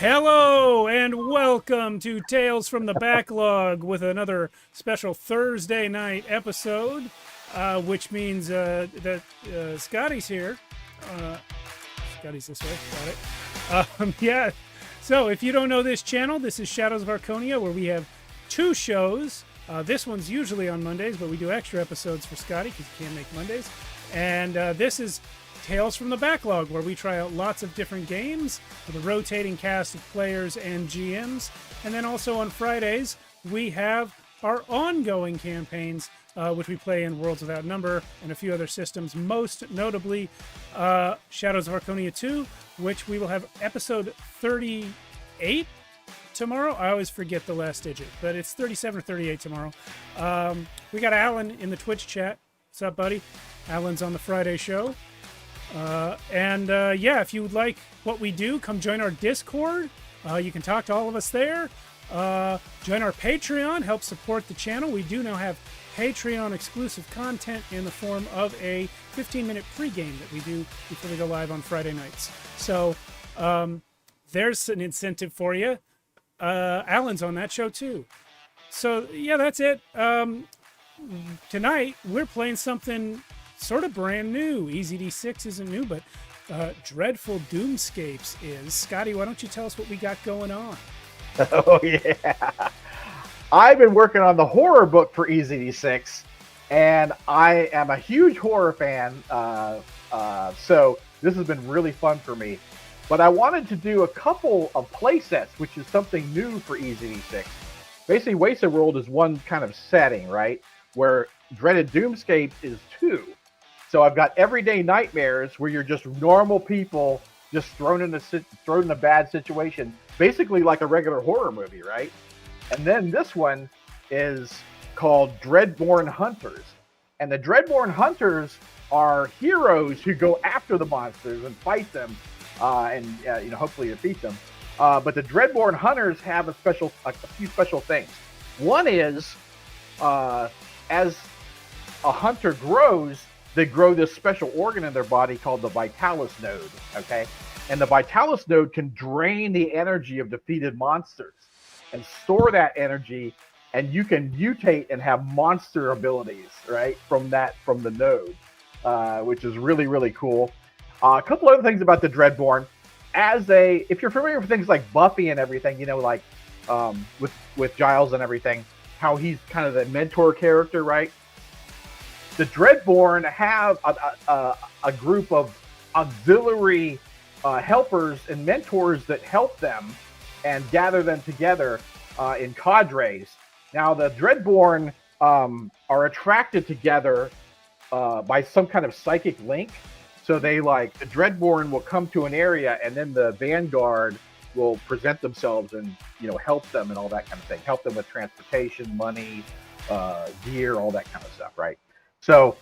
Hello and welcome to Tales from the Backlog with another special Thursday night episode, which means that Scotty's here. Scotty's this way, got it. Yeah, so if you don't know this channel, this is Shadows of Archonia, where we have two shows. This one's usually on Mondays, but we do extra episodes for Scotty because he can't make Mondays. And this is Tales from the Backlog, where we try out lots of different games with a rotating cast of players and GMs. And then also on Fridays, we have our ongoing campaigns, which we play in Worlds Without Number and a few other systems, most notably Shadows of Archonia 2, which we will have episode 38 tomorrow. I always forget the last digit, but it's 37 or 38 tomorrow. We got Alan in the Twitch chat. What's up, buddy? Alan's on the Friday show. Yeah, if you would like what we do, come join our Discord. You can talk to all of us there. Join our Patreon, help support the channel. We do now have Patreon exclusive content in the form of a 15-minute pregame that we do before we go live on Friday nights. So there's an incentive for you. Alan's on that show too. So yeah, that's it. Tonight we're playing something sort of brand new. EZD6 isn't new, but Dreadful Doomscapes is. Scotty, why don't you tell us what we got going on? Oh, yeah. I've been working on the horror book for EZD6, and I am a huge horror fan, so this has been really fun for me. But I wanted to do a couple of play sets, which is something new for EZD6. Basically, Wasted World is one kind of setting, right, where Dreaded Doomscapes is two. So I've got Everyday Nightmares, where you're just normal people just thrown in a bad situation, basically like a regular horror movie, right? And then this one is called Dreadborn Hunters. And the Dreadborn Hunters are heroes who go after the monsters and fight them, and hopefully defeat them. But the Dreadborn Hunters have a few special things. One is, as a hunter grows, they grow this special organ in their body called the Vitalis node, okay? And the Vitalis node can drain the energy of defeated monsters and store that energy, and you can mutate and have monster abilities, right, from the node, which is really, really cool. A couple other things about the Dreadborn. If you're familiar with things like Buffy and everything, like with Giles and everything, how he's kind of the mentor character, right? The Dreadborn have a group of auxiliary helpers and mentors that help them and gather them together in cadres. Now, the Dreadborn are attracted together by some kind of psychic link. So the Dreadborn will come to an area, and then the Vanguard will present themselves and help them and all that kind of thing. Help them with transportation, money, gear, all that kind of stuff, right? So,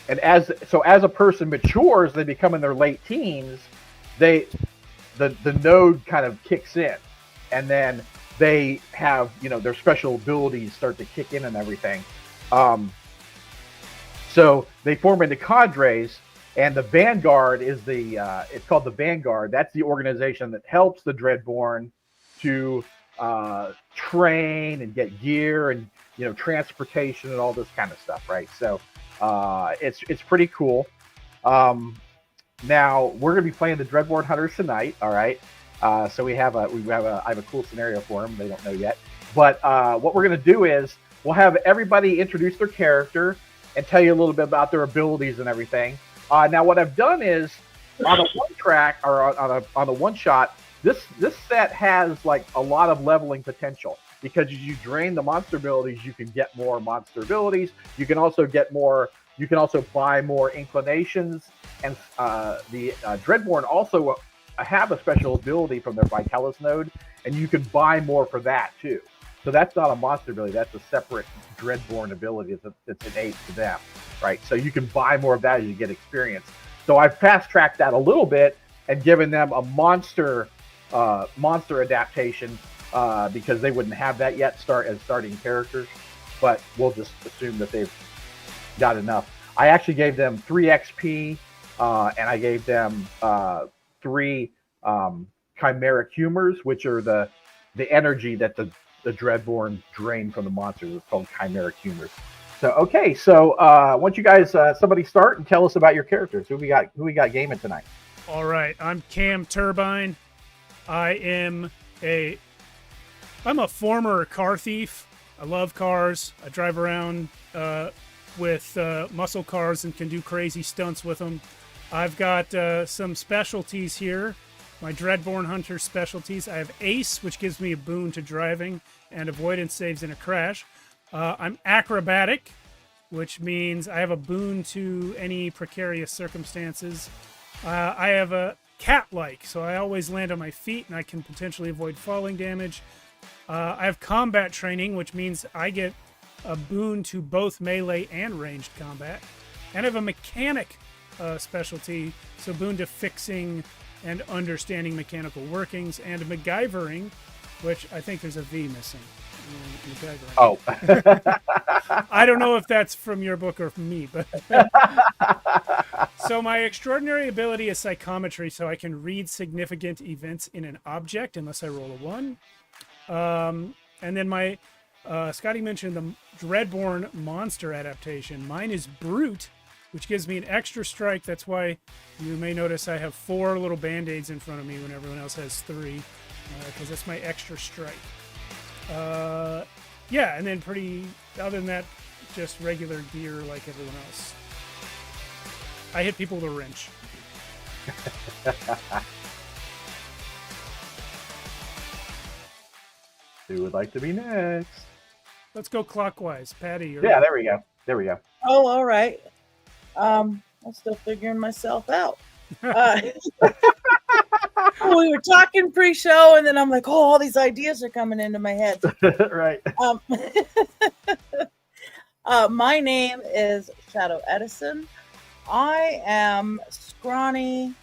as a person matures, they become in their late teens, the node kind of kicks in, and then they have, their special abilities start to kick in and everything. So they form into cadres, and the Vanguard is it's called the Vanguard. That's the organization that helps the Dreadborn to train and get gear and transportation and all this kind of stuff, right? So it's pretty cool. Now we're gonna be playing the Dreadborn Hunters tonight. All right. So I have a cool scenario for them. They don't know yet, but what we're gonna do is we'll have everybody introduce their character and tell you a little bit about their abilities and everything. Now what I've done is on a one track or on a one shot, this set has like a lot of leveling potential. Because as you drain the monster abilities, you can get more monster abilities. You can also get more. You can also buy more inclinations, and the Dreadborn also have a special ability from their Vitalis node, and you can buy more for that too. So that's not a monster ability; that's a separate Dreadborn ability that's innate to them, right? So you can buy more of that as you get experience. So I've fast tracked that a little bit and given them a monster adaptation. Because they wouldn't have that yet as starting characters, but we'll just assume that they've got enough. I actually gave them 3 XP, and I gave them 3 chimeric humors, which are the energy that the Dreadborn drain from the monsters. It's called chimeric humors. So okay, so why don't you guys somebody start and tell us about your characters? Who we got gaming tonight? All right, I'm Cam Turbine. I'm a former car thief. I love cars. I drive around with muscle cars and can do crazy stunts with them. I've got some specialties here. My Dreadborn Hunter specialties. I have Ace, which gives me a boon to driving and avoidance saves in a crash. I'm Acrobatic, which means I have a boon to any precarious circumstances. I have a Cat-like, so I always land on my feet and I can potentially avoid falling damage. I have Combat Training, which means I get a boon to both melee and ranged combat. And I have a Mechanic specialty, so boon to fixing and understanding mechanical workings, and MacGyvering, which I think there's a V missing. Oh. I don't know if that's from your book or from me, but so my extraordinary ability is psychometry, so I can read significant events in an object unless I roll a 1. And then my Scotty mentioned the Dreadborn monster adaptation. Mine is Brute, which gives me an extra strike. That's why you may notice I have 4 little band-aids in front of me when everyone else has 3, because that's my extra strike. Yeah, and then other than that, just regular gear like everyone else. I hit people with a wrench. Who would like to be next? Let's go clockwise. Patty, you're Yeah, there we go. There we go. Oh, all right. I'm still figuring myself out. We were talking pre-show, and then I'm like, oh, all these ideas are coming into my head. Right. My name is Shadow Edison. I am scrawny,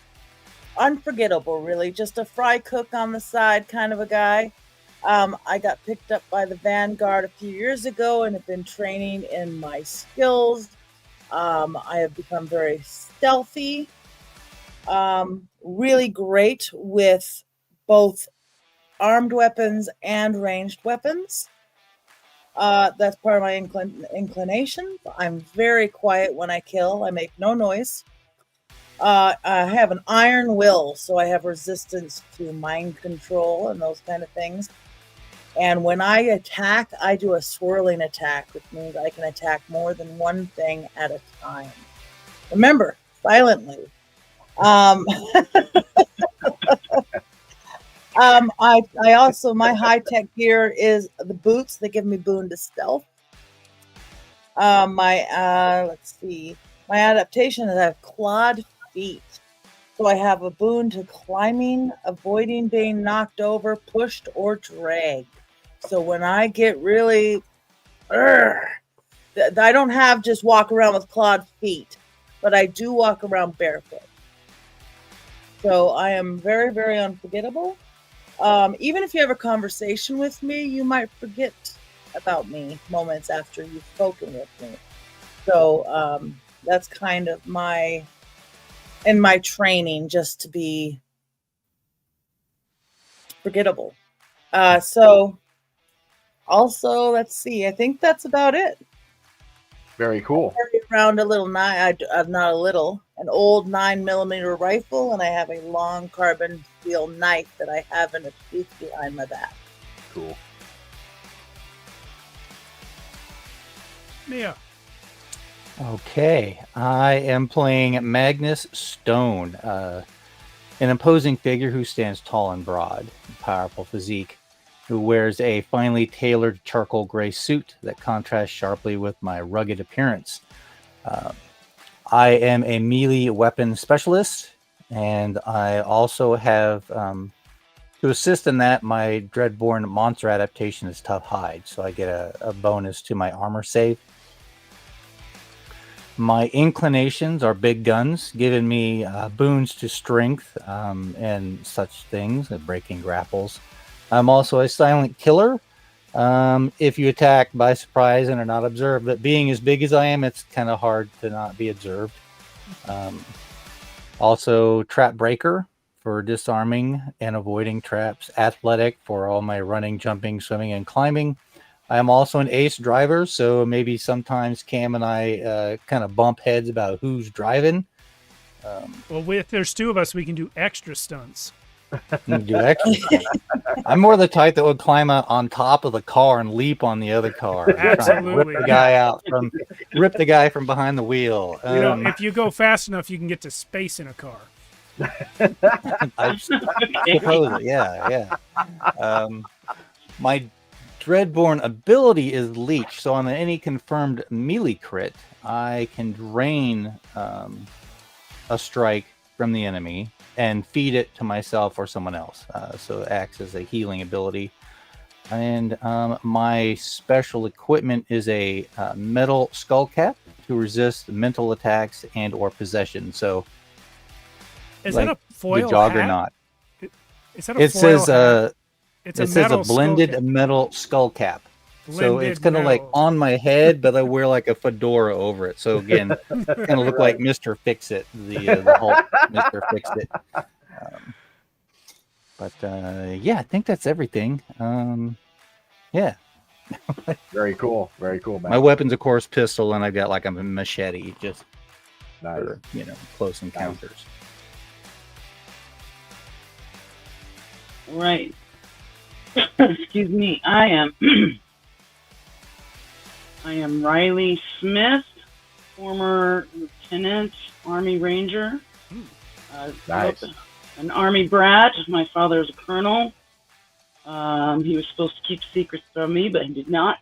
unforgettable, really. Just a fry cook on the side kind of a guy. I got picked up by the Vanguard a few years ago and have been training in my skills. I have become very stealthy, really great with both armed weapons and ranged weapons. That's part of my inclination. I'm very quiet when I kill. I make no noise. I have an iron will, so I have resistance to mind control and those kind of things. And when I attack, I do a swirling attack, which means I can attack more than one thing at a time. Remember, silently. I also, my high-tech gear is the boots that give me boon to stealth. Let's see. My adaptation is I have clawed feet. So I have a boon to climbing, avoiding being knocked over, pushed, or dragged. So when I get really, I don't have just walk around with clawed feet, but I do walk around barefoot. So I am very, very unforgettable. Even if you have a conversation with me, you might forget about me moments after you've spoken with me. So that's kind of my training, just to be forgettable. So also, let's see. I think that's about it. Very cool. I carry around a little an old 9mm rifle, and I have a long carbon steel knife that I have in a sheath behind my back. Cool. Mia. Okay, I am playing Magnus Stone, an imposing figure who stands tall and broad, powerful physique, who wears a finely tailored charcoal gray suit that contrasts sharply with my rugged appearance. I am a melee weapon specialist, and I also have, to assist in that, my Dreadborn monster adaptation is Tough Hide, so I get a bonus to my armor save. My inclinations are big guns, giving me boons to strength and such things, breaking grapples. I'm also a silent killer. If you attack by surprise and are not observed, but being as big as I am, it's kind of hard to not be observed. Also, trap breaker for disarming and avoiding traps. Athletic for all my running, jumping, swimming, and climbing. I am also an ace driver, so maybe sometimes Cam and I kind of bump heads about who's driving. Well, if there's two of us, we can do extra stunts. Do extra stunts. I'm more the type that would climb out on top of the car and leap on the other car. And try and Absolutely. rip the guy from behind the wheel. You know, if you go fast enough, you can get to space in a car. I suppose, yeah. My Dreadborn ability is Leech, so on any confirmed melee crit, I can drain a strike from the enemy and feed it to myself or someone else. So it acts as a healing ability. And my special equipment is a metal skull cap to resist mental attacks and or possession. So is like that a foil the Juggernaut. Hat? Is that a It foil says hat? it says a blended metal skull cap. So it's kind of like on my head, but I wear like a fedora over it. So again, kind of look like Mr. Fix-It, the Hulk, Mr. Fix-It. Yeah, I think that's everything. Yeah. Very cool, man. My weapon's, of course, pistol, and I've got like a machete, just Nice. for close encounters. Right. Excuse me. I am Riley Smith, former lieutenant, Army Ranger. Nice. An Army brat. My father's a colonel. He was supposed to keep secrets from me, but he did not.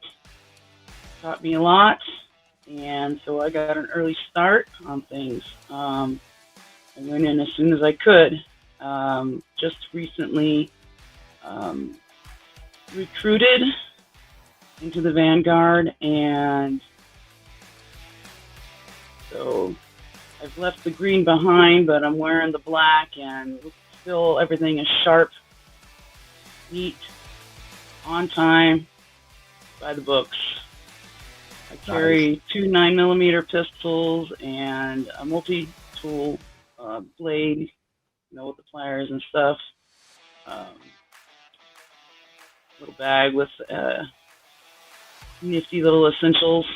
Taught me a lot, and so I got an early start on things. I went in as soon as I could. Just recently recruited into the Vanguard, and so I've left the green behind, but I'm wearing the black, and still everything is sharp, neat, on time, by the books. I carry two 9mm pistols and a multi-tool blade, with the pliers and stuff. Little bag with nifty little essentials.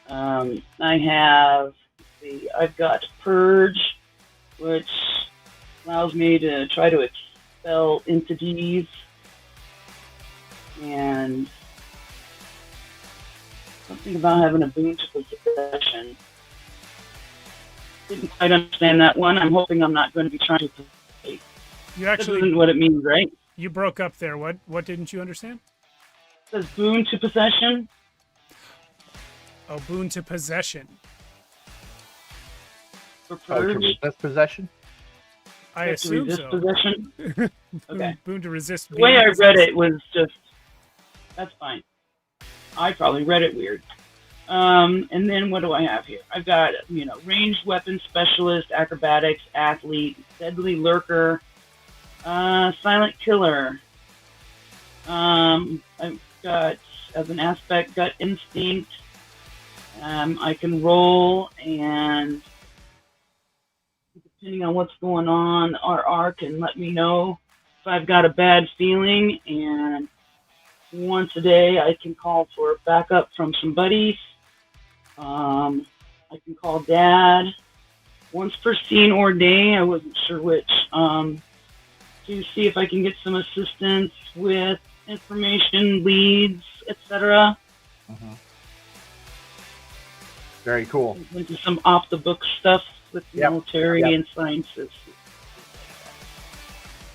I've got Purge, which allows me to try to expel entities, and something about having a boon to possession. Didn't quite understand that one. I'm hoping I'm not going to be trying to. You actually, that isn't what it means, right? You broke up there. What didn't you understand? It says boon to possession. Oh, boon to possession. For Purge. To resist possession? I assume so. Possession. Okay. Boon to resist. The way I read it was just, that's fine. I probably read it weird. And then what do I have here? I've got, ranged weapon specialist, acrobatics, athlete, deadly lurker, silent killer. I've got, as an aspect, gut instinct. I can roll, and depending on what's going on, RR can let me know if I've got a bad feeling, and once a day I can call for backup from some buddies. I can call Dad once per scene or day, I wasn't sure which, to see if I can get some assistance with information, leads, etc. Mm-hmm. Very cool. Into some off-the-book stuff with military and sciences.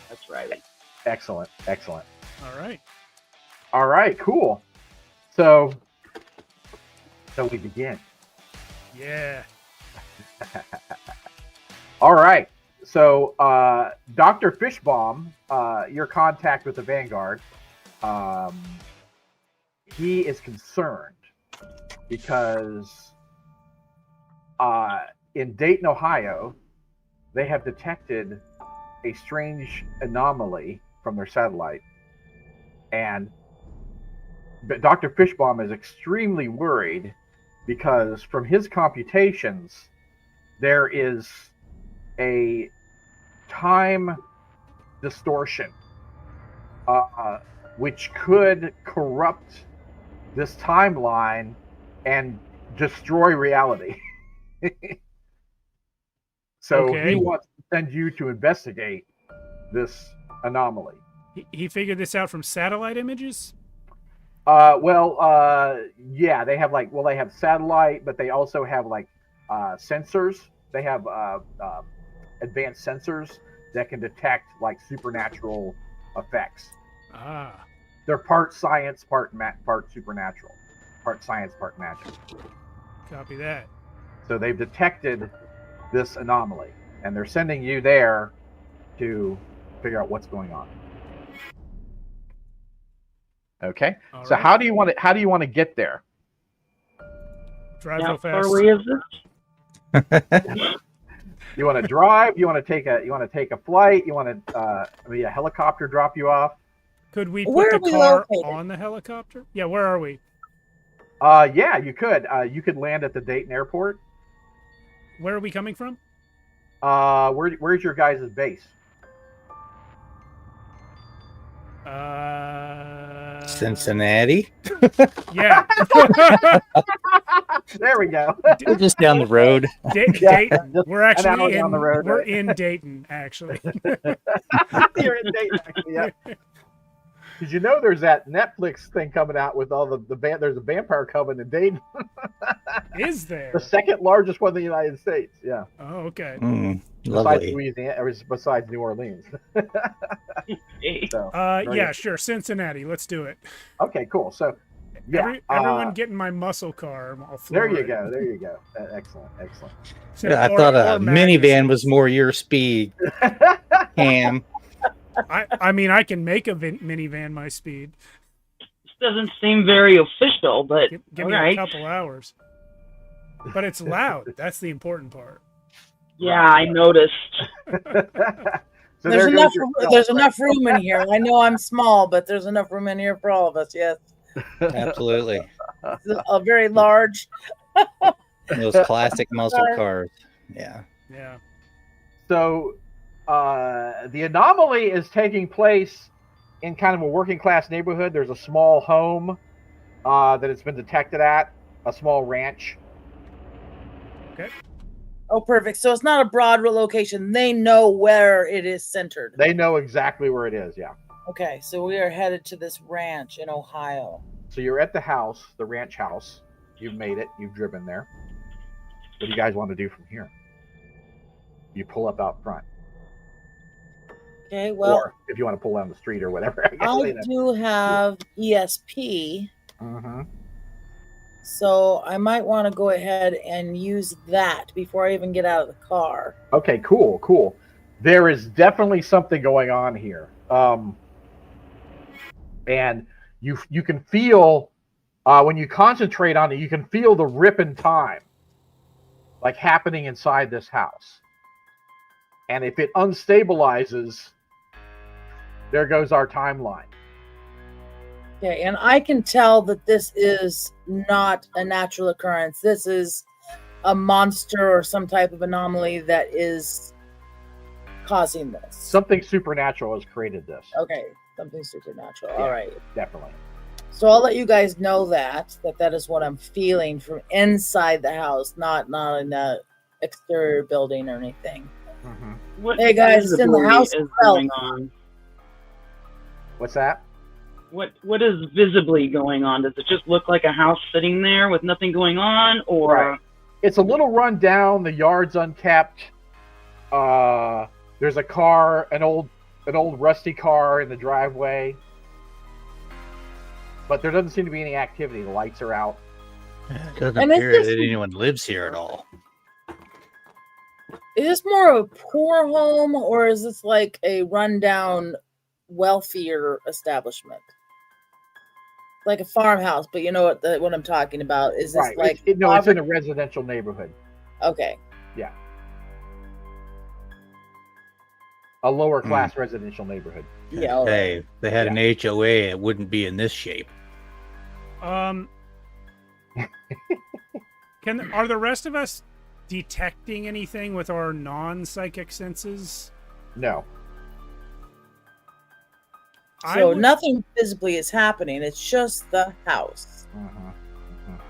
That's right. Excellent. All right, cool. So we begin. Yeah. All right. So, Dr. Fishbaum, your contact with the Vanguard, he is concerned because in Dayton, Ohio, they have detected a strange anomaly from their satellite. But Dr. Fishbaum is extremely worried because from his computations, there is a time distortion, which could corrupt this timeline and destroy reality. So Okay. he wants to send you to investigate this anomaly. He figured this out from satellite images? Yeah, they have they have satellite, but they also have sensors. They have advanced sensors that can detect supernatural effects. Ah. They're part science, part supernatural, part science, part magic. Copy that. So they've detected this anomaly, and they're sending you there to figure out what's going on. Okay. All So right. how do you want to get there? Drive How real far fast. away is this? You want to drive? You want to take a flight? You want to a helicopter drop you off? Could we Where put are the we car located? on the helicopter? Yeah, where are we? Yeah, you could. You could land at the Dayton airport. Where are we coming from? Where's your guys' base? Cincinnati. Yeah. There we go. We're just down the road. Dayton. Just We're an actually hour in. down the road, We're right? in Dayton, actually. You're in Dayton, actually. Yeah. Did you know there's that Netflix thing coming out with all there's a vampire coming in Dayton, Is there? the second largest one in the United States. Yeah. Oh, okay. Besides Lovely. Louisiana, or besides New Orleans. So, Yeah, sure. Cincinnati. Let's do it. okay, cool. So, yeah, Everyone get in my muscle car. I'll there floor you it. go. There you go. Excellent. So- Yeah, I or- thought or a Magnus. minivan was more your speed, Cam. I mean, I can make a minivan my speed. This doesn't seem very official, but Give all me a right. couple hours. But it's loud. That's the important part. Yeah, I noticed. So There's there enough. goes your There's film. enough room in here. I know I'm small, but there's enough room in here for all of us. Yes, Absolutely. it's a very large. Those classic muscle cars. Yeah. Yeah. So the anomaly is taking place in kind of a working class neighborhood. There's a small home that it's been detected at, a small ranch. Oh, perfect. So it's not a broad location. They know where it is centered. They know exactly where it is, yeah. Okay, so we are headed to this ranch in Ohio. So you're at the house, the ranch house. You've made it. You've driven there. What do you guys want to do from here? You pull up out front. Okay, well, Or if you want to pull down the street or whatever. I guess, I do have ESP, Mm-hmm. so I might want to go ahead and use that before I even get out of the car. Okay, cool. There is definitely something going on here. And you can feel when you concentrate on it, you can feel the rip in time happening inside this house. And if it unstabilizes, there goes our timeline. Okay, and I can tell that this is not a natural occurrence. This is a monster or some type of anomaly that is causing this. Something supernatural has created this. Okay, something supernatural. Yeah. All right. Definitely. So I'll let you guys know that that is what I'm feeling from inside the house, not in the exterior building or anything. Mm-hmm. What Hey, guys, it's in the visibly house is itself. going on? What's that? What is visibly going on? Does it just look like a house sitting there with nothing going on, or Right. It's a little run down. The yard's unkept. There's a car, an old rusty car in the driveway. But there doesn't seem to be any activity. The lights are out. It doesn't And is appear this- that anyone lives here at all. Is this more of a poor home, or is this like a rundown, wealthier establishment? Like a farmhouse, but you know what I'm talking about. Is this Right. like It's in a residential neighborhood. okay? A lower class residential neighborhood. Yeah. all right. Hey, if they had an HOA, it wouldn't be in this shape. Are the rest of us detecting anything with our non-psychic senses? No. So nothing visibly is happening. It's just the house.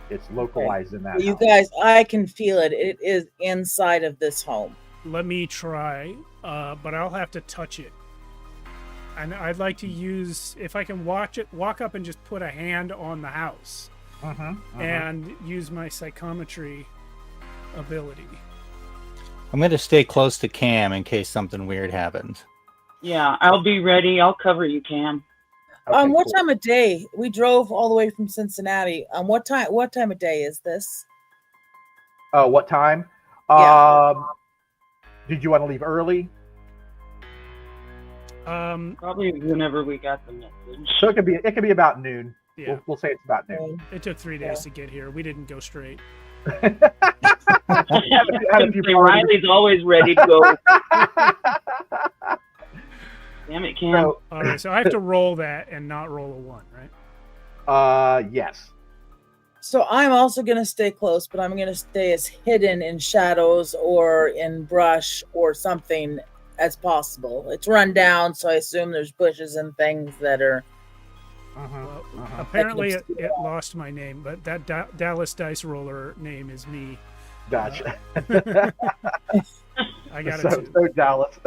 It's localized in that Well, you house. guys, I can feel it. It is inside of this home. Let me try, but I'll have to touch it. And I'd like to use, if I can walk up and just put a hand on the house and use my psychometry ability. I'm going to stay close to Cam in case something weird happens. Yeah, I'll be ready. I'll cover you, Cam. Okay, What cool. time of day? We drove all the way from Cincinnati. What time of day is this? What time? Yeah. Did you want to leave early? Probably whenever we got the message. So it could be about noon. Yeah. We'll say it's about noon. It took 3 days to get here. We didn't go straight. Riley's always ready to go. Damn it, Cam. So, All right, so I have to roll that and not roll a 1, right? yes. So I'm also going to stay close, but I'm going to stay as hidden in shadows or in brush or something as possible. It's run down, so I assume there's bushes and things that are... Well, apparently it lost my name, but that Dallas Dice Roller name is me. Gotcha. I got it too. So Dallas.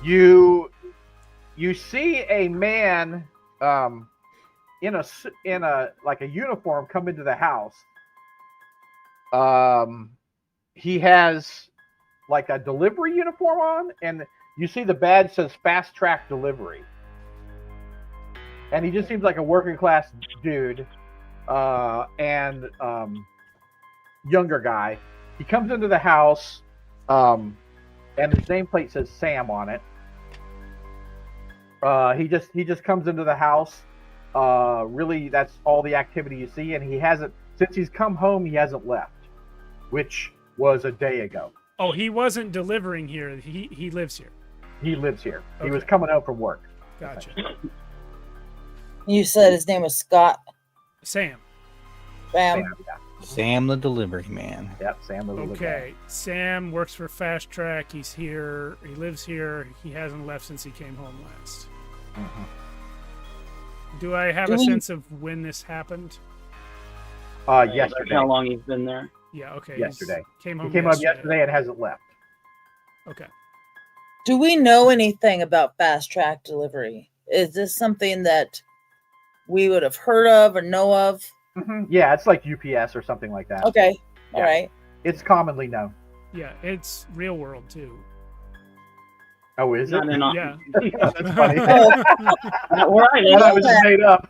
You see a man in a like a uniform come into the house. He has like a delivery uniform on, and you see the badge says Fast Track Delivery. And he just seems like a working class dude and younger guy. He comes into the house and his nameplate says Sam on it. He just comes into the house. Really, that's all the activity you see, and he hasn't, since he's come home, he hasn't left, which was a day ago. Oh, he wasn't delivering here. He lives here. He lives here. Okay. He was coming home from work. Gotcha. You said his name was Scott? Sam. Bam. Sam the delivery man. Yep, Sam the little Okay. Sam works for Fast Track. He's here. He lives here. He hasn't left since he came home last. Do I have a sense of when this happened? Yesterday. How long he's been there? Yeah, okay. Yesterday. He came home yesterday and hasn't left. Okay. Do we know anything about Fast Track Delivery? Is this something that we would have heard of or know of? Yeah, it's like UPS or something like that. Okay. Yeah. All right. It's commonly known. Yeah, it's real world too. Oh, is it? Not in Yeah. That's funny. Not where I That live. was just made up.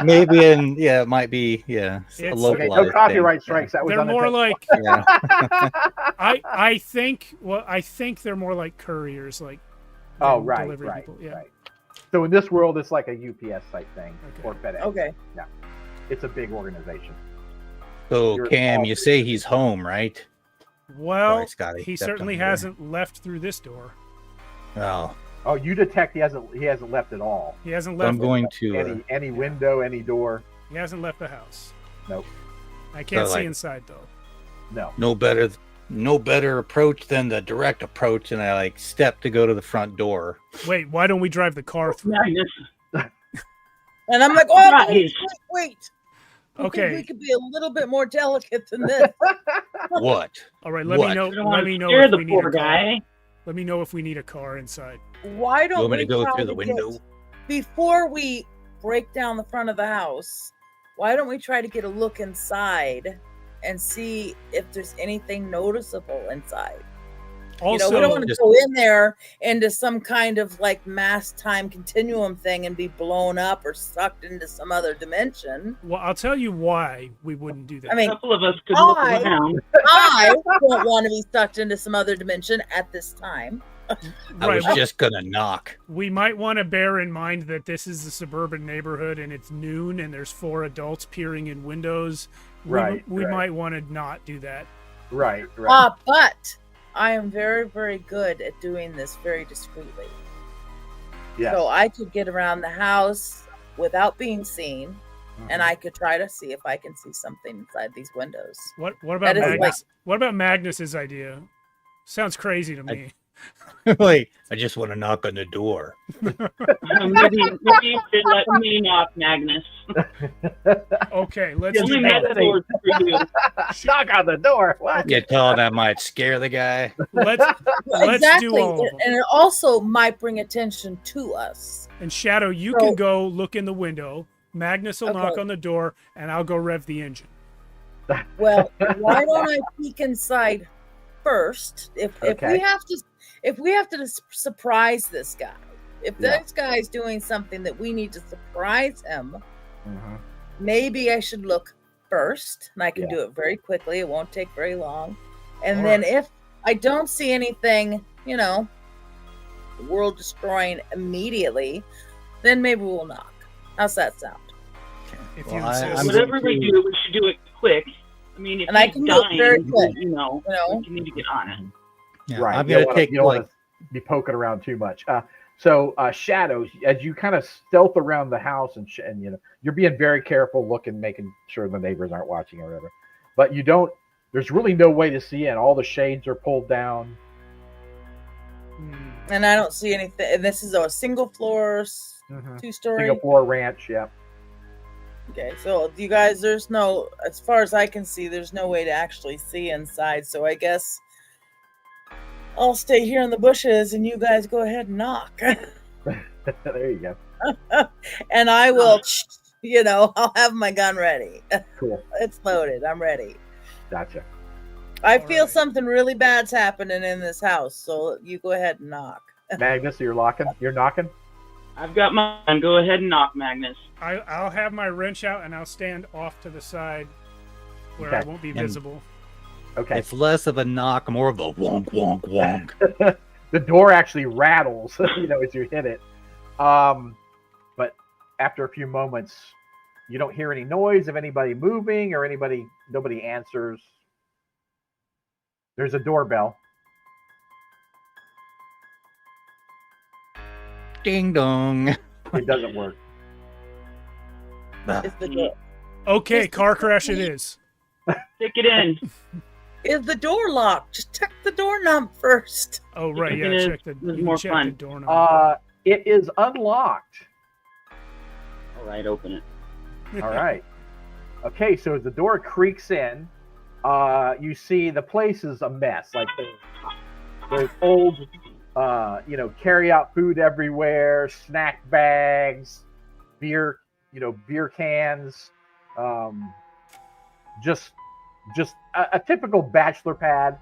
Maybe it might be, a It's- localized Okay, no copyright thing. strikes. That was They're more unintentional. like Yeah. I think they're more like couriers, like Oh, than right, delivery right, people. Yeah. right. So in this world, it's like a UPS type thing Okay. or FedEx. Okay. Yeah, it's a big organization. So You're Cam, involved. you say he's home, right? Well, Sorry, Scotty, he stepped certainly on you there. hasn't left through this door. Oh, Oh, you detect he hasn't left at all. He hasn't so I'm left. going to. Any window, any door. He hasn't left the house. Nope. I can't So, see like- inside though. No. No better approach than the direct approach, and I step to go to the front door. Wait, why don't we drive the car through? And I'm like, oh, Right. wait. I think Okay. we could be a little bit more delicate than this. What? All right, let What? me know. I don't Let want me to know scare if the we need a poor car. guy. Let me know if we need a car inside. Why You don't want me we to go try through the to window? get, before we break down the front of the house, why don't we try to get a look inside and see if there's anything noticeable inside? Also, we don't want to just- go in there into some kind of like mass time continuum thing and be blown up or sucked into some other dimension. well, I'll tell you why we wouldn't do that. I A mean, couple of us could look I- around. I don't want to be sucked into some other dimension at this time. I was just gonna knock. We might want to bear in mind that this is a suburban neighborhood and it's noon and there's 4 adults peering in windows. Right, We right. might want to not do that. Right. Right. But I am very, very good at doing this very discreetly. Yes. So I could get around the house without being seen, and I could try to see if I can see something inside these windows. What about That is Magnus? What about Magnus's idea? Sounds crazy to me. Like, I just want to knock on the door. Maybe you should let me knock, Magnus. Okay, let's Only do make that. doors for you. Knock on the door. What? You thought that might scare the guy? Let's exactly, do all of them. and it also might bring attention to us. And Shadow, you So- can go look in the window. Magnus will knock Okay. on the door, and I'll go rev the engine. Well, why don't I peek inside first? If Okay. we have to surprise this guy, if Yeah. this guy's doing something that we need to surprise him, Mhm. maybe I should look first, and I can Yeah. do it very quickly. It won't take very long. And All then right. if I don't see anything, world destroying immediately, then maybe we'll knock. How's that sound? If Well, you I- insist. I'm Whatever we going to- do, we should do it quick. I mean, if And I he's can do it dying, very quick. you know, You know? we need to get on it. Yeah, Right. I'm You don't gonna wanna- take you don't like wanna be poking around too much. So Shadows, as you kind of stealth around the house and you're being very careful, looking, making sure the neighbors aren't watching or whatever. But you don't. There's really no way to see in. All the shades are pulled down. Hmm. And I don't see anything. And this is a single floor, Mhm. 2-story. Singapore ranch. Yeah. Okay, so you guys, there's no, as far as I can see, there's no way to actually see inside. So I guess I'll stay here in the bushes and you guys go ahead and knock. There you go. And I will, I'll have my gun ready. Cool. It's loaded. I'm ready. Gotcha. I All feel right. something really bad's happening in this house. So you go ahead and knock. Magnus, you're knocking. I've got mine. Go ahead and knock, Magnus. I'll have my wrench out, and I'll stand off to the side where I Okay. won't be And- visible. Okay. it's less of a knock, more of a wonk, wonk, wonk. The door actually rattles, as you hit it. But after a few moments, you don't hear any noise of anybody moving or nobody answers. There's a doorbell. Ding dong. It doesn't work. Is the door, Okay, Is- car crash it is. Stick it in. is the door locked? Just check the doorknob first. Oh right, Thinking yeah. is- Check the is you more check fun. the doorknob. It is unlocked. All right, open it. All right. Okay, so as the door creaks in, you see the place is a mess. Like there's old, carry-out food everywhere, snack bags, beer cans, just a typical bachelor pad,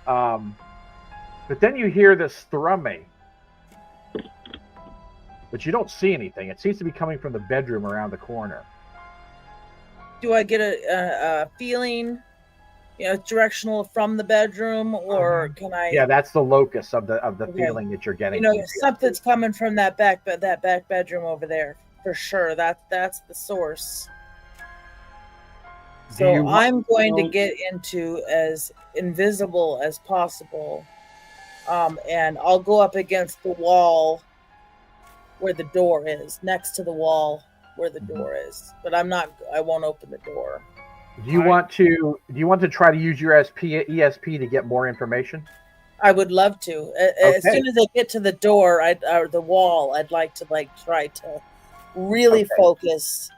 But then you hear this thrumming, but you don't see anything. It seems to be coming from the bedroom around the corner. Do I get a feeling, directional from the bedroom, or can I? Yeah, that's the locus of the Okay. feeling that you're getting. Something's coming from that back bedroom over there for sure. That's the source. Do So you want- I'm going to get into as invisible as possible, and I'll go up against the wall where the door is, next to the wall where the door is. But I won't open the door. Do you want to try to use your ESP to get more information? I would love to. As Okay. soon as I get to the door, or the wall, I'd like to try to really Okay. focus.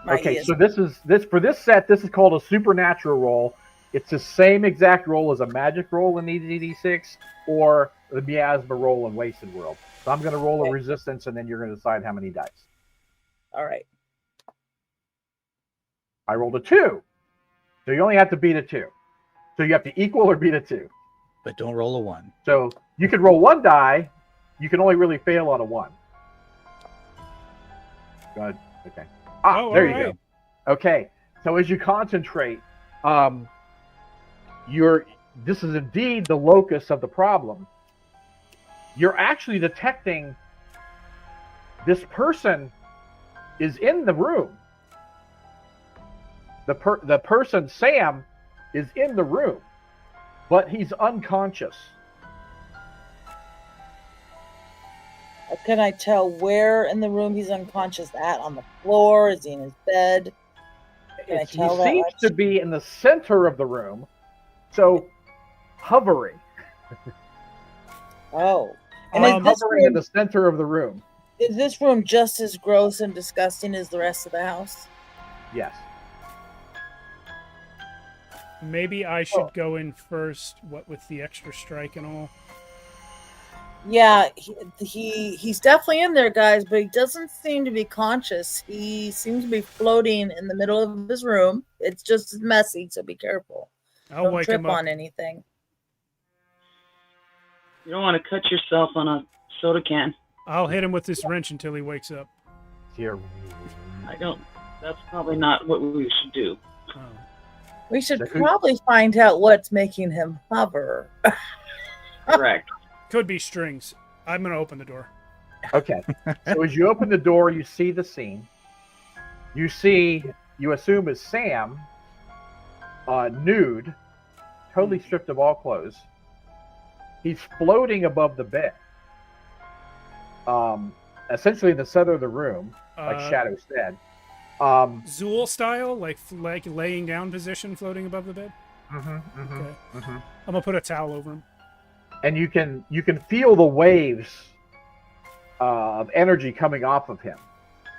My Okay, ESP. so this set. This is called a supernatural roll. It's the same exact roll as a magic roll in EZD6 or the miasma roll in Wasted World. So I'm going to roll a Okay. resistance, and then you're going to decide how many dice. All right. I rolled a 2, so you only have to beat a 2. So you have to equal or beat a 2. But don't roll a 1. So you could roll 1 die. You can only really fail on a 1. Good. Okay. Oh, There you alright. go. Okay. So as you concentrate, this is indeed the locus of the problem. You're actually detecting this person is in the room. The person, Sam, is in the room, but he's unconscious. Can I tell where in the room he's unconscious at? On the floor? Is he in his bed? Can I He tell that seems much? to be in the center of the room. So hovering. Oh. And Like is this hovering in room, the center of the room. is this room just as gross and disgusting as the rest of the house? Yes. Maybe I should go in first. What with the extra strike and all. Yeah, he's definitely in there, guys, but he doesn't seem to be conscious. He seems to be floating in the middle of his room. It's just as messy, so be careful. I'll Don't wake trip him up. on anything. You don't want to cut yourself on a soda can. I'll hit him with this wrench until he wakes up. Here. I don't. That's probably not what we should do. Oh. We should Second. probably find out what's making him hover. Correct. Could be strings. I'm gonna open the door. Okay. So as you open the door, you see the scene. You assume is Sam, nude, totally stripped of all clothes. He's floating above the bed. Essentially in the center of the room, like Shadow said. Zool style, like laying down position, floating above the bed. Okay. I'm gonna put a towel over him. And you can feel the waves of energy coming off of him,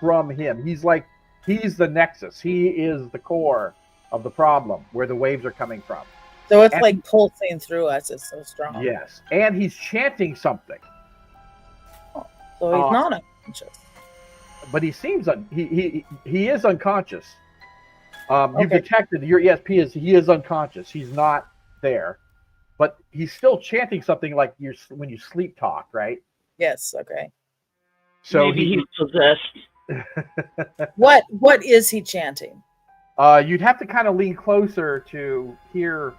from him. He's the nexus. He is the core of the problem, where the waves are coming from. So it's like pulsing through us. It's so strong. Yes, and he's chanting something. So he's not unconscious. But he seems he is unconscious. You've Okay. detected your ESP he is unconscious. He's not there, but he's still chanting something like when you sleep talk, right? Yes. Okay. So Maybe he's possessed. What is he chanting? you'd have to kind of lean closer to hear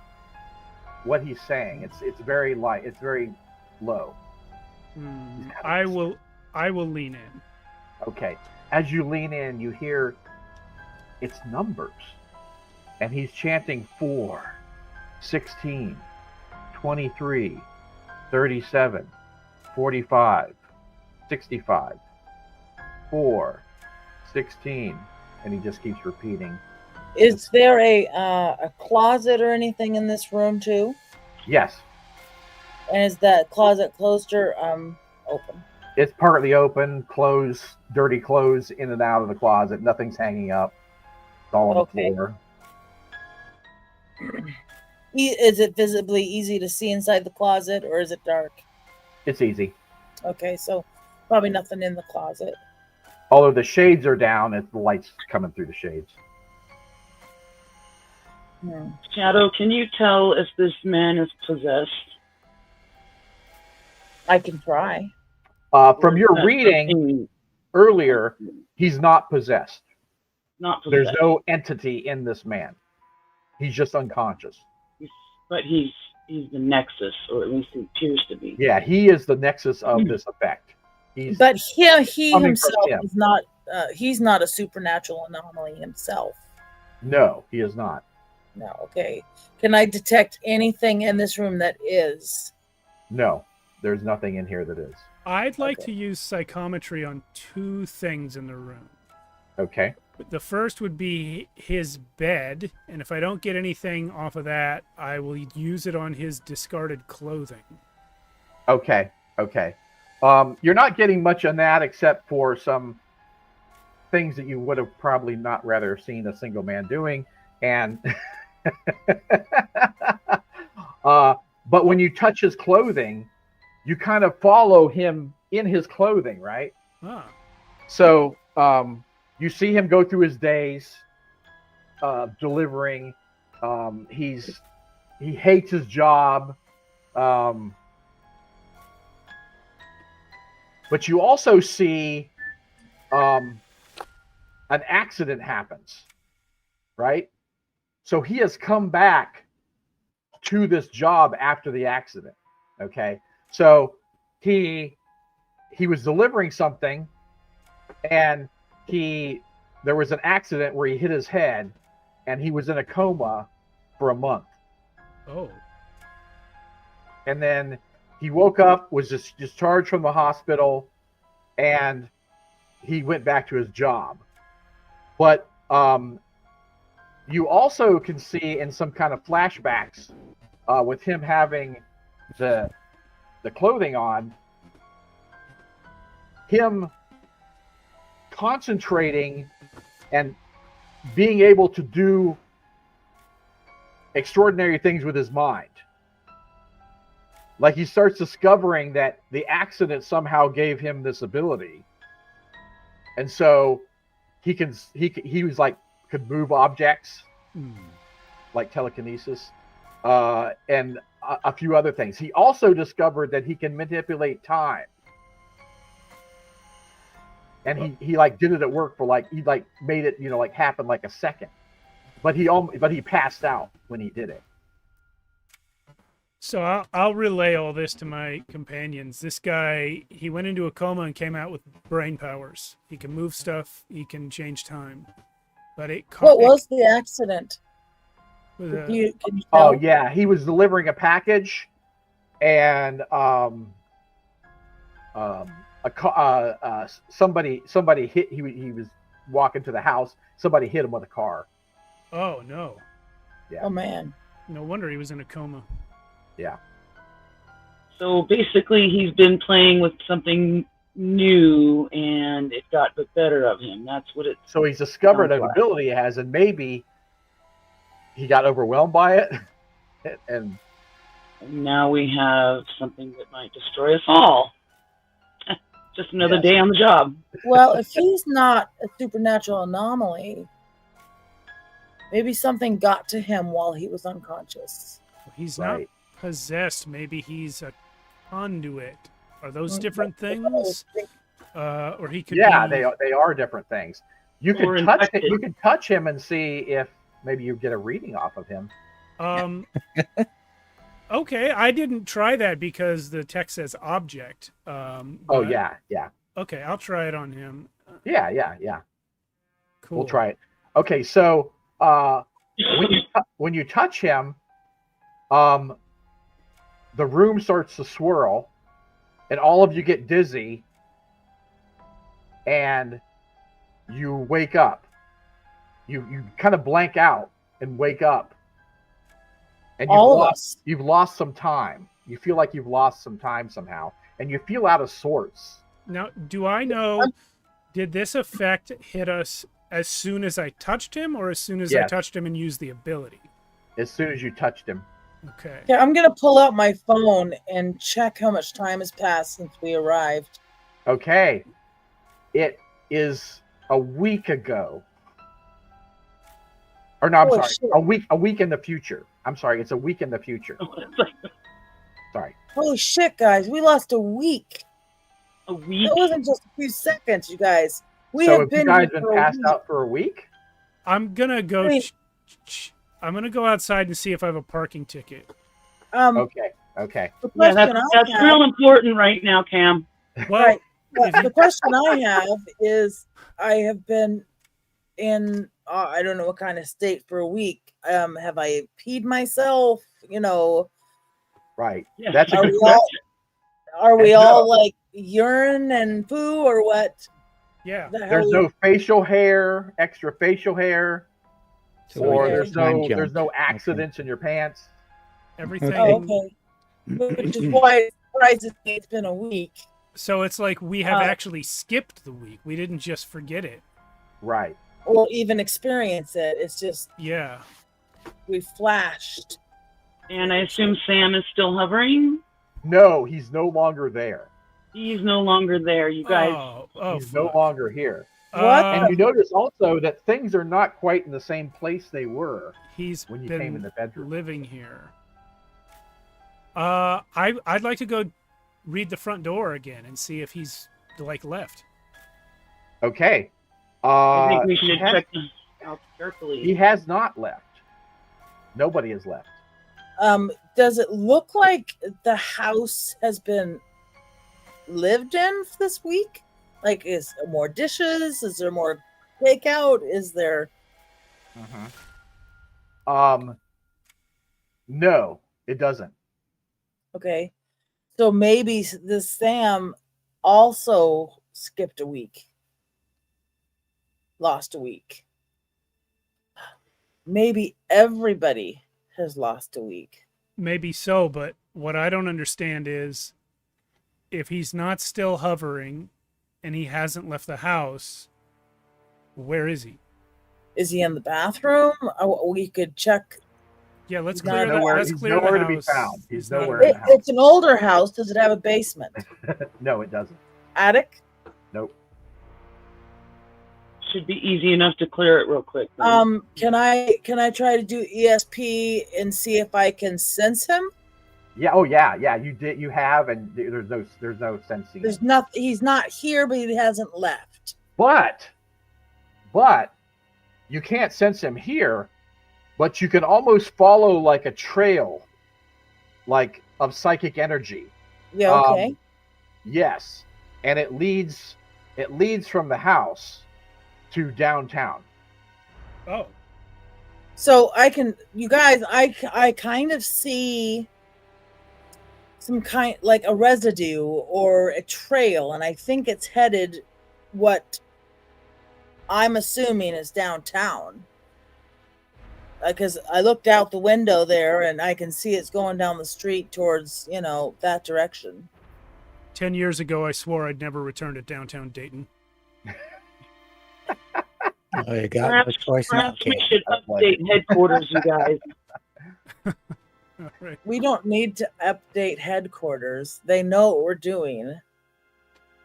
what he's saying. It's very light. It's very low. I will lean in. Okay. As you lean in, you hear it's numbers. And he's chanting 4, 16, 23, 37, 45, 65, 4, 16. And he just keeps repeating. Is there a closet or anything in this room too? Yes. And is that closet closed or open? It's partly open, clothes, dirty clothes in and out of the closet. Nothing's hanging up. It's all on the floor. Is it visibly easy to see inside the closet, or is it dark? It's easy. Okay, so probably nothing in the closet. Although the shades are down, the light's coming through the shades. Shadow, can you tell if this man is possessed? I can try. From your reading earlier, he's not possessed. Not possessed. There's no entity in this man. He's just unconscious. But he's the nexus, or at least he appears to be. Yeah, he is the nexus of this effect. But he coming himself from him. is not. He's not a supernatural anomaly himself. No, he is not. No. Okay. Can I detect anything in this room that is? No, there's nothing in here that is. I'd like to use psychometry on 2 things in the room. Okay. The first would be his bed, and if I don't get anything off of that, I will use it on his discarded clothing. Okay. You're not getting much on that except for some things that you would have probably not rather seen a single man doing. And but when you touch his clothing, you kind of follow him in his clothing, right? Ah. So you see him go through his days delivering. He hates his job. But you also see an accident happens, right? So he has come back to this job after the accident. Okay. So he was delivering something, and there was an accident where he hit his head, and he was in a coma for a month. Oh. And then he woke up, was just discharged from the hospital, and he went back to his job. But you also can see in some kind of flashbacks with him having the clothing on, him concentrating and being able to do extraordinary things with his mind. Like he starts discovering that the accident somehow gave him this ability, and so he was like could move objects, like telekinesis, and a few other things. He also discovered that he can manipulate time, and he like did it at work for like he like made it like happen like a second, but he passed out when he did it. So I'll relay all this to my companions. This guy, he went into a coma and came out with brain powers. He can move stuff. He can change time. But what was the accident? Can you tell? Oh yeah, he was delivering a package, and somebody hit. He was walking to the house. Somebody hit him with a car. Oh no! Yeah. Oh man! No wonder he was in a coma. Yeah. So basically, he's been playing with something new, and it got the better of him. That's what it. So he's discovered an ability he has, and maybe he got overwhelmed by it, and now we have something that might destroy us all. Just another day on the job. Well, if he's not a supernatural anomaly, maybe something got to him while he was unconscious. He's not possessed. Maybe he's a conduit. Are those different things? Or he could. Yeah, be... they are different things. You can touch it. You can touch him and see if maybe you get a reading off of him. Okay, I didn't try that because the text says object. Oh yeah. Okay, I'll try it on him. Yeah. Cool. We'll try it. Okay, so when you touch him, the room starts to swirl, and all of you get dizzy, and you wake up. You kind of blank out and wake up, and you've lost some time. You feel like you've lost some time somehow, and you feel out of sorts. Now, do I know? Did this effect hit us as soon as I touched him, or as soon as I touched him and used the ability? As soon as you touched him. Okay. Yeah, I'm gonna pull out my phone and check how much time has passed since we arrived. Okay. It is a week ago. Or no, I'm sorry. Shit. A week in the future. I'm sorry, it's a week in the future. Sorry. Holy shit, guys. We lost a week. A week? That wasn't just a few seconds, you guys. You guys been passed out for a week? I'm gonna go. I'm gonna go outside and see if I have a parking ticket. Okay. Yeah, that's real important right now, Cam. Well, the question I have is, I have been in I don't know what kind of state for a week. Have I peed myself? Right. Yeah. That's a good question. Are we all no. like urine and poo or what? Yeah. There's no facial hair, extra facial hair. Or there's no accidents in your pants. Everything. Oh, okay. Which is why it surprises me it's been a week. So it's like we have actually skipped the week. We didn't just forget it. Right. Or even experience it. It's just we flashed. And I assume Sam is still hovering? No, he's no longer there. He's no longer there, you guys. He's no longer here. What? And you notice also that things are not quite in the same place they were when you been came in the bedroom. Living here. I'd like to go read the front door again and see if he's left. Okay. I think we should check out carefully. He has not left. Nobody has left. Does it look like the house has been lived in this week? Like, is there more dishes? Is there more takeout? Is there? No, it doesn't. Okay, so maybe this Sam also skipped a week, lost a week. Maybe everybody has lost a week. maybe so, but what I don't understand is if he's not still hovering and he hasn't left the house, where is he? Is he in the bathroom? We could check. Yeah, let's He's clear not that. there. Let's He's clear the nowhere house. to be found. He's not nowhere in around. the house. It's an older house. Does it have a basement? No, it doesn't. Attic? Nope. Should be easy enough to clear it real quick. then. Can I try to do ESP and see if I can sense him? Yeah. Oh, yeah. Yeah. You did. You have, and there's no sensing. There's nothing. He's not here, but he hasn't left. But you can't sense him here. But you can almost follow like a trail, like of psychic energy. Yeah. Okay. Yes, and it leads from the house to downtown. Oh, So I can, you guys, I kind of see some kind, like a residue or a trail, and I think it's headed what I'm assuming is downtown. Because I looked out the window there and I can see it's going down the street towards, that direction. 10 years ago, I swore I'd never return to downtown Dayton. Oh, you got no choice now, Perhaps we Cam. should update headquarters, you guys. All right. We don't need to update headquarters. They know what we're doing.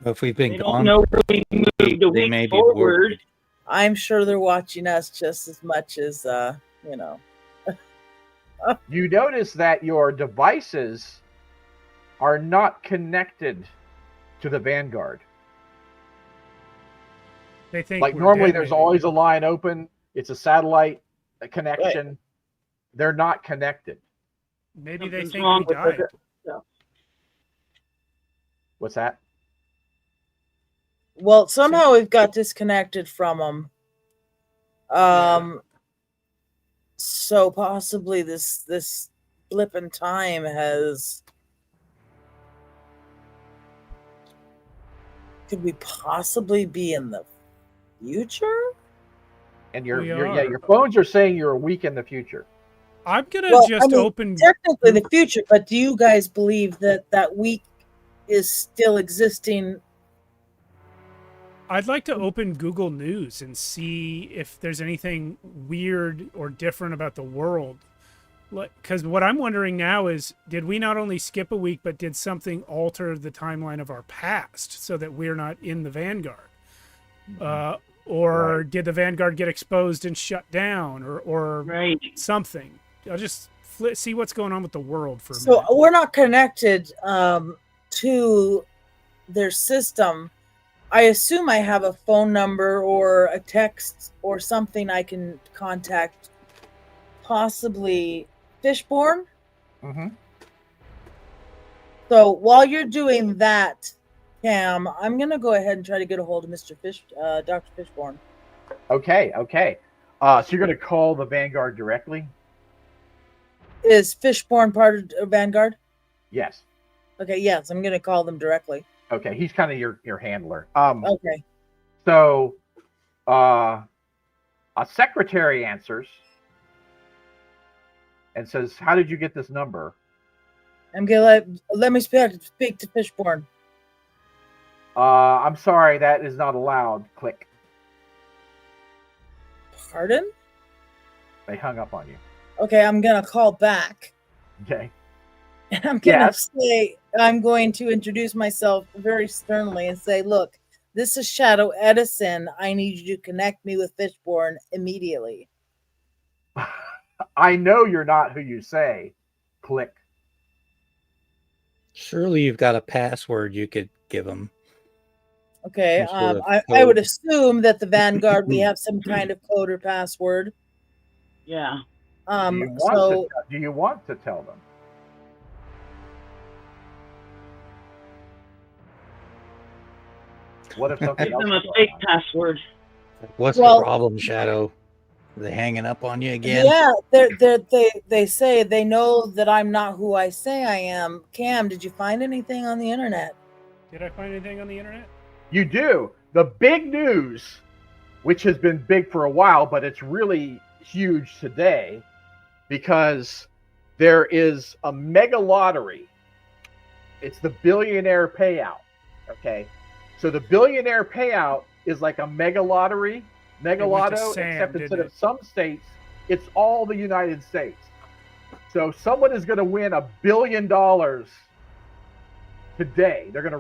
If we've They been don't gone, know we moved a they week may be forward. worried. I'm sure they're watching us just as much as, You notice that your devices are not connected to the Vanguard. They think Like we're normally, dead, there's maybe. always a line open. It's a satellite connection. They're not connected. Maybe they Something's think wrong we with died. it. What's that? well, somehow we've got disconnected from them. So possibly this blip in time could we possibly be in the future? And We your are. phones are saying you're a week in the future. I'm gonna Well, just open. technically the future, but do you guys believe that week is still existing? I'd like to open Google News and see if there's anything weird or different about the world. Because what I'm wondering now is, did we not only skip a week, but did something alter the timeline of our past so that we're not in the Vanguard? Or Right. did the Vanguard get exposed and shut down, or Right. something? I'll just see what's going on with the world for a So minute. we're not connected to their system. I assume I have a phone number or a text or something I can contact, possibly Fishborn. Mm-hmm. So while you're doing that, Cam, I'm gonna go ahead and try to get a hold of Dr. Fishborn. Okay. So you're going to call the Vanguard directly? Is Fishborn part of Vanguard? Yes. Okay, yes, I'm gonna call them directly. Okay. He's kind of your handler. Okay. So a secretary answers and says, "How did you get this number?" I'm gonna let me speak to Fishborn. I'm sorry, that is not allowed. Click. Pardon? They hung up on you. Okay, I'm gonna call back. Okay. And I'm gonna Yes. say, I'm going to introduce myself very sternly and say, look, this is Shadow Edison. I need you to connect me with Fishborn immediately. I know you're not who you say. Click. Surely you've got a password you could give them. Okay. Some sort of I would code. assume that the Vanguard, we have some kind of code or password. Yeah. Do you want to tell them? What if something Give else them a is going fake on? password. What's Well- the problem, Shadow? Are they hanging up on you again? Yeah, they say they know that I'm not who I say I am. Cam, did you find anything on the internet? Did I find anything on the internet? You do. The big news, which has been big for a while, but it's really huge today because there is a mega lottery. It's the billionaire payout. Okay, so the billionaire payout is like a mega lottery, mega It went to lotto, Sam, except didn't instead it? of some states, it's all the United States. So someone is going to win $1 billion today. They're going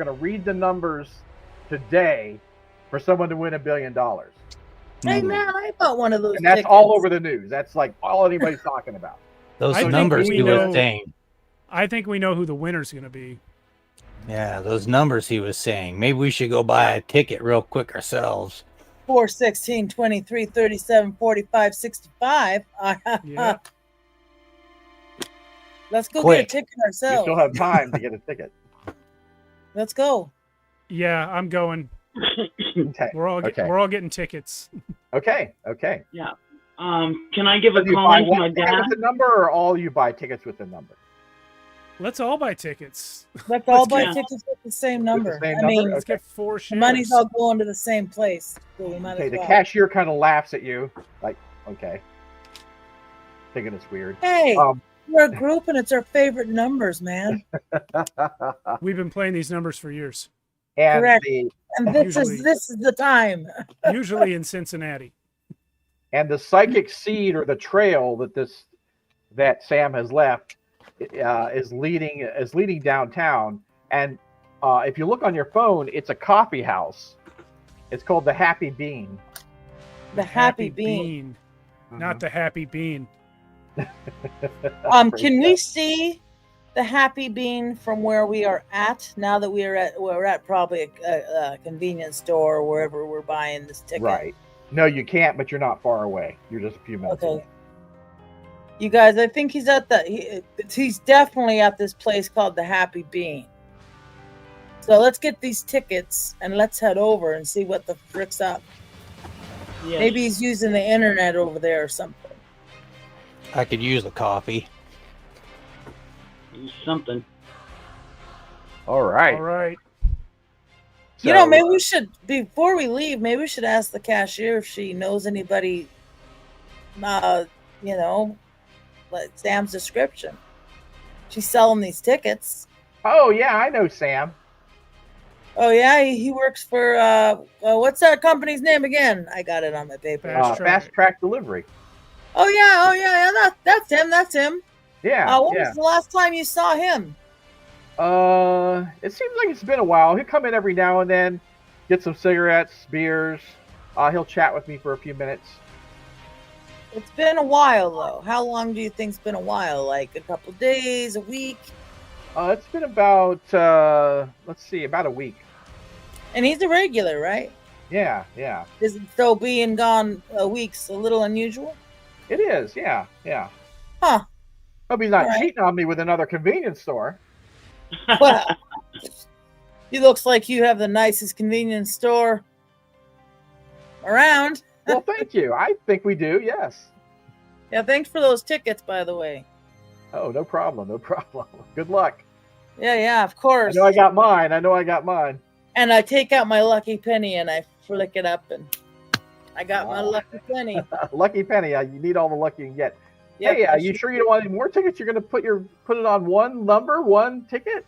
to read the numbers today for someone to win $1 billion. Hey man, I bought one of those. And that's tickets. all over the news. That's like all anybody's talking about. Those I think numbers we he was know- saying. I think we know who the winner's going to be. Yeah, those numbers he was saying. Maybe we should go buy a ticket real quick ourselves. 4, 16, 23, 37, 45, 65. Yeah. Let's go Quick. get a ticket You ourselves. still have time to get a ticket. Let's go. Yeah, I'm going. Okay. We're all Okay. we're all getting tickets. Okay. Yeah. Can I give a Do you call buy in to one my ticket dad? with the number, or all you buy tickets with the number? Let's all buy tickets. Let's all Let's buy get- tickets with the same number. same I number? mean, Let's get 4 the shares. money's all going to the same place. So we might Okay. as The well. cashier kind of laughs at you, like, okay, thinking it's weird. Hey, Um, we're a group and it's our favorite numbers, man. We've been playing these numbers for years, and Correct. the And this Usually- is the time. usually in Cincinnati. psychic seed, or the trail that Sam has left, is leading downtown. And if you look on your phone, it's a coffee house. It's called the Happy Bean. The happy bean. Not the happy bean. Can we see the happy bean from where we are at now that we're at probably a convenience store or wherever we're buying this ticket? Right. No, you can't, but you're not far away. You're just a few minutes Okay. away. You guys, I think he's at he's definitely at this place called the Happy Bean. So let's get these tickets and let's head over and see what the frick's up. Yes. Maybe he's using the internet over there or something. I could use a coffee. Something. All right. All right. You know, So, maybe we should, before we leave, maybe we should ask the cashier if she knows anybody, like Sam's description. She's selling these tickets. Oh yeah, I know Sam. Oh, yeah, he works for, what's that company's name again? I got it on my paper. Fast Track. Fast Track Delivery. Oh, yeah, that's him. Yeah. When yeah. was the last time you saw him? It seems like it's been a while. He'll come in every now and then, get some cigarettes, beers. He'll chat with me for a few minutes. It's been a while, though. How long do you think's been a while? Like a couple days, a week? It's been about about a week. And he's a regular, right? Yeah. Is it so being gone a week's a little unusual? It is. Yeah. Huh. Hope he's not All right. cheating on me with another convenience store. Well, he looks like you have the nicest convenience store around. Well, thank you. I think we do. Yes. Yeah, thanks for those tickets, by the way. Oh, no problem. Good luck. Yeah, of I course. know I got mine. And I take out my lucky penny and I flick it up, and I got my Wow. lucky penny. Lucky penny. You need all the luck you can get. Yep, Hey, I you should- sure you don't want any more tickets? You're going to put it on one number, one ticket?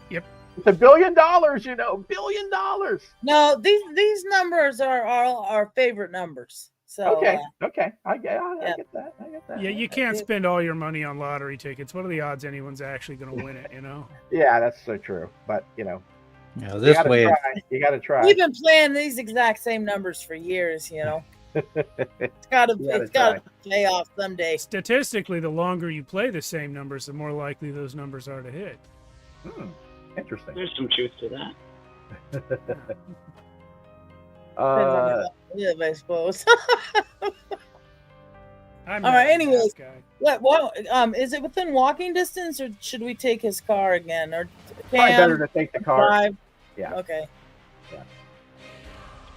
Yep. It's $1 billion, $1 billion. No, these numbers are our favorite numbers. So Okay. I get that. Yeah, you can't spend all your money on lottery tickets. What are the odds anyone's actually going to win it, Yeah, that's so true. But, You know, you this gotta way, try. You got to try. we've been playing these exact same numbers for years. It's gotta pay off someday. Statistically, the longer you play the same numbers, the more likely those numbers are to hit. Interesting. There's some truth to that. Depends on how you live, I suppose. I'm All not right, a anyways. math guy. What? Is it within walking distance, or should we take his car again, or Probably Cam, better to take the car drive? Yeah. Okay.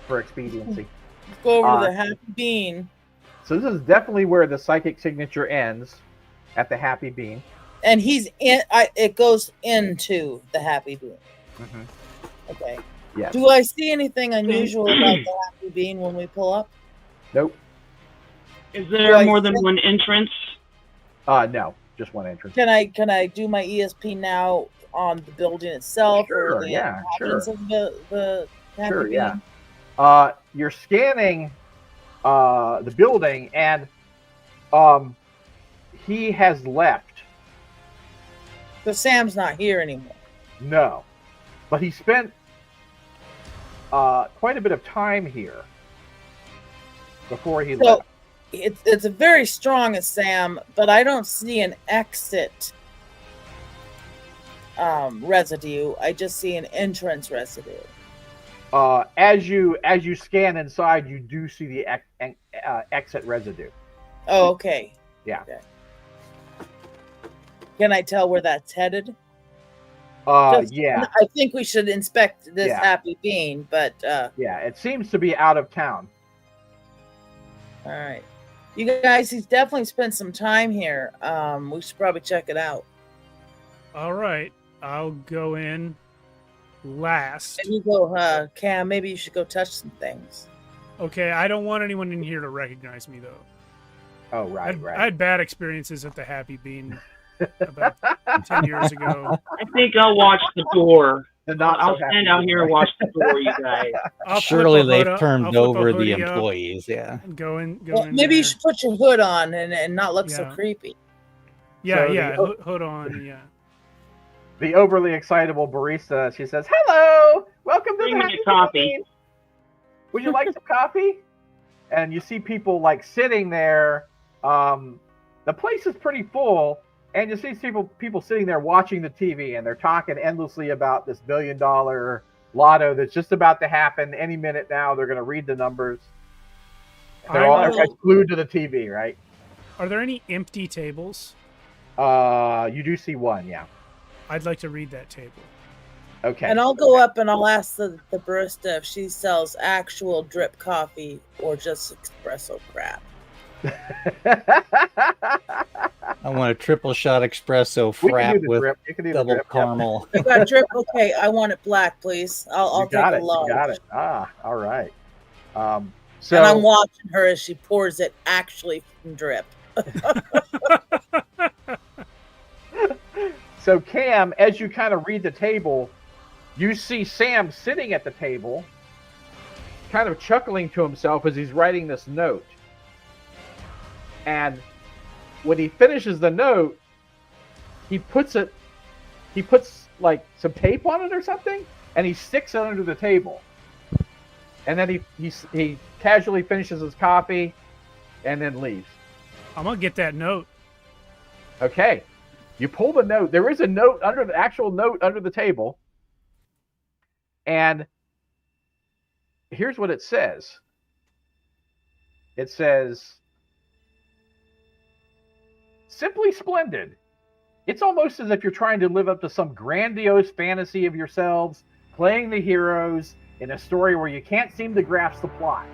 for expediency. Let's go over to the Happy Bean, So this is definitely where the psychic signature ends, at the Happy Bean. and he's in. It goes into the Happy Bean. Okay. Yes. Do I see anything unusual about the Happy Bean when we pull up? Nope. Is there Right. more than one entrance No, just one entrance. Can I do my ESP now on the building itself Sure, or the yeah, inhabitants of the happy Sure, yeah. being? You're scanning the building, and he has left. So Sam's not here anymore. No, but he spent quite a bit of time here before he left. It's a very strong as Sam, but I don't see an exit residue. I just see an entrance residue. As you scan inside, you do see the exit residue. Oh, okay. Yeah. Okay. Can I tell where that's headed? Yeah. I think we should inspect this Yeah. happy being, but Yeah, it seems to be out of town. all right. You guys, he's definitely spent some time here. We should probably check it out. All right, I'll go in last. And you go, Cam, maybe you should go touch some things. Okay, I don't want anyone in here to recognize me, though. Oh, right, I had bad experiences at the Happy Bean about 10 years ago. I think I'll watch the door. I'll happy stand out here and watch the door, you guys. I'll Surely flip a hood they've up- turned I'll flip a over the hoodie up employees. Yeah. and Go in Well, maybe there. you should put your hood on and not look so Yeah. creepy. Yeah, So yeah, the- hood on, yeah. The overly excitable barista, she says, "Hello, welcome to Bring the me Happy a coffee." Bean. Would you like some coffee?" And you see people like sitting there. The place is pretty full, and you see people sitting there watching the TV, and they're talking endlessly about this $1 billion lotto that's just about to happen any minute now. They're going to read the numbers. Everybody's glued to the TV, right? Are there any empty tables? You do see one, yeah. I'd like to read that table. Okay. And I'll go up and I'll ask the barista if she sells actual drip coffee or just espresso crap. I want a triple shot espresso We can frap do the with drip. You can do the double drip. caramel. You got drip? Okay, I want it black, please. I'll You take got a it. large. You got it. All right. And I'm watching her as she pours it actually from drip. So Cam, as you kind of read the table, you see Sam sitting at the table, kind of chuckling to himself as he's writing this note. And when he finishes the note, he puts like some tape on it or something, and he sticks it under the table. And then he casually finishes his coffee and then leaves. I'm gonna get that note. Okay. You pull the note. There is a note under the actual note under the table. And here's what it says. It says, "Simply splendid. It's almost as if you're trying to live up to some grandiose fantasy of yourselves, playing the heroes in a story where you can't seem to grasp the plot.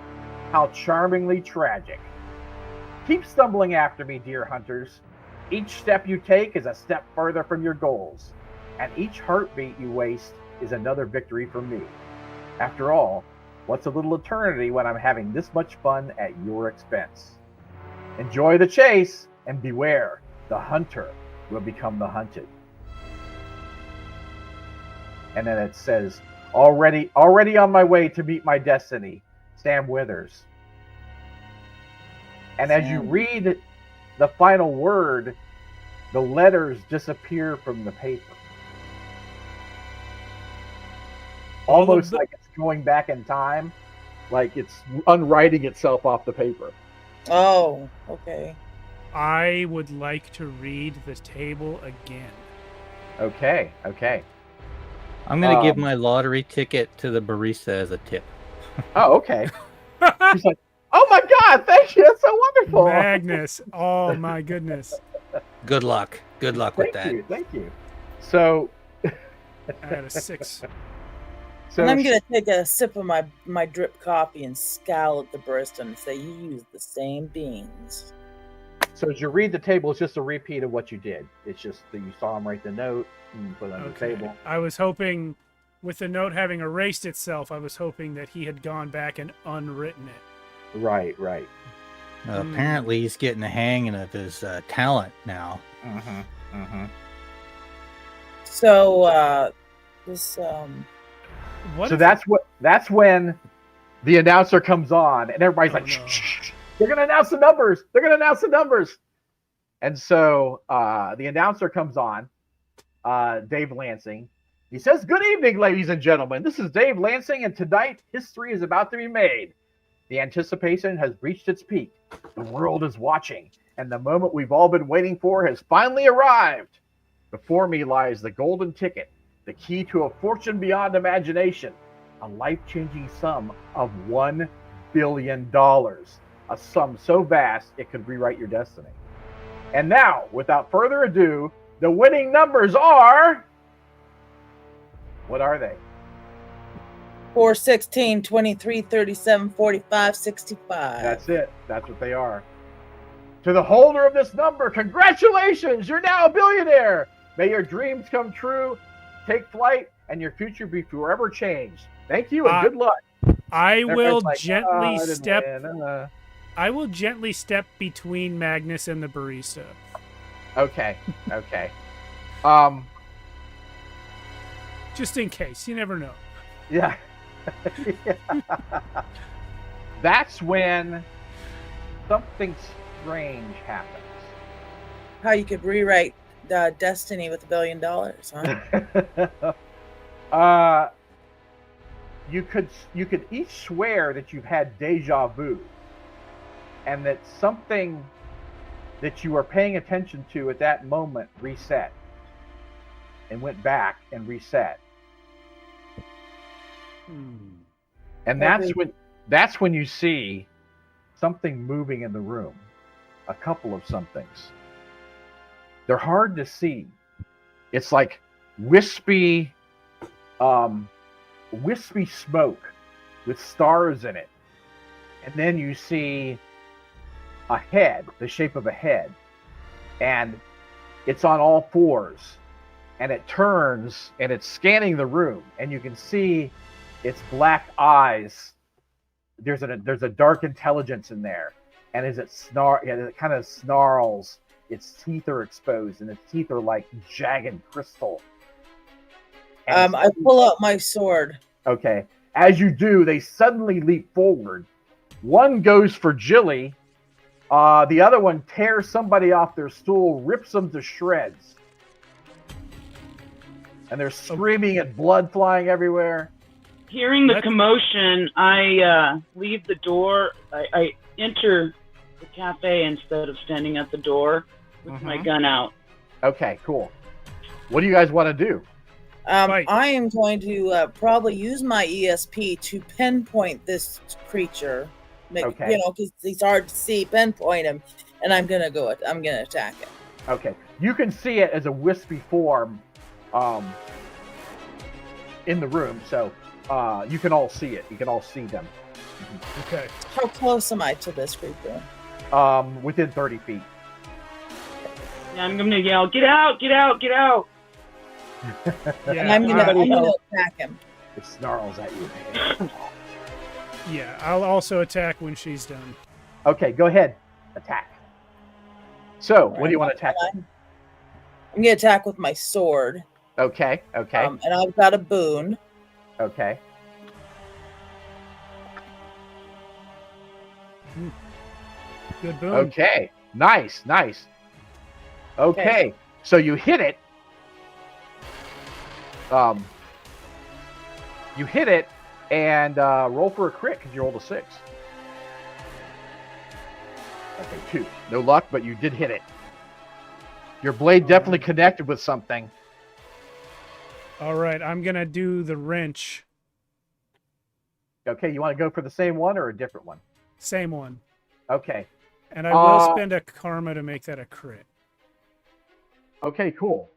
How charmingly tragic. Keep stumbling after me, dear hunters. Each step you take is a step further from your goals, and each heartbeat you waste is another victory for me. After all, what's a little eternity when I'm having this much fun at your expense? Enjoy the chase, and beware, the hunter will become the hunted." And then it says, already on my way to meet my destiny, Sam Withers. And as you read the final word, the letters disappear from the paper. Almost like it's going back in time, like it's unwriting itself off the paper. Oh, okay. I would like to read the table again. Okay. I'm going to give my lottery ticket to the barista as a tip. Oh, okay. She's like, "Oh my God, thank you. That's so wonderful." Magnus. Oh my goodness. Good luck. Good luck with that. Thank you. So, I had a 6. And I'm going to take a sip of my drip coffee and scowl at the barista and say, "You use the same beans." So as you read the table, it's just a repeat of what you did. It's just that you saw him write the note and put it on the table. I was hoping, with the note having erased itself, I was hoping that he had gone back and unwritten it. Right. Apparently, he's getting the hang of his talent now. So this What So if- that's when the announcer comes on, and everybody's like, no. shh, they're going to announce the numbers. They're going to announce the numbers. And so the announcer comes on, Dave Lansing. He says, "Good evening, ladies and gentlemen. This is Dave Lansing, and tonight history is about to be made. The anticipation has reached its peak. The world is watching, and the moment we've all been waiting for has finally arrived. Before me lies the golden ticket, the key to a fortune beyond imagination, a life-changing sum of $1 billion, a sum so vast it could rewrite your destiny. And now, without further ado, the winning numbers are..." What are they? 4, 16, 23, 37, 45, 65. That's it. That's what they are. To the holder of this number, congratulations! You're now a billionaire. May your dreams come true, take flight, and your future be forever changed. Thank you and good luck. I will Everybody's like, gently I didn't step. win, I will gently step between Magnus and the barista. Okay. Okay. Just in case. You never know. Yeah. That's when something strange happens. How you could rewrite destiny with $1 billion, huh? You could each swear that you've had deja vu, and that something that you were paying attention to at that moment reset and went back and reset. And that's when you see something moving in the room. A couple of somethings. They're hard to see. It's like wispy smoke with stars in it. And then you see a head, the shape of a head. And it's on all fours. And it turns and it's scanning the room. And you can see its black eyes. There's a dark intelligence in there. And as it kind of snarls, its teeth are exposed, and its teeth are like jagged crystal. And I pull out my sword. Okay. As you do, they suddenly leap forward. One goes for Jilly. The other one tears somebody off their stool, rips them to shreds. And they're screaming and blood flying everywhere. Hearing the commotion, I leave the door. I enter the cafe instead of standing at the door with my gun out. Okay, cool. What do you guys want to do? I am going to probably use my ESP to pinpoint this creature. Okay. You know, because he's hard to see. Pinpoint him, and I'm gonna attack it. Okay. You can see it as a wispy form, in the room. So, you can all see it. You can all see them. Okay. How close am I to this creature? Within 30 feet. Yeah, I'm gonna yell, "Get out! Get out! Get out!" Yeah, And I'm gonna attack him. It snarls at you. Yeah, I'll also attack when she's done. Okay, go ahead. Attack. So, what do you want to attack? I'm gonna attack with my sword. Okay, okay, And I've got a boon. okay. Good boom. Okay, nice. Okay, so you hit it. You hit it, and roll for a crit because you rolled a 6. Okay, 2. No luck, but you did hit it. Your blade definitely connected with something. All right, I'm gonna do the wrench. Okay, you want to go for the same one or a different one? Same one. Okay. And I will spend a karma to make that a crit. Okay, cool.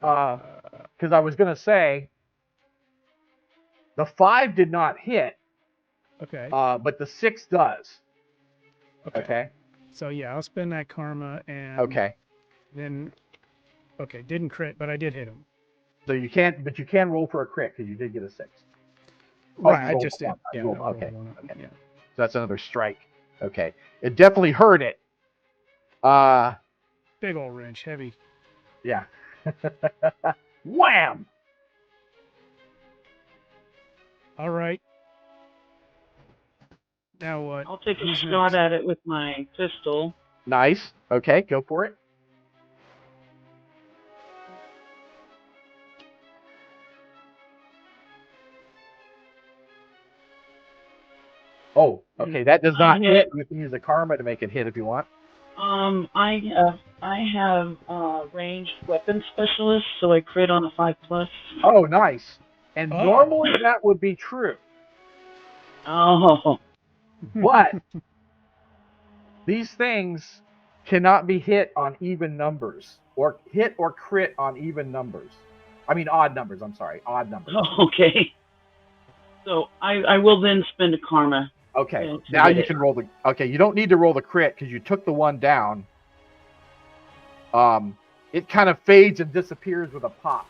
Because I was going to say, the 5 did not hit, Okay. but the 6 does. Okay. So yeah, I'll spend that karma and Okay. then didn't crit, but I did hit him. So you can roll for a crit because you did get a 6. Right, you I rolled just did. one. Yeah, You rolled- I rolled okay. one. Okay. Yeah. So that's another strike. Okay. It definitely hurt it. Big old wrench, heavy. Yeah. Wham! All right. Now what? I'll take a Who's shot next? at it with my pistol. Nice. Okay, go for it. Oh, okay. That does not hit. You can use a karma to make it hit if you want. I have ranged weapon specialist, so I crit on a 5+. Oh, nice. And Oh. normally that would be true, Oh, but these things cannot be hit on even numbers, or hit or crit on even numbers. I mean, odd numbers. I'm sorry, odd numbers. okay. So I will then spend a karma. Okay, to now hit you it. can roll the. Okay, you don't need to roll the crit because you took the one down. It kind of fades and disappears with a pop.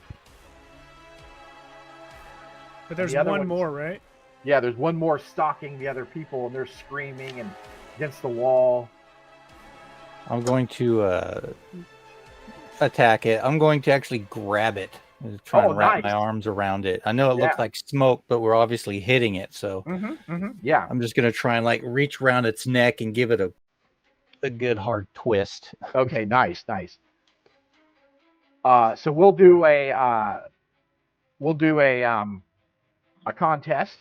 But there's the other one one's- more, right? Yeah, there's one more stalking the other people, and they're screaming and against the wall. I'm going to attack it. I'm going to actually grab it. Try and wrap my arms around it. I know it looks like smoke, but we're obviously hitting it. So Yeah. I'm just going to try and like reach around its neck and give it a good hard twist. Okay, nice. So we'll do a contest.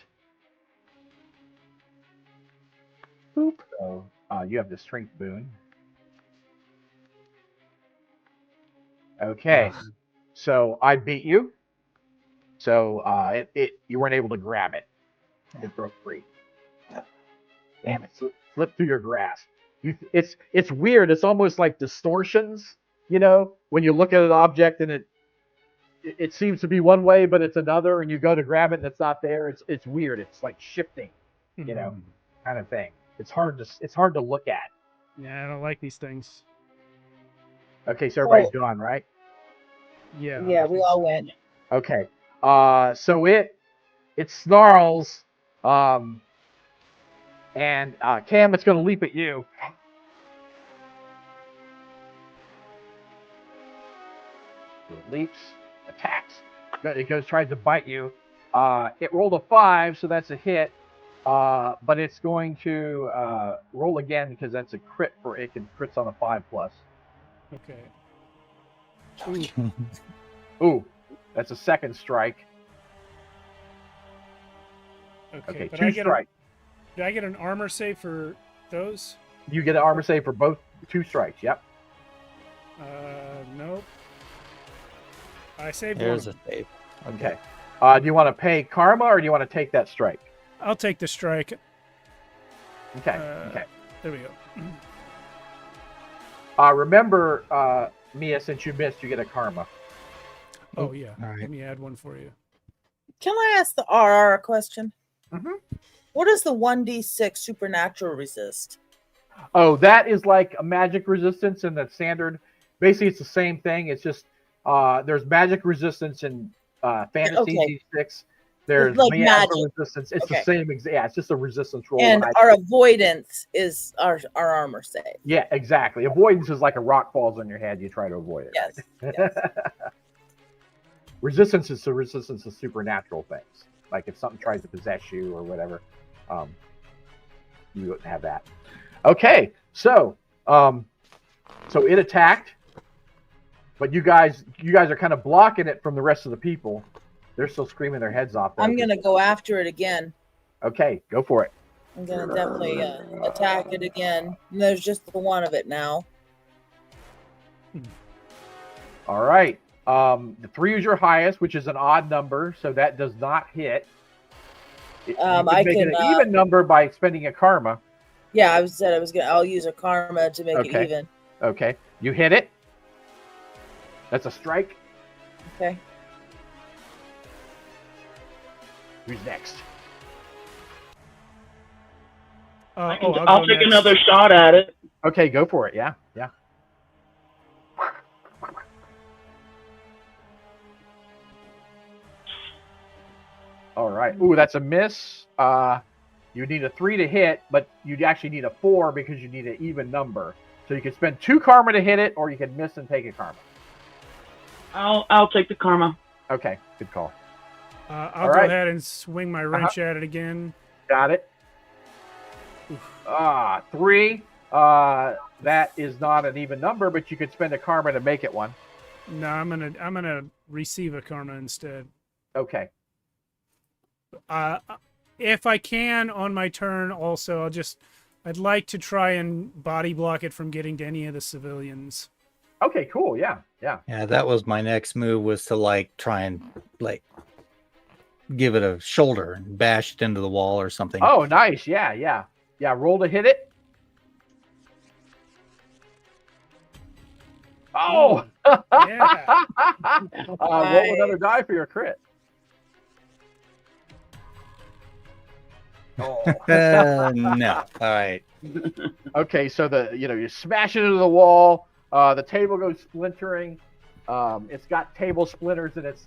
Boop. So you have the strength boon. Okay. So I beat you. So you weren't able to grab it. It broke free. Damn it! Slipped through your grasp. It's weird. It's almost like distortions. You know, when you look at an object and it seems to be one way, but it's another, and you go to grab it and it's not there. It's weird. It's like shifting. You know, kind of thing. It's hard to look at. Yeah, I don't like these things. Okay, so everybody's gone, right? Yeah. Yeah, we all went. Okay. So it snarls, and Cam, it's going to leap at you. So it leaps, attacks. It goes, tries to bite you. It rolled a 5, so that's a hit. But it's going to roll again because that's a crit for it. Can crits on a 5+. Okay. Ooh, that's a second strike. Okay. But 2 strikes. Do I get an armor save for those? You get an armor save for both 2 strikes. Yep. Nope. I saved There's one. a save. Okay. Do you want to pay karma or do you want to take that strike? I'll take the strike. Okay. Okay. There we go. Remember, Mia, since you missed, you get a karma. Oh yeah. All right. Let me add one for you. Can I ask the RR a question? Mhm. What does the 1d6 supernatural resist? Oh, that is like a magic resistance in the standard. Basically, it's the same thing. It's just there's magic resistance in Fantasy D6. There's like miasma magic. resistance. It's Okay. the same. Yeah, it's just a resistance roll. And our avoidance is our armor save. Yeah, exactly. Avoidance is like a rock falls on your head. You try to avoid it. Yes. Right? yes. Resistance is the resistance to supernatural things. Like if something tries to possess you or whatever, you wouldn't have that. Okay, so it attacked, but you guys are kind of blocking it from the rest of the people. They're still screaming their heads off. I'm going to go after it again. Okay, go for it. I'm going to definitely attack it again. And there's just the one of it now. All right. The 3 is your highest, which is an odd number, so that does not hit. You can make it an even number by spending a karma. Yeah, I'll use a karma to make it even. Okay. You hit it. That's a strike. Okay. Who's next? I'll take another shot at it. Okay, go for it. Yeah. All right. Ooh, that's a miss. You You would need a 3 to hit, but you'd actually need a 4 because you need an even number. So you could spend 2 karma to hit it, or you could miss and take a karma. I'll take the karma. Okay, good call. I'll go ahead and swing my wrench at it again. Got it. 3. That is not an even number, but you could spend a karma to make it one. No, I'm gonna receive a karma instead. Okay. If I can on my turn, also I'd like to try and body block it from getting to any of the civilians. Okay, cool. Yeah. Yeah, that was my next move, was to like try and like give it a shoulder and bash it into the wall or something. Oh, nice. Yeah. Roll to hit it. Oh. Yeah. Roll another die for your crit. Oh. No. All right. Okay, so you smash it into the wall. The table goes splintering. It's got table splinters and it's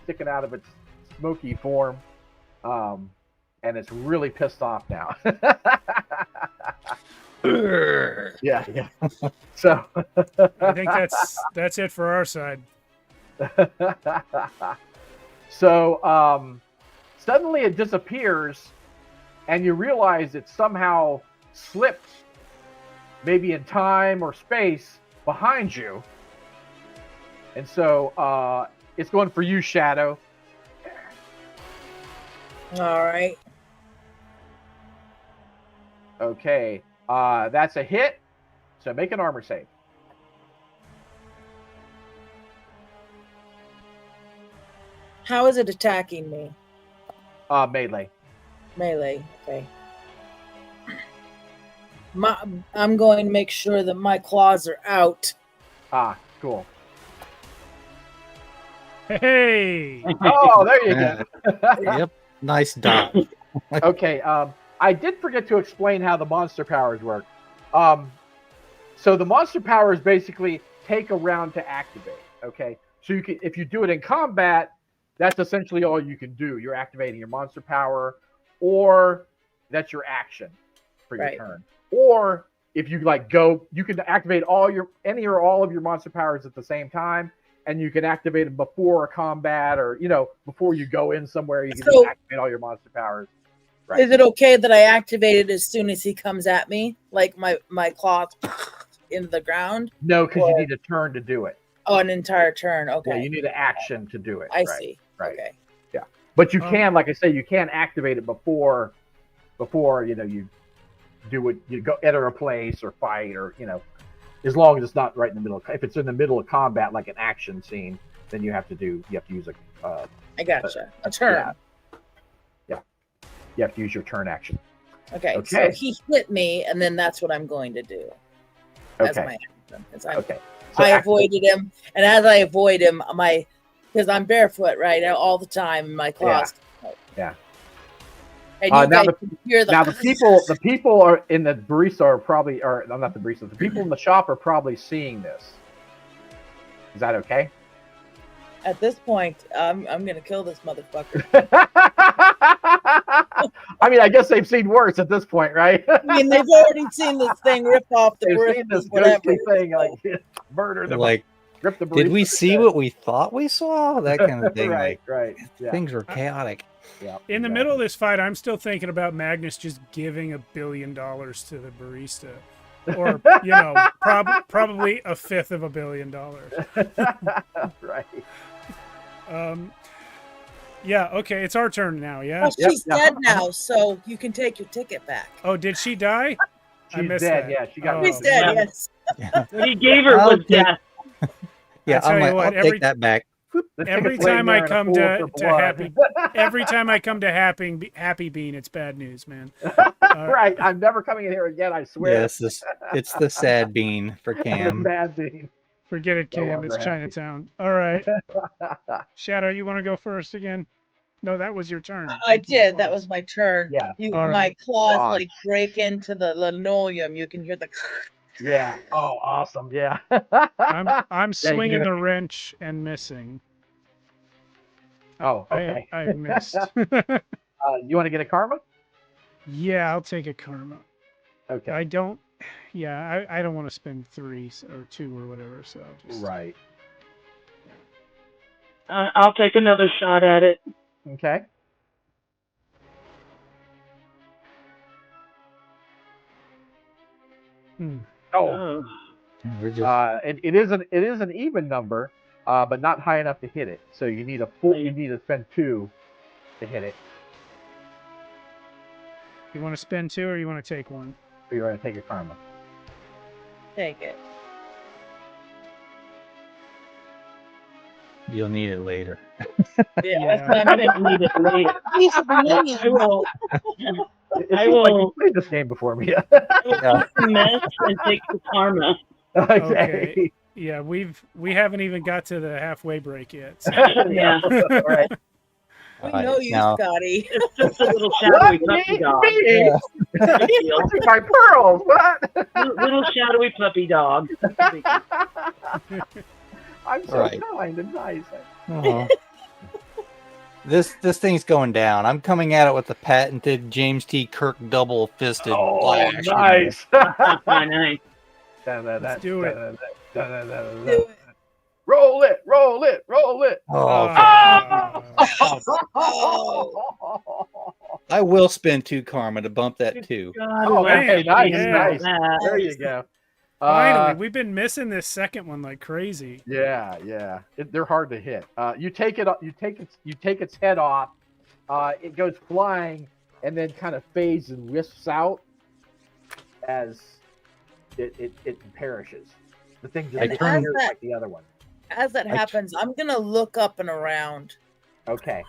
sticking out of its smoky form. And it's really pissed off now. Yeah. So I think that's it for our side. So suddenly it disappears, and you realize it somehow slipped, maybe in time or space, behind you. And so it's going for you, Shadow. All right. Okay. That's a hit. So make an armor save. How is it attacking me? Melee. Melee. Okay. I'm going to make sure that my claws are out. Cool. Hey! Oh, there you go. Yep. Nice dodge. Okay. I did forget to explain how the monster powers work. So the monster powers basically take a round to activate. Okay. So you can, if you do it in combat, that's essentially all you can do. You're activating your monster power, or that's your action for your turn. Or if you you can activate any or all of your monster powers at the same time, and you can activate them before a combat, or before you go in somewhere. You can just activate all your monster powers. Right. Is it okay that I activate it as soon as he comes at me, like my claws into the ground? No, because you need a turn to do it. Oh, an entire turn. Okay. Yeah, you need an action to do it. I see. Right. Okay. Yeah, but you can, like I say, you can activate it before you do it. You go enter a place or fight, or as long as it's not right in the middle. If it's in the middle of combat, like an action scene, then you have to use a. I gotcha. A turn. Yeah. You have to use your turn action. Okay. So he hit me, and then that's what I'm going to do. As my action. Okay. So I avoided him, and as I avoid him, because I'm barefoot, right, all the time, my claws. Yeah. And now the people are in the barista are probably, or no, not the barista. The people in the shop are probably seeing this. Is that okay? At this point, I'm gonna kill this motherfucker. I mean, I guess they've seen worse at this point, right? I mean, they've already seen this thing rip off the They've seen this ghostly thing, like murder them, rip the. Did we see what we thought we saw? That kind of thing. Right. Yeah. Things were chaotic. Yeah. In the middle of this fight, I'm still thinking about Magnus just giving $1 billion to the barista, or probably a fifth of $1 billion. Right. Yeah. Okay. It's our turn now. Yeah. Well, she's dead now, so you can take your ticket back. Oh, did she die? She's dead. That. Yeah, she got. She's dead. Yes. Yeah. What he gave her was death. Yeah, I tell you what, I'll take that back. Every time I come to Happy Bean, it's bad news, man. Right. I'm never coming in here again, I swear. Yes, it's the sad bean for Cam. Bad bean. Forget it, Cam. It's Chinatown. All right. Shadow, you want to go first again? No, that was your turn. I did. That was my turn. Yeah. My claws break into the linoleum. You can hear the. Yeah. Oh, awesome. Yeah. I'm swinging the wrench and missing. Oh, okay. I missed. You want to get a karma? Yeah, I'll take a karma. Okay. I don't. Yeah, I don't want to spend 3 or 2 or whatever. So I'll just. Right. I'll take another shot at it. Okay. Hmm. Oh, Oh. We're just it is an even number, but not high enough to hit it. So you need a full. You need to spend 2 to hit it. You want to spend 2 or you want to take 1? So you're going to take a karma. Take it. you'll need it later. Yeah. I'm gonna need it later. Piece of onion. I will. It I seems like will- you played this game before me. I will keep the mess and take the karma. Okay. Yeah, we haven't even got to the halfway break yet. So. Yeah. All right. We Alright, know you, now- Scotty. It's just a little shadowy What? puppy dog. Me? Yeah. Big deal. Those are my pearls. What? Little shadowy puppy dog. I'm so Right. kind and nice. Uh-huh. This thing's going down. I'm coming at it with the patented James T. Kirk double-fisted Oh, flash. nice. Nice. Let's do it. Do it. Roll it, roll it, roll it. Oh, Oh, I will spend 2 karma to bump that 2. God, Oh, I okay, like nice, seeing nice. that. There you go. Finally, we've been missing this second one like crazy. Yeah, yeah. They're hard to hit. You take its head off. It goes flying and then kind of fades and wisps out as it perishes. The thing just I disappears turned- like the other one. as that happens, I'm gonna look up and around. Okay.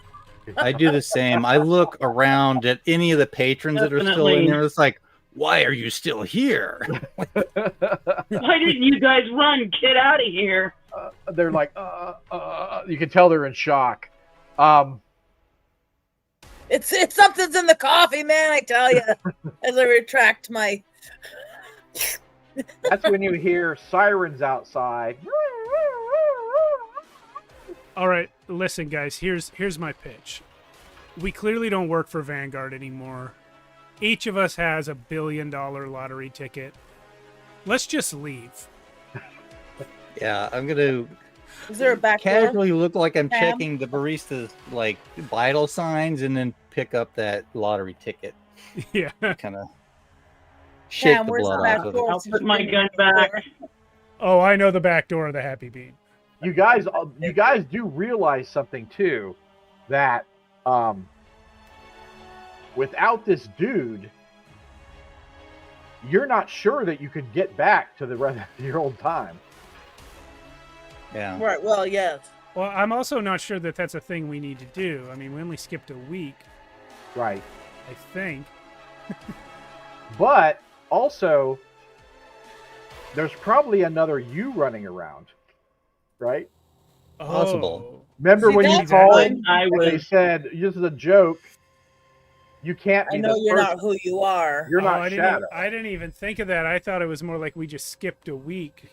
I do the same. I look around at any of the patrons that are still in Definitely. there. It's like, why are you still here? Why didn't you guys run? Get out of here. They're like, you can tell they're in shock. It's something's in the coffee, man. I tell you, as I retract my. That's when you hear sirens outside. All right, listen, guys. Here's my pitch. We clearly don't work for Vanguard anymore. Each of us has $1 billion lottery ticket. Let's just leave. Yeah, I'm gonna Is there a back door? casually look like I'm Sam? checking the barista's like vital signs and then pick up that lottery ticket. Yeah. Kind of shake Sam, the where's the blood back off of door? it. I'll put my gun back. Oh, I know the back door of the Happy Bean. You guys do realize something too, that without this dude, you're not sure that you could get back to your old time. Yeah. Right. Well, yes. Well, I'm also not sure that that's a thing we need to do. I mean, we only skipped a week, Right. I think. But also, there's probably another you running around, right? Possible. Oh. Remember See, when you that's called fine. I and they would. said, this is a joke. You can't be I know the you're person. not who you are. You're Oh, not I didn't, Shadow. I didn't even think of that. I thought it was more like we just skipped a week.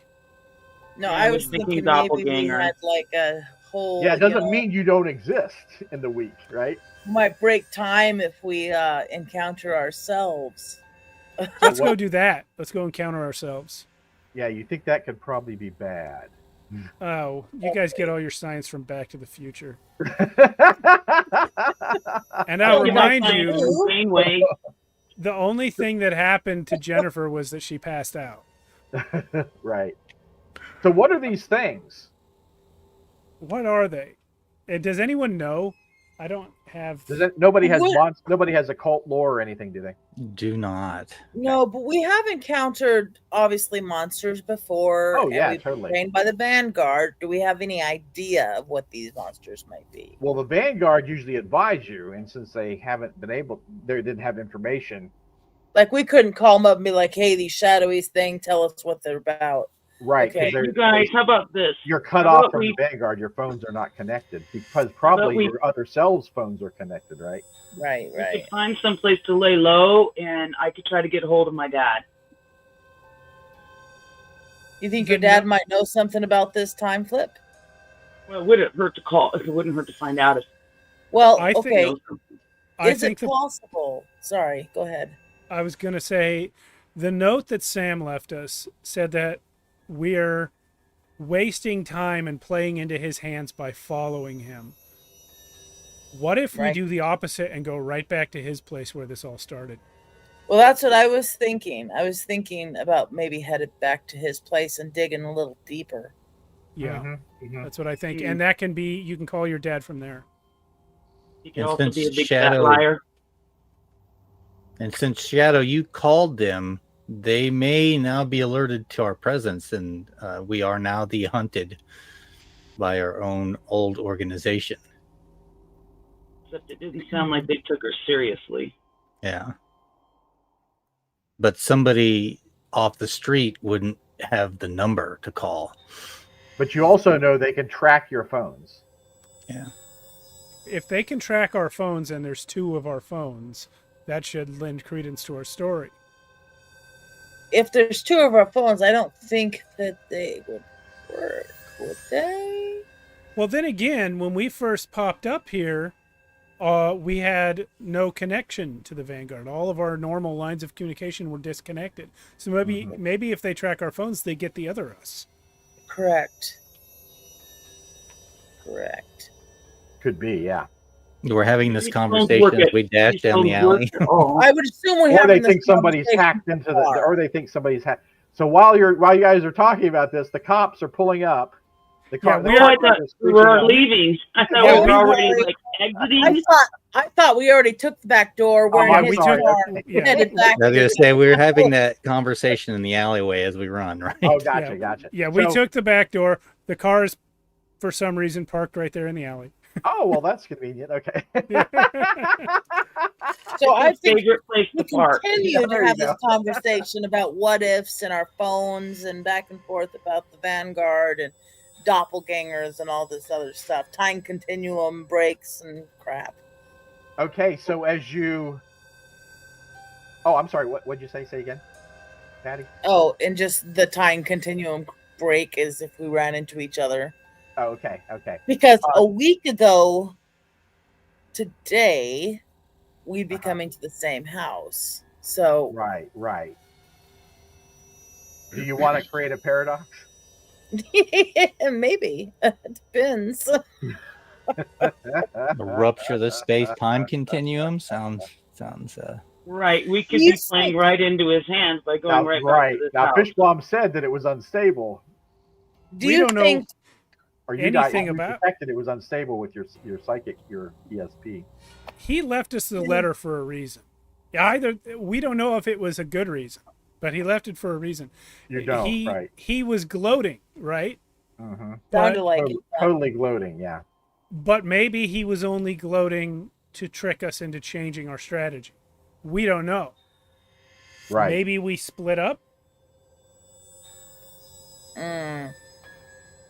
No, Yeah, I I was was thinking thinking maybe we doppelganger. had like a whole. Yeah, it doesn't you know, mean you don't exist in the week, right? might break time if we encounter ourselves. Let's go do that. Let's go encounter ourselves. Yeah, you think that could probably be bad. Oh, you guys get all your science from Back to the Future. And I'll Oh, remind my you, God. Janeway. the only thing that happened to Jennifer was that she passed out. Right. So what are these things? What are they? And does anyone know? I don't have. Nobody has What? nobody has occult lore or anything, do they? Do not. No, but we have encountered obviously monsters before. Oh, and yeah, we've totally. been trained by the Vanguard. Do we have any idea of what these monsters might be? Well, the Vanguard usually advise you, and since they didn't have information. Like we couldn't call them up and be like, "Hey, these shadowy thing, tell us what they're about." Right, Okay. because You guys, how about this? you're cut How off about from we- the Vanguard. Your phones are not connected because probably we- your other selves' phones are connected, right? Right, We right. could find someplace to lay low, and I could try to get a hold of my dad. You think your dad might know something about this time flip? Well, it wouldn't hurt to call. It wouldn't hurt to find out if I think- okay. Is it possible? Sorry, go ahead. I was going to say the note that Sam left us said that we're wasting time and playing into his hands by following him. What if we do the opposite and go right back to his place where this all started? Well, that's what I was thinking. I was thinking about maybe headed back to his place and digging a little deeper. Yeah, that's what I think. And that can be, you can call your dad from there. He can also be a big fat liar. And since Shadow, you called them, they may now be alerted to our presence, and we are now the hunted by our own old organization. Except it didn't sound like they took her seriously. Yeah. But somebody off the street wouldn't have the number to call. But you also know they can track your phones. Yeah. If they can track our phones and there's 2 of our phones, that should lend credence to our story. If there's 2 of our phones, I don't think that they would work, would they? Well, then again, when we first popped up here, we had no connection to the Vanguard. All of our normal lines of communication were disconnected. So maybe if they track our phones, they get the other us. Correct. Could be, yeah. We're having this conversation as we dash down the alley. I would assume we have. Or they think somebody's hacked into the. Or they think somebody's hacked. So while you guys are talking about this, the cops are pulling up. I thought we were leaving. I thought we were already like exiting. I thought we already took the back door. We took. Headed back. I was going to say we were having that conversation in the alleyway as we run, right? Oh, gotcha. Yeah, we took the back door. The car is, for some reason, parked right there in the alley. Oh, well, that's convenient. Okay. So I think favorite place to park. Continue to have this conversation about what ifs and our phones and back and forth about the Vanguard and doppelgangers and all this other stuff, time continuum breaks and crap. Okay, so as you... Oh, I'm sorry. What'd you say? Say again, Patty? Oh, and just the time continuum break is if we ran into each other. Oh, okay. Because a week ago today, we'd be coming to the same house. So Right. Do you want to create a paradox? Maybe. It depends. Rupture the space-time continuum sounds. Right, we could be playing right into his hands by going right back to this now. house. Fishblom said that it was unstable. Do you think? Or you anything about suspected it was unstable with your psychic, your ESP. He left us the letter for a reason. Either we don't know if it was a good reason, but he left it for a reason. You don't, right? He was gloating, right? Mm-hmm. Sounded like totally gloating, yeah. But maybe he was only gloating to trick us into changing our strategy. We don't know. Right. Maybe we split up.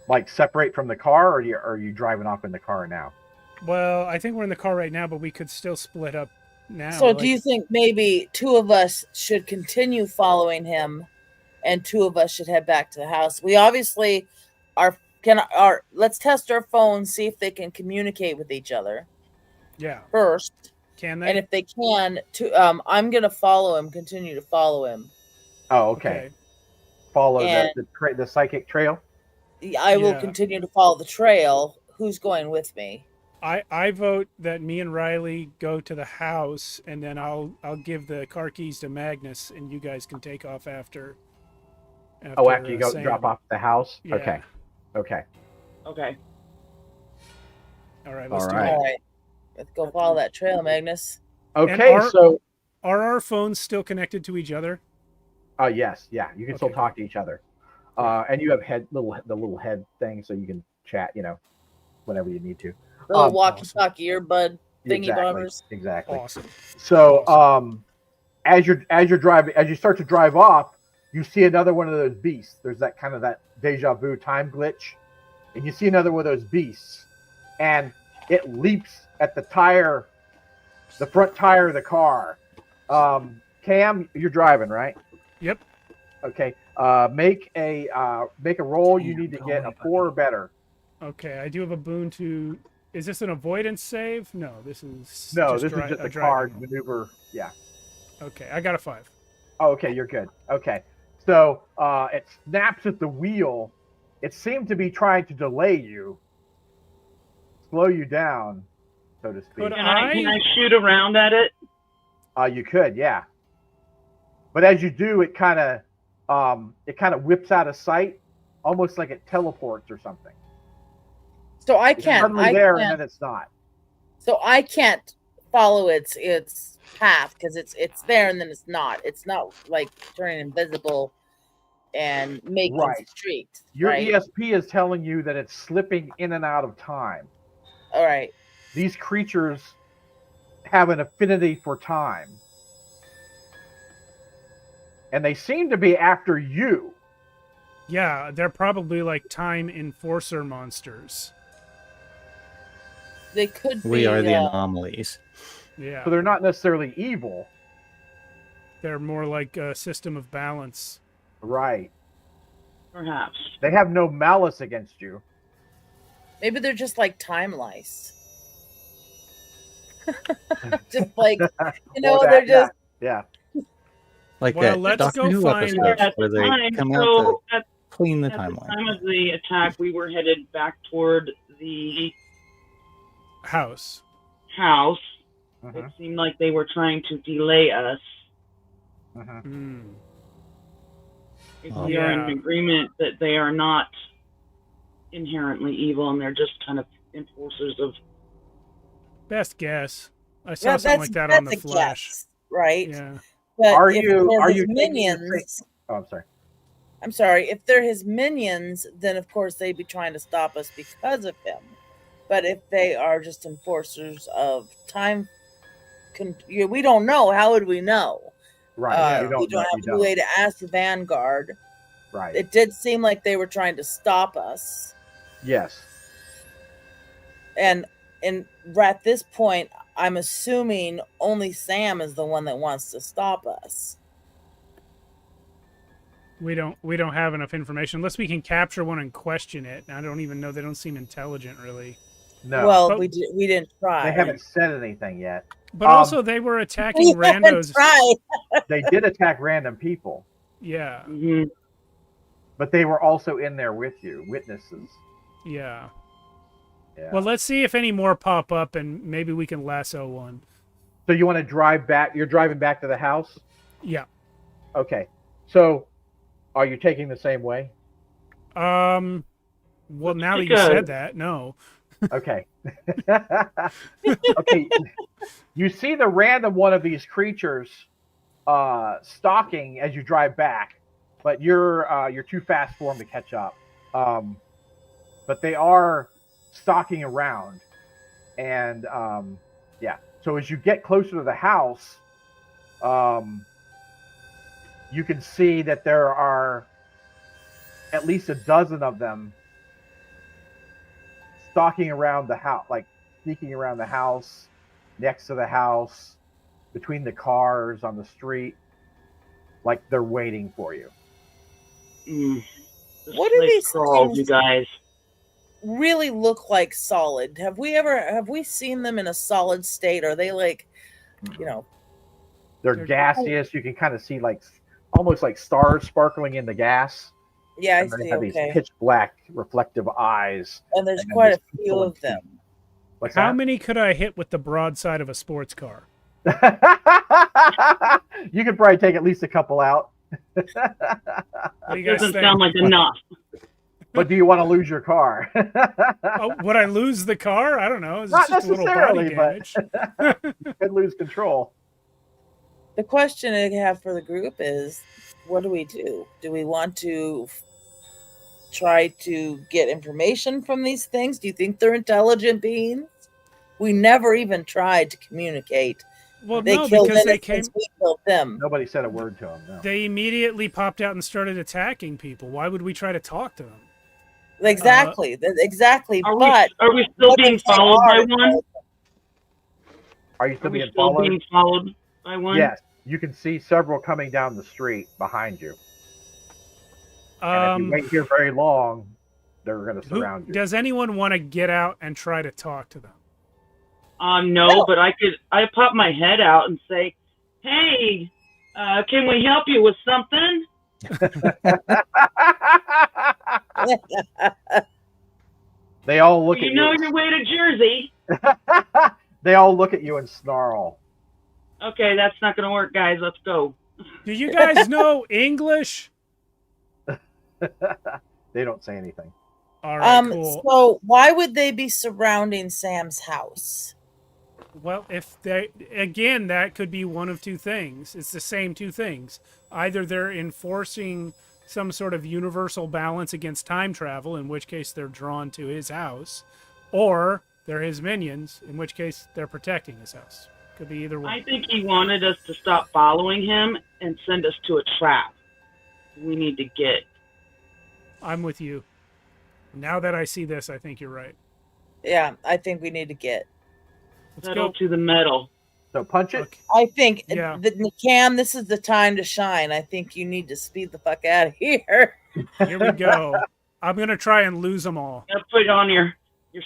Like separate from the car, or are you driving off in the car now? Well, I think we're in the car right now, but we could still split up now. So do you think maybe 2 of us should continue following him and 2 of us should head back to the house? We obviously let's test our phones, see if they can communicate with each other. Yeah. First. Can they? And if they can, I'm going to follow him, continue to follow him. Oh, okay. Follow the psychic trail? I will continue to follow the trail. Who's going with me? I vote that me and Riley go to the house, and then I'll give the car keys to Magnus, and you guys can take off after after you go drop off at the house? Yeah. Okay. All right, let's do it. All right. Let's go follow that trail, Magnus. Okay, so... Are our phones still connected to each other? Yes. Yeah, you can still talk to each other. And you have the little head thing, so you can chat, whenever you need to. Little walkie-talkie earbud thingy bombers. Exactly. Awesome. So, as you're driving, as you start to drive off, you see another one of those beasts. There's that kind of that deja vu time glitch, and you see another one of those beasts, and it leaps at the front tire of the car. Cam, you're driving, right? Yep. Okay. Make a roll. You need to get a 4 or better. Okay, I do have a boon to Is this an avoidance save? No, this is No, just this is just a driving card roll. maneuver. Yeah. Okay, I got a 5. Oh, okay, you're good. Okay. So it snaps at the wheel. It seemed to be trying to delay you, slow you down, so to speak. Could Can I shoot around at it? You could, yeah. But as you do, it kind of whips out of sight, almost like it teleports or something. So I It's can't. suddenly there, and then it's not. So I can't follow its path because it's there and then it's not. It's not like turning invisible and making Right. streaks. Your right? ESP is telling you that it's slipping in and out of time. All right. These creatures have an affinity for time. And they seem to be after you. Yeah, they're probably like time enforcer monsters. They could be. We are the anomalies. Yeah, So they're not necessarily evil. they're more like a system of balance. Right. Perhaps. They have no malice against you. Maybe they're just like time lice. Just like Or they're that, just yeah. Like Well, that let's Doctor go Who find- episode At where the they time, come out to so at clean the At the timeline. time of the attack, we were headed back toward the House. house. Mhm, It seemed like they were trying to delay us. mhm. Hmm. If Oh. we are in Yeah. agreement that they are not inherently evil and they're just kind of enforcers of. Best guess. I saw something like that on the a Flash. guess, right? Yeah. But Are if you- they're are his you taking the minions? Oh, I'm sorry. I'm sorry. If they're his minions, then of course they'd be trying to stop us because of him. But if they are just enforcers of time, we don't know. How would we know? Right. Yeah. We don't have any way to ask the Vanguard. Right. It did seem like they were trying to stop us. Yes. And at this point, I'm assuming only Sam is the one that wants to stop us. We don't have enough information unless we can capture one and question it. I don't even know. They don't seem intelligent, really. No. Well, But- we didn't try. they haven't said anything yet. But also, they were attacking We haven't randos. tried. They did attack random people, Yeah, Mhm. but they were also in there with you, witnesses. yeah. Yeah. Well, let's see if any more pop up, and maybe we can lasso one. So you want to drive back? You're driving back to the house? Yeah. Okay. So are you taking the same way? Well, now that you Because- said that, no. Okay. Okay. You see the random one of these creatures stalking as you drive back, but you're too fast for them to catch up. But they are stalking around, and yeah. So as you get closer to the house, you can see that there are at least a dozen of them stalking around the house, like sneaking around the house, next to the house, between the cars on the street, like they're waiting for you. Mm. This What do place these crawls, things- you guys? Really look like solid. Have we seen them in a solid state? Are they like, They're They're- gaseous. You can kind of see like almost like stars sparkling in the gas. yeah, I And they see. have these Okay. pitch black reflective eyes. And there's and then quite a this few of them. What's How that? many could I hit with the broadside of a sports car? You could probably take at least a couple out. What do you guys Doesn't think? sound like enough. But do you want to lose your car? Oh, would I lose the car? I don't know. It's Not just a little body necessarily, but- damage. You could lose control. The question I have for the group is, what do we do? Do we want to try to get information from these things? Do you think they're intelligent beings? We never even tried to communicate. Well, They no, killed because they came. innocents, we killed them. Nobody said a word to him. No. They immediately popped out and started attacking people. Why would we try to talk to them? Exactly. Exactly. Are But we still what being if they followed by are one? Are you still Are we being still followed? being followed by one? Yes. You can see several coming down the street behind you. And if you wait here very long, they're going to surround you. Does anyone want to get out and try to talk to them? No, but I pop my head out and say, hey, can we help you with something? They all look at you. You know your way to Jersey. They all look at you and snarl. Okay, that's not going to work, guys. Let's go. Do you guys know English? They don't say anything. All right, cool. So why would they be surrounding Sam's house? Well, if they, again, that could be one of two things. It's the same two things. Either they're enforcing some sort of universal balance against time travel, in which case they're drawn to his house, or they're his minions, in which case they're protecting his house. Could be either one. I think he wanted us to stop following him and send us to a trap. We need to get. I'm with you. Now that I see this, I think you're right. Yeah, I think we need to get. Let's Pedal go. to the metal. So punch it. Okay. I think, Yeah. Cam, this is the time to shine. I think you need to speed the fuck out of here. Here we go. I'm going to try and lose them all. Now put on your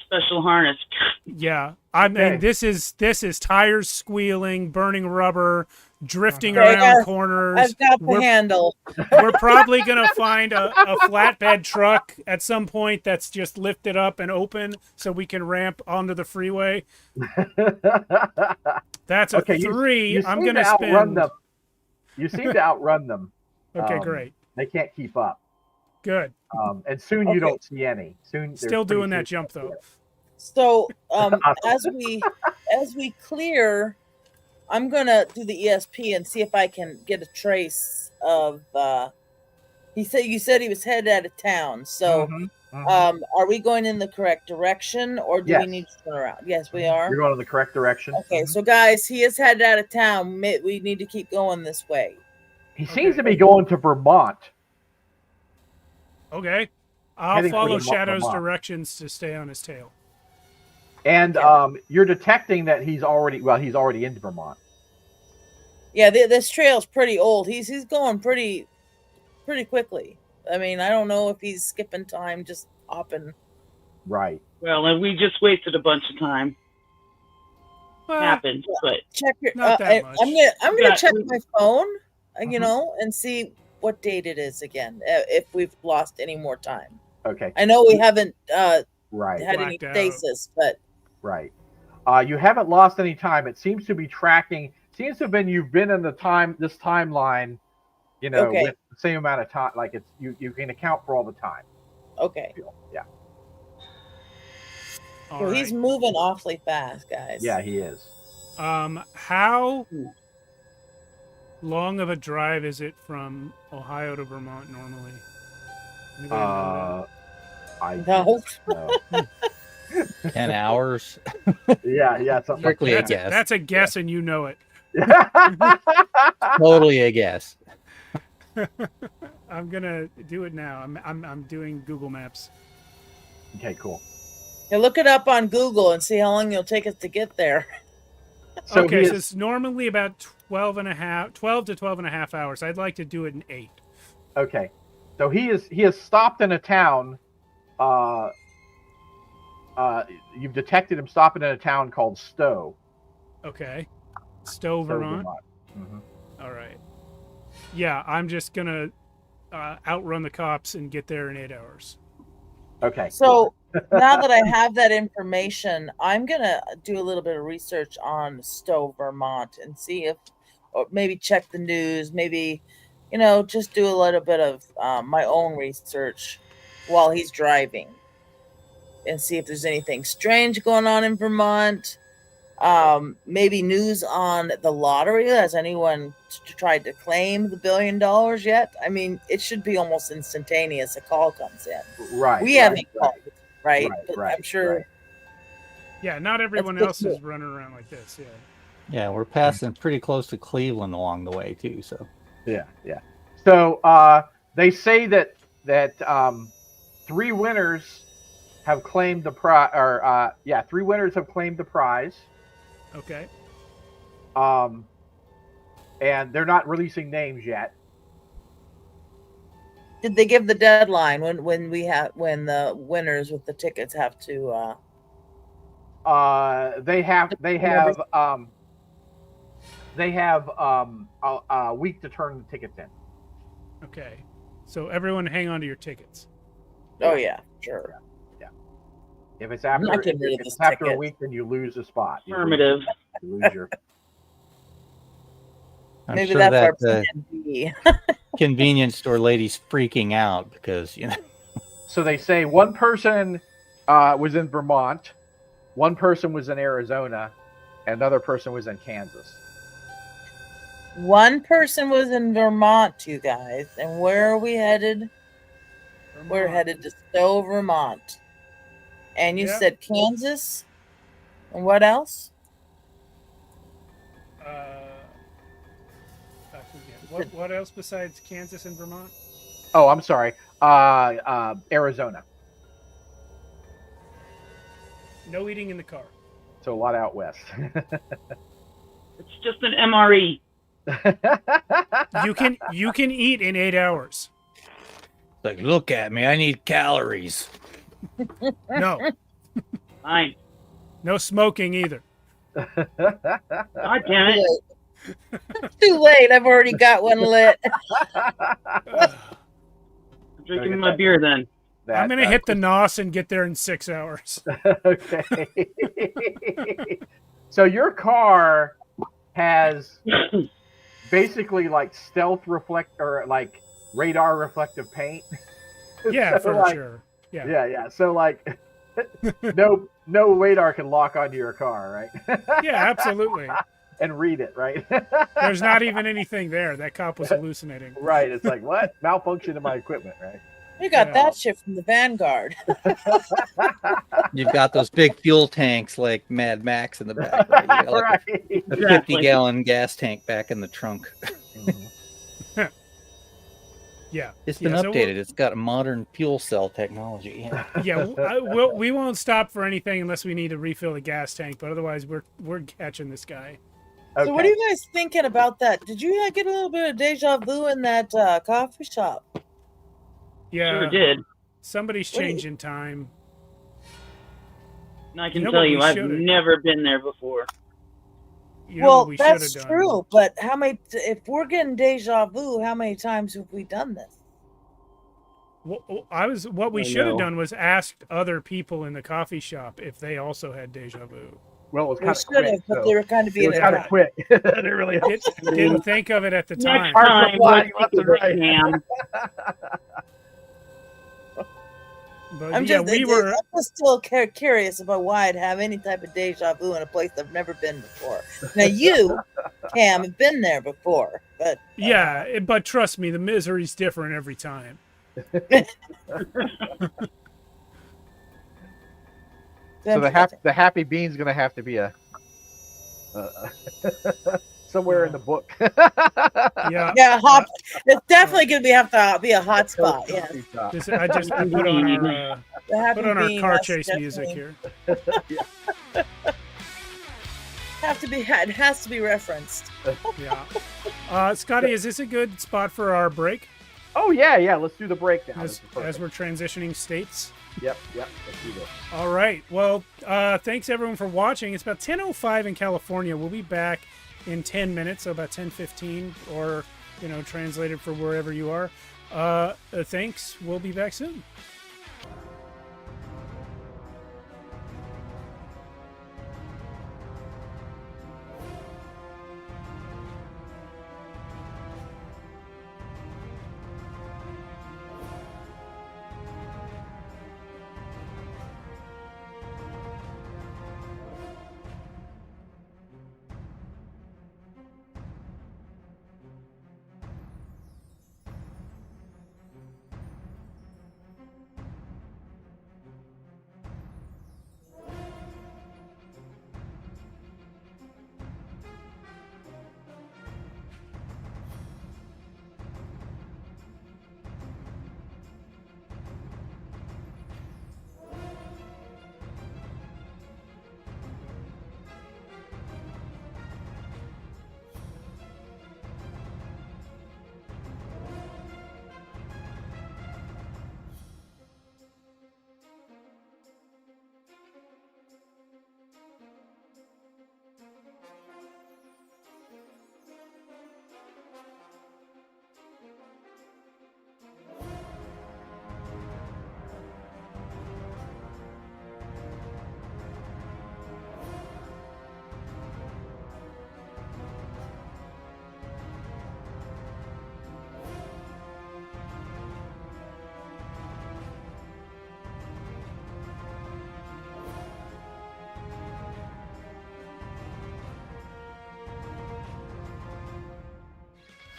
special harness. Yeah. I mean, Okay. this is tires squealing, burning rubber, drifting Okay, around corners. I've got the We're- handle. We're probably going to find a flatbed truck at some point that's just lifted up and open so we can ramp onto the freeway. That's a Okay, 3. You I'm seem going to to outrun spend. them. You seem to outrun them. Okay, great. They can't keep up. Good. And soon Okay. you don't see any. Soon there's Still pretty doing that soon- jump, though. So as we clear, I'm gonna do the ESP and see if I can get a trace of. You said he was headed out of town. So Mhm, mhm. are we going in the correct direction, or do we Yes. need to turn around? Yes, we are. You're going in the correct direction. Okay, so guys, he is headed out of town. We need to keep going this way. He seems to be going to Vermont. Okay. I'll Heading for follow the Shadow's Vermont. directions to stay on his tail. And you're detecting that he's already in Vermont. Yeah, this trail's pretty old. He's going pretty quickly. I mean, I don't know if he's skipping time, just hopping. Right. Well, and we just wasted a bunch of time. Well, Happened, but Check your. Not that much. I'm gonna Yeah, check we- my phone, you Mhm. know, and see what date it is again. If we've lost any more time. Okay. I know we haven't Right. had any Blacked out. stasis, but Right. You haven't lost any time. It seems to be tracking. Seems to have been you've been in this timeline, Okay. with the same amount of time. Like it's you can account for all the time. okay. Yeah. all So right. he's moving awfully fast, guys. Yeah, he is. How long of a drive is it from Ohio to Vermont normally? Anybody know I No. don't know. 10 hours. Yeah, something like Strictly a that? guess. That's a guess, and you know it. Totally a guess. I'm gonna do it now. I'm doing Google Maps. Okay, cool. Yeah, look it up on Google and see how long it'll take us to get there. So Okay, he so is, it's normally about 12 to 12 and a half hours. I'd like to do it in 8. okay. So he has stopped in a town. You've detected him stopping in a town called Stowe. Okay. Stowe, Stowe, Vermont. Mhm. All right. Yeah, I'm just gonna outrun the cops and get there in 8 hours. Okay. So now that I have that information, I'm gonna do a little bit of research on Stowe, Vermont, and see if, or maybe check the news, maybe, just do a little bit of my own research while he's driving, and see if there's anything strange going on in Vermont. Maybe news on the lottery. Has anyone tried to claim the $1 billion yet? I mean, it should be almost instantaneous. A call comes in. Right. We haven't called, right? Right, But right, I'm sure. right. Yeah, not everyone good else to is running around like this. Yeah. Yeah, we're passing pretty close to Cleveland along the way too. So Yeah. So they say that 3 winners have claimed the prize. Or 3 winners have claimed the prize. Okay. And they're not releasing names yet. Did they give the deadline when the winners with the tickets have to? They have a week to turn the tickets in. Okay. So everyone hang on to your tickets. Oh yeah, sure. Yeah. If it's I'm after not getting rid of if this it's after a ticket. week, then you lose a spot. Affirmative. You lose your. I'm Maybe sure that's that our the plan B. convenience store lady's freaking out because So they say one person was in Vermont, one person was in Arizona, and another person was in Kansas. One person was in Vermont, you guys, and where are we headed? We're headed to Stowe, Vermont. And you said Kansas, and what else? What else besides Kansas and Vermont? Oh, I'm sorry. Arizona. No eating in the car. So a lot out west. It's just an MRE. You can eat in 8 hours. like, look at me, I need calories. No. Fine. No smoking either. God damn it. Too late. I've already got one lit. I'm drinking my beer then. I'm going to hit the NOS and get there in 6 hours. Okay. So your car has basically like stealth reflect or like radar reflective paint. Yeah, So, for like, sure. Yeah. Yeah. So like no radar can lock onto your car, right? Yeah, absolutely. And read it, right? There's not even anything there. That cop was hallucinating. Right. It's like, what? Malfunction in my equipment, right? You got that shit from the Vanguard. You've got those big fuel tanks like Mad Max in the back. Right? You got like Right. a 50-gallon gas tank back in the trunk. Yeah. It's been updated. It's got a modern fuel cell technology. Yeah, we won't stop for anything unless we need to refill the gas tank, but otherwise we're catching this guy. Okay. So what are you guys thinking about that? Did you get a little bit of deja vu in that coffee shop? Yeah. Sure did. Somebody's changing time. And I can tell you, I've never been there before. Well, that's true, but how many? If we're getting deja vu, how many times have we done this? What we should have done was asked other people in the coffee shop if they also had deja vu. Well, it was kind of quick, but they were kind of being kind of quick. They really didn't think of it at the time. Next time, right. But I'm yeah, just still curious about why I'd have any type of deja vu in a place I've never been before. Now you, Cam, have been there before, but yeah, but trust me, the misery's different every time. So the happy bean's gonna have to be a somewhere in the book. Yeah, hot. It's definitely gonna have to be a hot spot. Yeah. I put on our car chase music here. It has to be referenced. Yeah. Scotty, is this a good spot for our break? Oh yeah. Let's do the break now. As we're transitioning states. Yep. Let's do this. All right. Well, thanks everyone for watching. It's about 10:05 in California. We'll be back in 10 minutes, so about 10:15, or translated for wherever you are. Thanks. We'll be back soon.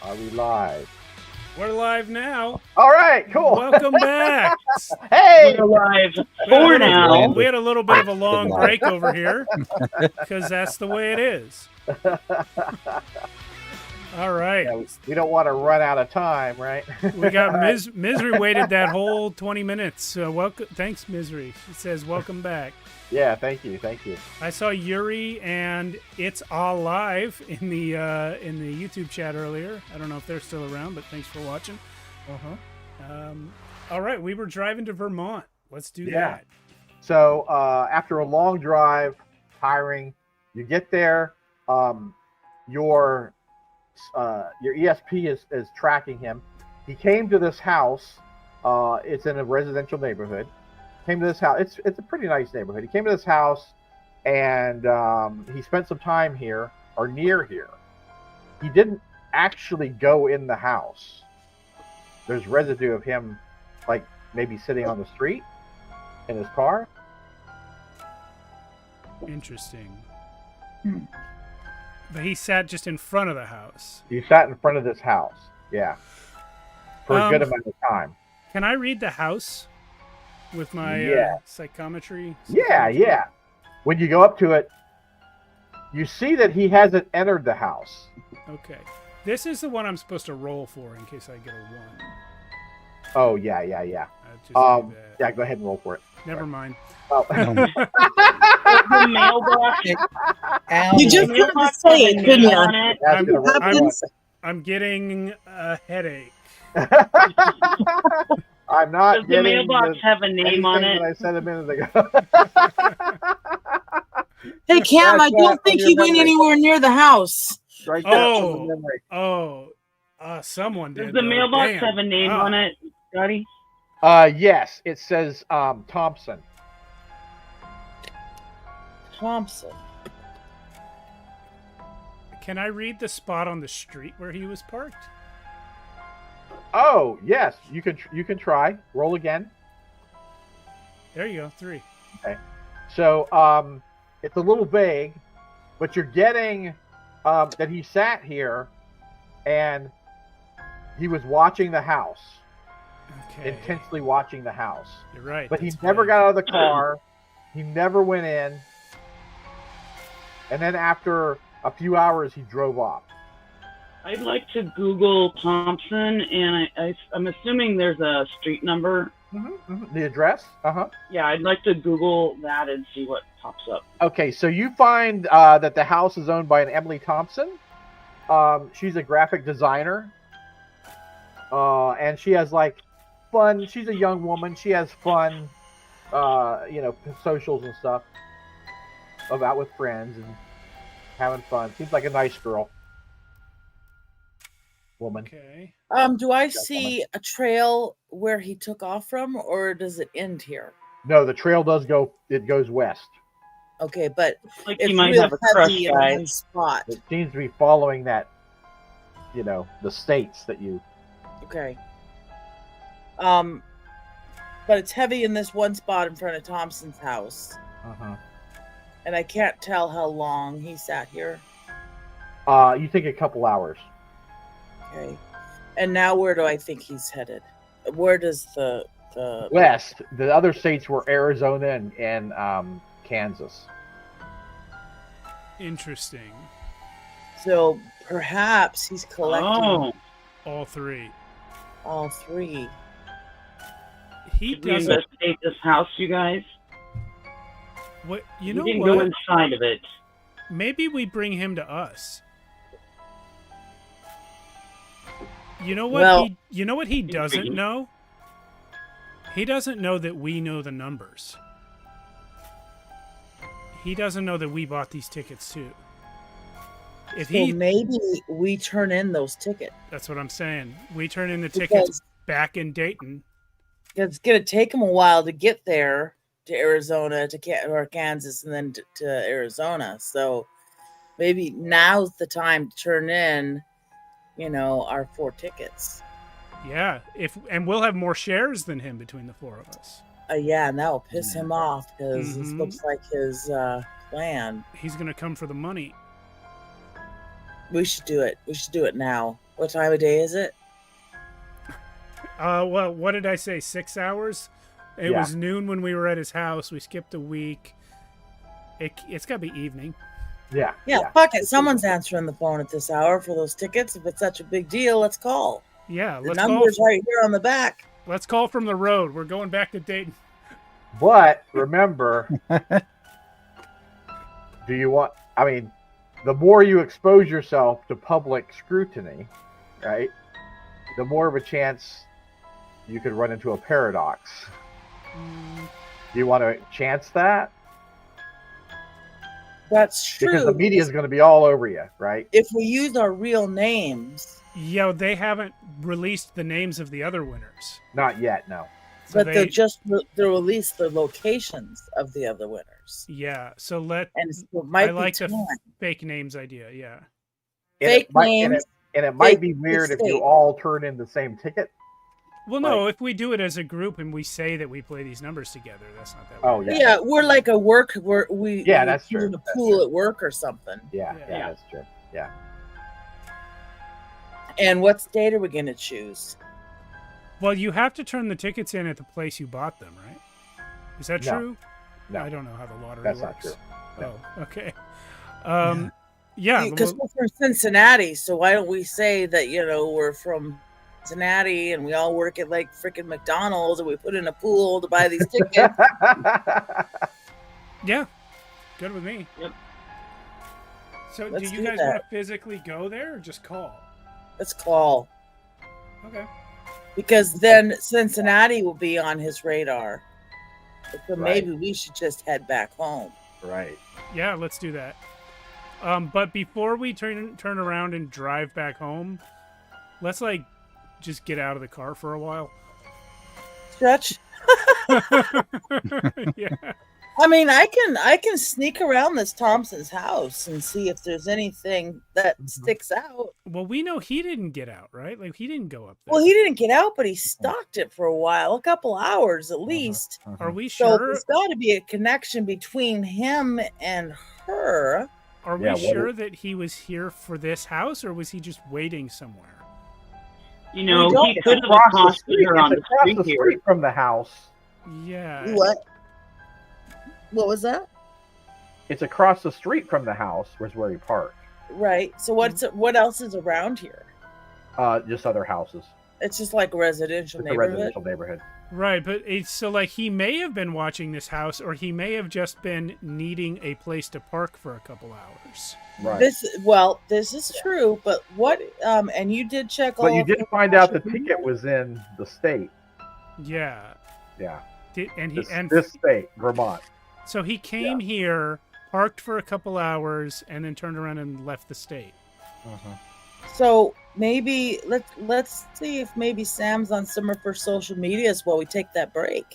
Are we live? We're live now. All right, cool. Welcome back. Hey! We're live We had a for little- now. We had a little bit of a long Good break over here because that's the way it is. All right. Yeah, we don't want to run out of time, right? We got Misery waited that whole 20 minutes. Welcome. Thanks, Misery. She says, welcome back. Yeah, thank you. I saw Yuri and It's All Live in the YouTube chat earlier. I don't know if they're still around, but thanks for watching. All right, we were driving to Vermont. Let's do that. So after a long drive, tiring, you get there. Your ESP is tracking him. He came to this house. It's in a residential neighborhood. Came to this house. It's a pretty nice neighborhood. He came to this house, and he spent some time here or near here. He didn't actually go in the house. There's residue of him, like maybe sitting on the street in his car. Interesting. But he sat just in front of the house. He sat in front of this house. Yeah, for a good amount of time. Can I read the house with my psychometry? Yeah. When you go up to it, you see that he hasn't entered the house. Okay. This is the one I'm supposed to roll for in case I get a 1. Oh, yeah. Just do that. Yeah, go ahead and roll for it. Never mind. Oh. The mailbox. You just The have to mailbox say has a it, name couldn't you? on it. That's gonna work. I'm getting a headache. I'm not Does the getting mailbox have a name on anything it? that I said a minute ago. Hey, Cam, I Scratch don't that think from he your went memory. anywhere near the house. Strike that from the memory. Someone did. Does the though. mailbox Damn. have a name on it, Scotty? Yes, it says Thompson. Thompson. Can I read the spot on the street where he was parked? Oh, yes, you can try. Roll again. There you go, 3. Okay. So it's a little vague, but you're getting that he sat here and he was watching the house. Okay. Intensely watching the house. You're right. But he that's never vague. got out of the car. He never went in. And then after a few hours, he drove off. I'd like to Google Thompson, and I'm assuming there's a street number. The address? Yeah, I'd like to Google that and see what pops up. Okay, so you find that the house is owned by an Emily Thompson. She's a graphic designer. And she has like fun. She's a young woman. She has fun, socials and stuff. About with friends and having fun. Seems like a nice girl. Woman. Okay. Do I see a trail where he took off from, or does it end here? No, the trail does go. It goes west. Okay, but Like it's you might real have a crush heavy in guy. one spot. It seems to be following that. The states that you. Okay. But it's heavy in this one spot in front of Thompson's house, and I can't tell how long he sat here. You think a couple hours. Okay. And now where do I think he's headed? Where does the West. The other states were Arizona and Kansas. Interesting. So perhaps he's collecting All 3. all 3. He Should we doesn't. investigate this house, you guys? What We you know? didn't go What? inside of it. Maybe we bring him to us. You know what? Well- You know what he doesn't know? He doesn't know that we know the numbers. He doesn't know that we bought these tickets too. If So he, maybe we turn in those tickets. that's what I'm saying. We turn in the tickets Because back in Dayton. it's going to take him a while to get there to Arizona, or Kansas, and then to Arizona. So maybe now's the time to turn in, our 4 tickets. Yeah, and we'll have more shares than him between the 4 of us. Yeah, and that will piss him off because this Mhm. looks like his plan. He's gonna come for the money. We should do it. We should do it now. What time of day is it? Well, what did I say? 6 hours? It Yeah. was noon when we were at his house. We skipped a week. It's got to be evening. Yeah. Yeah, fuck it. Someone's answering the phone at this hour for those tickets. If it's such a big deal, let's call. Yeah, The let's call. number's right here on the back. Let's call from the road. We're going back to Dayton. But remember, do you want? I mean, the more you expose yourself to public scrutiny, right? The more of a chance you could run into a paradox. Do you want to chance that? That's true. Because the media is going to be all over you, right? If we use our real names, Yeah, they haven't released the names of the other winners. Not yet, no. So but they'll release the locations of the other winners. Yeah, so And it might I like be the time. fake names idea. Yeah. And Fake it might, names. and it might fake be weird if you mistake. all turn in the same ticket. Well, no, if we do it as a group and we say that we play these numbers together, that's not that. Oh, weird. Yeah, we're like a work where we That's do true. the That's pool true. at work or something. Yeah, Yeah. that's true. Yeah. And what state are we going to choose? Well, you have to turn the tickets in at the place you bought them, right? Is that No. true? No. I don't know how the lottery That's works. not true. No. Oh, okay. Yeah, Because we're from Cincinnati, so why don't we say that we're from Cincinnati and we all work at like freaking McDonald's and we put in a pool to buy these tickets? yeah, good with me. Yep. So, Let's do you do guys that. want to physically go there or just call? Let's call. Okay. Because then Cincinnati will be on his radar. So Right. maybe we should just head back home. Right. Yeah, let's do that. But before we turn around and drive back home, let's just get out of the car for a while. Stretch. Yeah. I mean, I can sneak around this Thompson's house and see if there's anything that sticks out. Well, we know he didn't get out, right? Like he didn't go up there. Well, he didn't get out, but he stalked it for a while, a couple hours at least. Are we So sure? there's got to be a connection between him and her. Are we Yeah, what sure that he was here for this house, or was he just waiting somewhere? You know, We don't he could have Across the accosted street, her on it's the across street the here. street from the house. Yeah. What? What was that? It's across the street from the house was where he parked. Right. So what else is around here? Just other houses. It's just like a residential It's a neighborhood. residential neighborhood. Right, but it's so he may have been watching this house, or he may have just been needing a place to park for a couple hours. Right. This is true, but what? And you did check all. But you of did the find out the social ticket was in the state. Yeah. Yeah. This state, Vermont. so he came here, parked for a couple hours, and then turned around and left the state. So maybe let's see if maybe Sam's on some of her social medias while we take that break.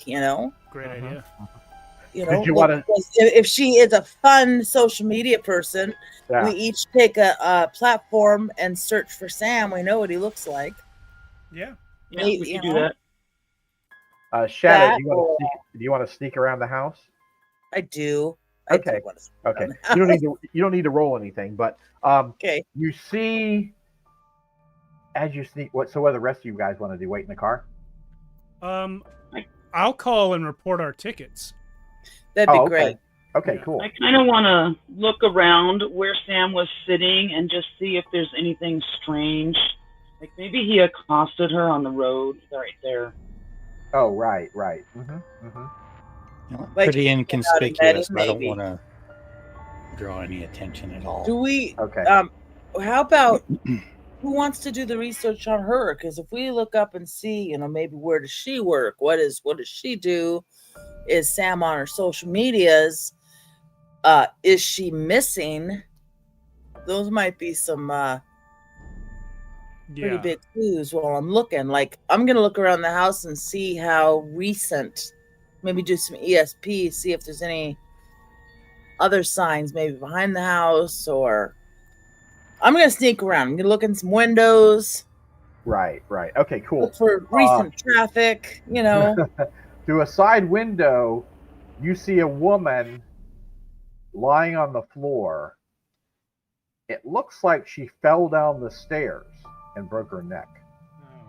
Great idea. Did you wanna- because if she is a fun social media person, Yeah. we each take a platform and search for Sam. We know what he looks like. Yeah. Yeah, we You could do know. that. Shadow, That do you want to sneak around the house? I do. Okay. I do want to see Okay. around the You don't need to roll anything, but Okay. you see as you sneak. What do the rest of you guys want to do? Wait in the car? I'll call and report our tickets. That'd be Oh, okay. great. Okay, Yeah. cool. I kind of want to look around where Sam was sitting and just see if there's anything strange. Like maybe he accosted her on the road right there. Oh, right. Mm-hmm. Like, Pretty inconspicuous. I don't maybe. want to draw any attention at all. Do we? Okay. How about who wants to do the research on her? Because if we look up and see, maybe where does she work? What does she do? Is Sam on her social medias? Is she missing? Those might be some pretty Yeah. big clues while I'm looking. Like I'm gonna look around the house and see how recent. Maybe do some ESP, see if there's any other signs, maybe behind the house, or I'm gonna sneak around. I'm gonna look in some windows, Right. Okay, cool. look for recent traffic. Through a side window, you see a woman lying on the floor. It looks like she fell down the stairs. and broke her neck.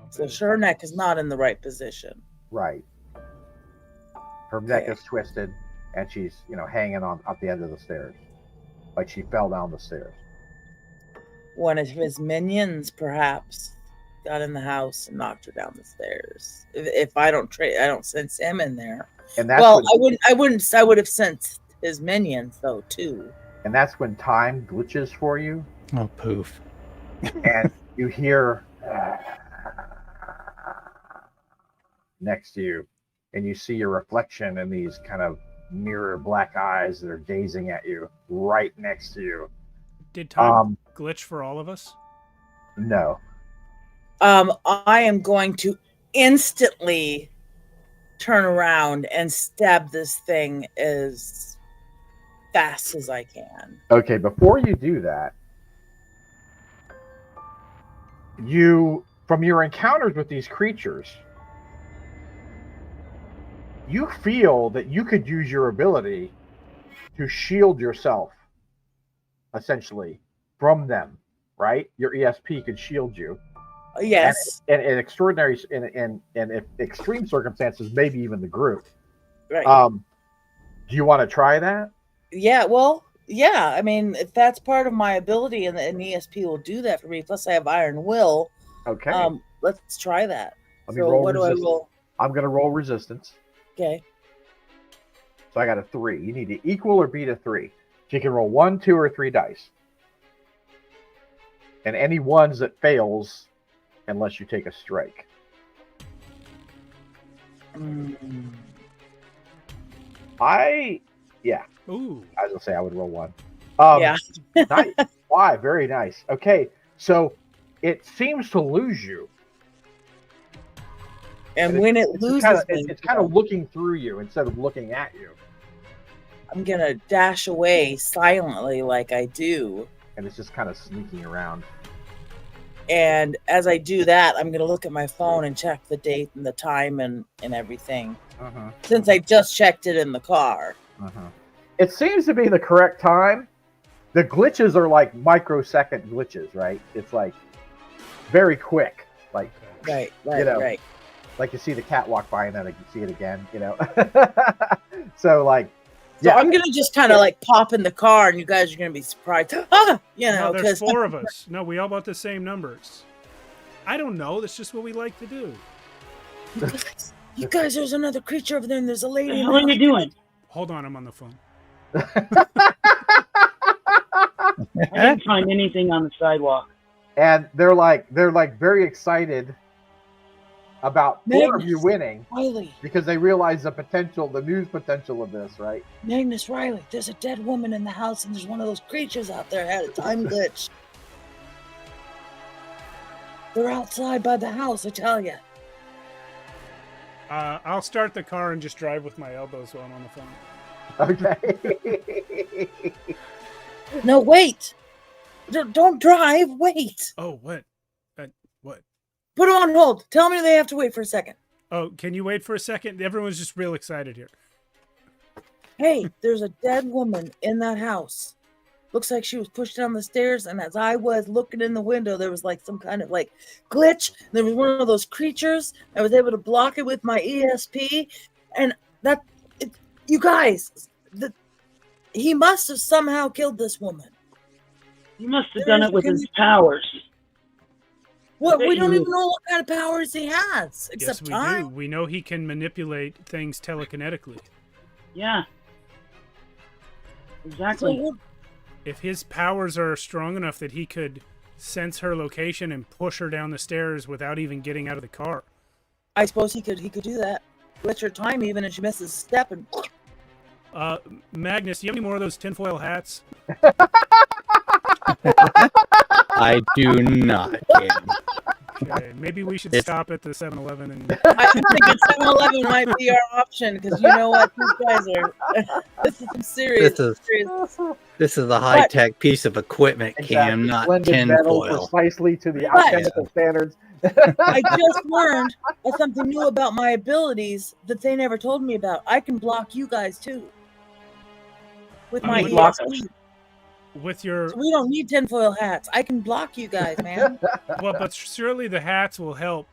So her neck is not in the right position. Right. Her neck is twisted, and she's, hanging on up the end of the stairs, like she fell down the stairs. One of his minions, perhaps, got in the house and knocked her down the stairs. If I don't sense him in there. And that's I would have sensed his minions though too. And that's when time glitches for you. Oh, poof. And you hear next to you, and you see your reflection in these kind of mirror black eyes that are gazing at you right next to you. Did time glitch for all of us? No. I am going to instantly turn around and stab this thing as fast as I can. Okay, before you do that, from your encounters with these creatures, you feel that you could use your ability to shield yourself, essentially, from them, right? Your ESP could shield you. Yes. And in extraordinary, in extreme circumstances, maybe even the group. Right. Do you want to try that? Yeah, well, yeah. I mean, if that's part of my ability, and ESP will do that for me. Plus, I have Iron Will. Okay. Let's try that. Let me roll resistance. Do I roll? I'm going to roll resistance. Okay. So I got a 3. You need to equal or beat a 3. So you can roll 1, 2, or 3 dice. And any ones that fails, unless you take a strike. Yeah. Ooh. I was gonna say I would roll 1. Yeah. Nice. 5. Very nice. Okay, so it seems to lose you. And when it loses me, it's kind of looking through you instead of looking at you. I'm gonna dash away silently like I do. And it's just kind of sneaking around. And as I do that, I'm gonna look at my phone and check the date and the time and everything. Since I just checked it in the car. It seems to be the correct time. The glitches are like microsecond glitches, right? It's like very quick. Like right. Like you see the cat walk by and then you see it again, So So I'm gonna just kind of like pop in the car, and you guys are gonna be surprised. No, there's 4 of us. No, we all bought the same numbers. I don't know. That's just what we like to do. You guys, there's another creature over there, and there's a lady. What are you doing? Hold on, I'm on the phone. I didn't find anything on the sidewalk. And they're like very excited about 4 of you winning, Riley, because they realize the news potential of this, right? Magnus, Riley, there's a dead woman in the house, and there's one of those creatures out there had a time glitch. They're outside by the house, I tell you. I'll start the car and just drive with my elbows while I'm on the phone. Okay. No, wait. Don't drive. Wait. Oh, what? What? Put them on hold. Tell me they have to wait for a second. Oh, can you wait for a second? Everyone's just real excited here. Hey, there's a dead woman in that house. Looks like she was pushed down the stairs, and as I was looking in the window, there was like some kind of like glitch. There was one of those creatures. I was able to block it with my ESP, and you guys, he must have somehow killed this woman. He must have done it with his powers. What? We don't even know what kind of powers he has, except yes, we time. do. We know he can manipulate things telekinetically. Yeah. Exactly. So if his powers are strong enough that he could sense her location and push her down the stairs without even getting out of the car. I suppose he could do that. Glitch her time even, and she misses a step and. Magnus, do you have any more of those tinfoil hats? I do not, Cam. Okay, maybe we should stop at the 7-Eleven and. I think the 7-Eleven might be our option, because you know what, these guys are. This is some serious. This is a high-tech piece of equipment, Cam, not tinfoil. Precisely to the alchemical standards. I just learned something new about my abilities that they never told me about. I can block you guys too with my ESP. with your So we don't need tinfoil hats. I can block you guys, man. well, but surely the hats will help.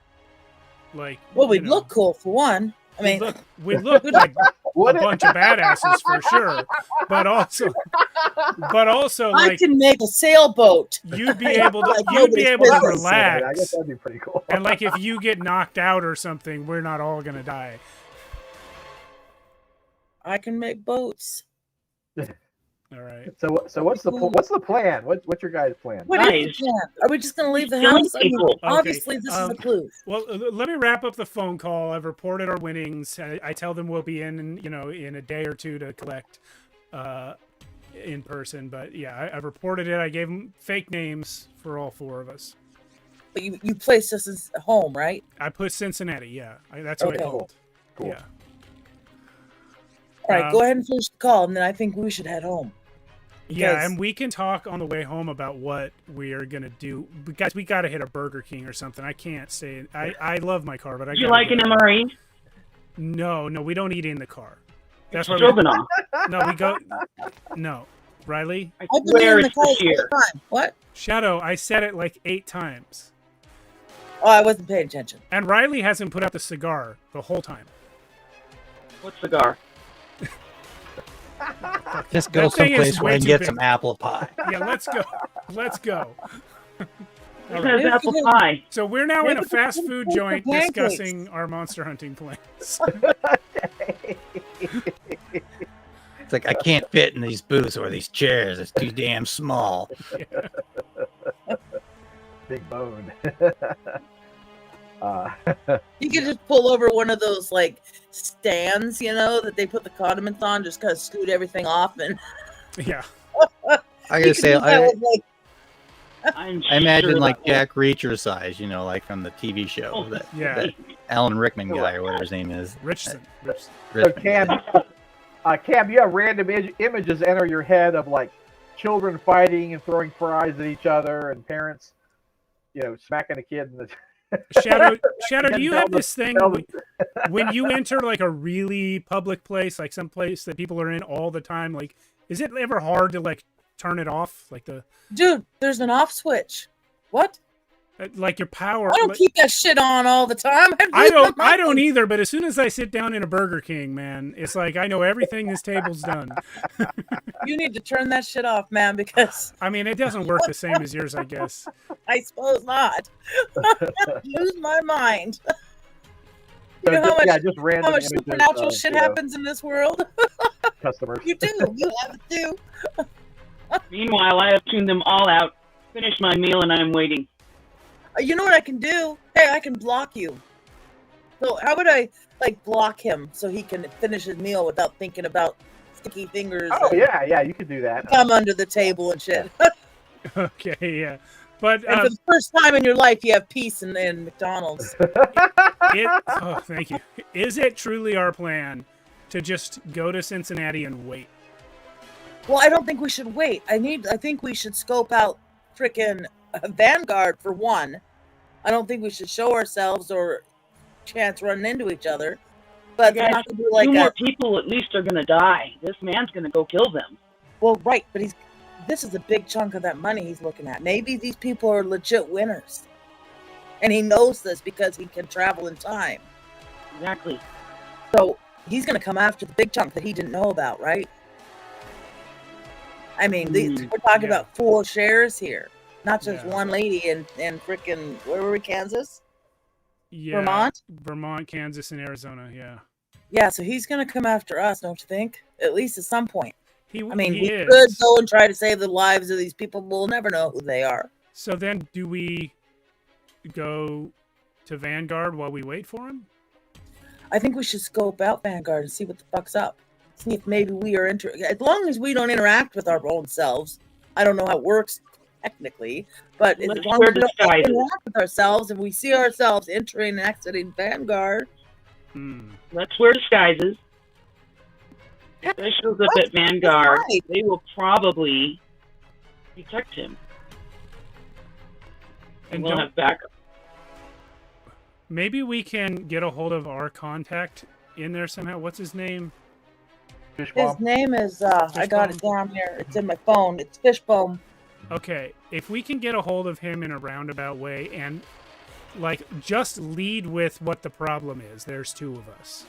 Like, Well, you we'd know, look cool for one. I mean, we look we'd like Would a it? bunch of badasses for sure, but also I like can make a sailboat. you'd be able to Like you'd be nobody's able to business. I guess relax, that'd be pretty cool. and like if you get knocked out or something, we're not all gonna die. I can make boats. All right. So what's the plan? What's your guys' plan? What is Nice. the plan? Are we just going to leave the Killing house? I mean, people. Okay, obviously, this is a clue. Well, let me wrap up the phone call. I've reported our winnings. I tell them we'll be in a day or two to collect in person. But yeah, I've reported it. I gave them fake names for all four of us. But you placed us as home, right? I put Cincinnati. Yeah, that's what Okay. I called. Cool. Yeah. All right, go ahead and finish the call, and then I think we should head home. Yeah, Because- and we can talk on the way home about what we're gonna do. Guys, we gotta hit a Burger King or something. I can't say it. I love my car, but I Do you gotta like an get- MRE? No, we don't eat in the car. That's why Stroganoff. we go. No, Riley, I I've been swear in the it's car this the whole year. time. What? Shadow. I said it like 8 times, Oh, I wasn't paying attention. and Riley hasn't put out the cigar the whole time. What cigar? Just go That thing is someplace way where I can too get big. some apple pie. Yeah, let's go. Let's go. This right. has apple pie. So we're now in a Maybe fast we can food make joint pancakes. discussing our monster hunting plans. It's like I can't fit in these booths or these chairs. It's too damn small. Big bone. You could just pull over one of those like stands, that they put the condiments on, just kind of scoot everything off, and Yeah. I you gotta could say, do that I with, like, I'm I imagine sure like that will- Jack Reacher size, like from the TV show, Oh, that, Yeah. that Alan Rickman guy or whatever his name is. Richardson. So Rickman. Cam, you have random images enter your head of like children fighting and throwing fries at each other, and parents, smacking a kid in the. Shadow, do you have this thing tell them- when you enter like a really public place, like some place that people are in all the time? Like, is it ever hard to like turn it off? Like dude, there's an off switch. What? like your power. I don't like- keep that shit on all the time. I don't either. But as soon as I sit down in a Burger King, man, it's like I know everything this table's done. You need to turn that shit off, man, because I mean, it doesn't work the same as yours, I guess. I suppose not. Lose my mind. So You know just random how much images supernatural of, shit happens in this world? customers. You do. You have it too. Meanwhile, I have tuned them all out, finished my meal, and I'm waiting. You know what I can do? Hey, I can block you. So how would I block him so he can finish his meal without thinking about sticky fingers? Oh and yeah, you could do that. come under the table and shit. Okay, yeah, but And for the first time in your life, you have peace in McDonald's. oh, thank you. Is it truly our plan to just go to Cincinnati and wait? Well, I don't think we should wait. I think we should scope out frickin' Vanguard for one. I don't think we should show ourselves or chance running into each other. But You they're guys, not gonna be like Two more people at least are going to die. This man's going to go kill them. well, right, but this is a big chunk of that money he's looking at. Maybe these people are legit winners. And he knows this because he can travel in time. Exactly. So he's going to come after the big chunk that he didn't know about, right? I mean, we're talking yeah. about 4 shares here, not just Yeah. one lady in frickin' where were we, Kansas? Yeah, Vermont, Kansas, and Arizona. Yeah, Yeah, so he's going to come after us, don't you think? At least at some point. he. I mean, he we is. could go and try to save the lives of these people. We'll never know who they are. So then, do we go to Vanguard while we wait for him? I think we should scope out Vanguard and see what the fuck's up. See if maybe we are as long as we don't interact with our own selves. I don't know how it works technically, but as Let's long wear as we don't disguises. interact with ourselves and we see ourselves entering and exiting Vanguard, Let's wear disguises. If they shows up at Vanguard, right. they will probably detect him. And we'll don't- have backup. Maybe we can get a hold of our contact in there somehow. What's his name? Fishbomb? His name is, I got it down here. It's in my phone. It's Fishbone. Okay, if we can get a hold of him in a roundabout way and, like, just lead with what the problem is. There's two of us.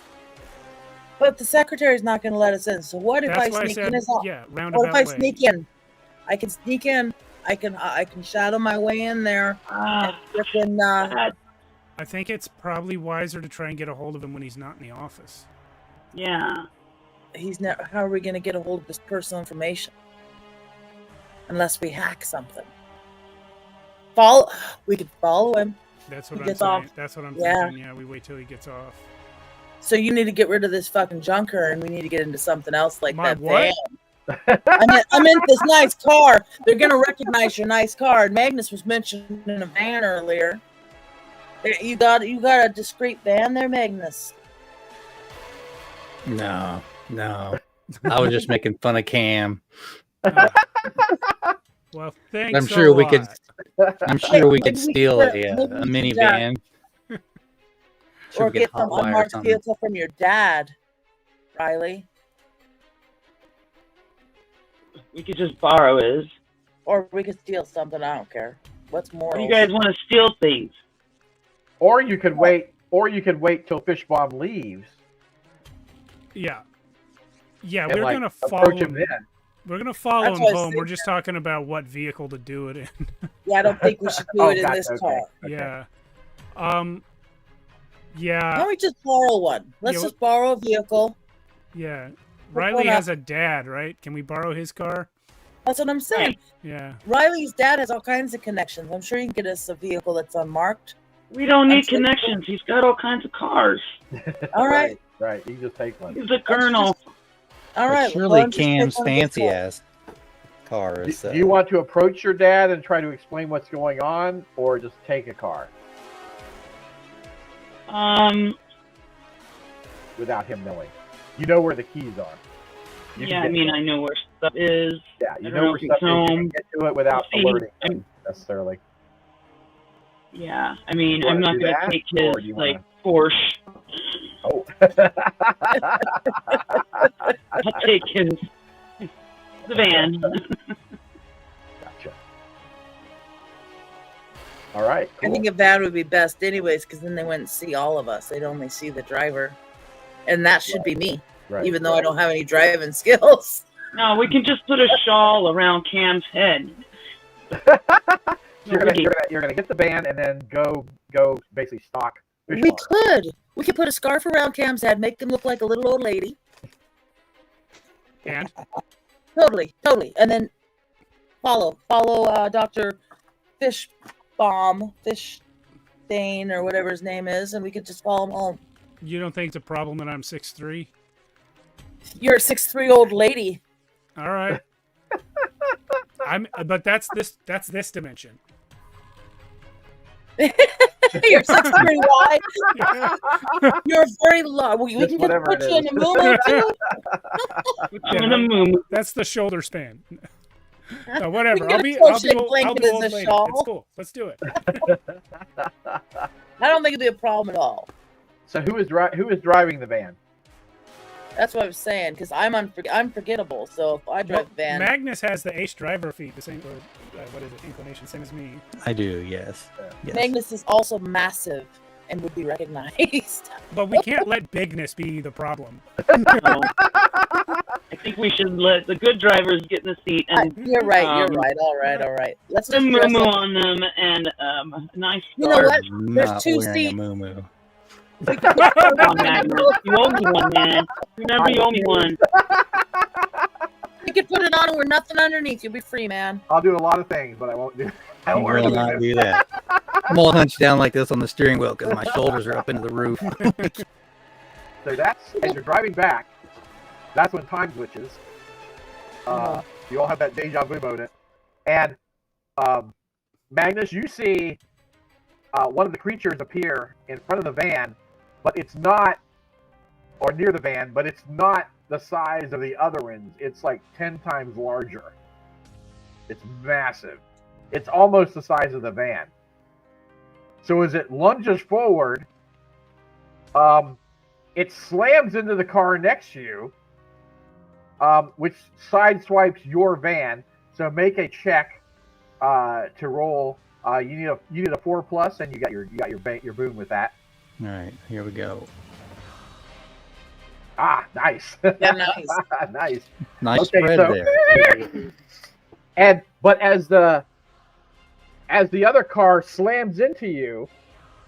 But the secretary's not going to let us in. So what if That's why I I sneak said, in his office? yeah, What roundabout if I way. sneak in? I can sneak in. I can shadow my way in there. And frickin', I think it's probably wiser to try and get a hold of him when he's not in the office. Yeah. he's never. How are we going to get a hold of his personal information? Unless we hack something. We could follow him. That's what He I'm gets saying. off. That's what I'm Yeah. thinking. Yeah, we wait till he gets off. So you need to get rid of this fucking junker, and we need to get into something else like My that what? van. I meant this nice car. They're gonna recognize your nice car. And Magnus was mentioning a van earlier. You got a discreet van there, Magnus. No. I was just making fun of Cam. Well, thanks. I'm sure we could. lot. I'm sure we could Maybe steal maybe a we could, minivan. Sure, or we could get some hotwire unmarked something. vehicle from your dad, Riley. We could just borrow his. Or we could steal something. I don't care. What's more? You guys want to steal things? Or you could wait. Or you could wait till Fishbomb leaves. Yeah. Yeah, And, we're like, gonna follow approach him him. then. We're gonna follow That's him what I home. said. We're just talking about what vehicle to do it in. Yeah, I don't think we should do Oh, it in gotcha, this okay. car. Yeah. Why Yeah. don't we just borrow one? Let's Yeah, just borrow a vehicle. Yeah. We're Riley gonna- has a dad, right? Can we borrow his car? That's what I'm saying. Yeah. Riley's dad has all kinds of connections. I'm sure you can get us a vehicle that's unmarked. We don't I'm need sure- connections. He's got all kinds of cars. All right. Right. You can just take one. He's a colonel. All But right. surely well, I'm just Cam's taking one of his fancy cars. ass car Do, is. do you want to approach your dad and try to explain what's going on, or just take a car without him knowing? You know where the keys are. You can Yeah, I get mean, to it. I know where stuff is. Yeah, you I don't know know where if he's stuff is. You can home. get to it without See, alerting I'm- him necessarily. Yeah, I mean, You I'm wanna not do going that, to take or his, do you like, Porsche. Oh. I'll take the van. Gotcha. All right. I Cool. think a van would be best, anyways, because then they wouldn't see all of us. They'd only see the driver, and that should be me, Right, even though I right. don't have any driving skills. No, we can just put a shawl around Cam's head. You're gonna get the van and then go basically stalk We Fishbomb. could put a scarf around Cam's head, make him look like a little old lady. And Totally, and then follow Dr. Fishbomb, Fishbane, or whatever his name is, and we could just follow him home. you don't think it's a problem that I'm 6'3"? You're a 6'3" old lady. All right. But that's this dimension. You're 6'3" wide. Yeah. You're very low. We Just can whatever put it you in is. a moo too. I'm in a moon. That's the shoulder span. No, whatever. We can I'll get be a crochet I'll blanket be as old a lady. shawl. It's cool. Let's do it. I don't think it'd be a problem at all. So who is driving the van? That's what I was saying, because I'm forgettable. So if I drive a van, Magnus has the ace driver feat, the same, what is it, inclination, same as me. I do, yes. Yes. Magnus is also massive and would be recognized. But we can't let bigness be the problem. So, I think we should let the good drivers get in the seat and You're right. You're Um, right. All right. Let's put a just dress moo up. on them and a nice You know scarf. what? There's Not two wearing seats. a moo-moo. Come on, Magnus. You owe me one, man. Remember, you owe me one. You can put it on and we're nothing underneath. You'll be free, man. I'll do a lot of things, but I won't do. I I won't wear will the not van. do that. I'm all hunched down like this on the steering wheel because my shoulders are up into the roof. So that's as you're driving back. That's when time glitches. You all have that deja vu moment, and Magnus, you see one of the creatures appear in front of the van, but it's not, or near the van, but it's not the size of the other ones. It's like 10 times larger. It's massive. It's almost the size of the van. So as it lunges forward, it slams into the car next to you, which sideswipes your van. So make a check to roll. You need a 4+, and you got your boon with that. All right, here we go. Ah, nice. Yeah, nice. Nice. Nice Okay, spread so- there. But as the other car slams into you,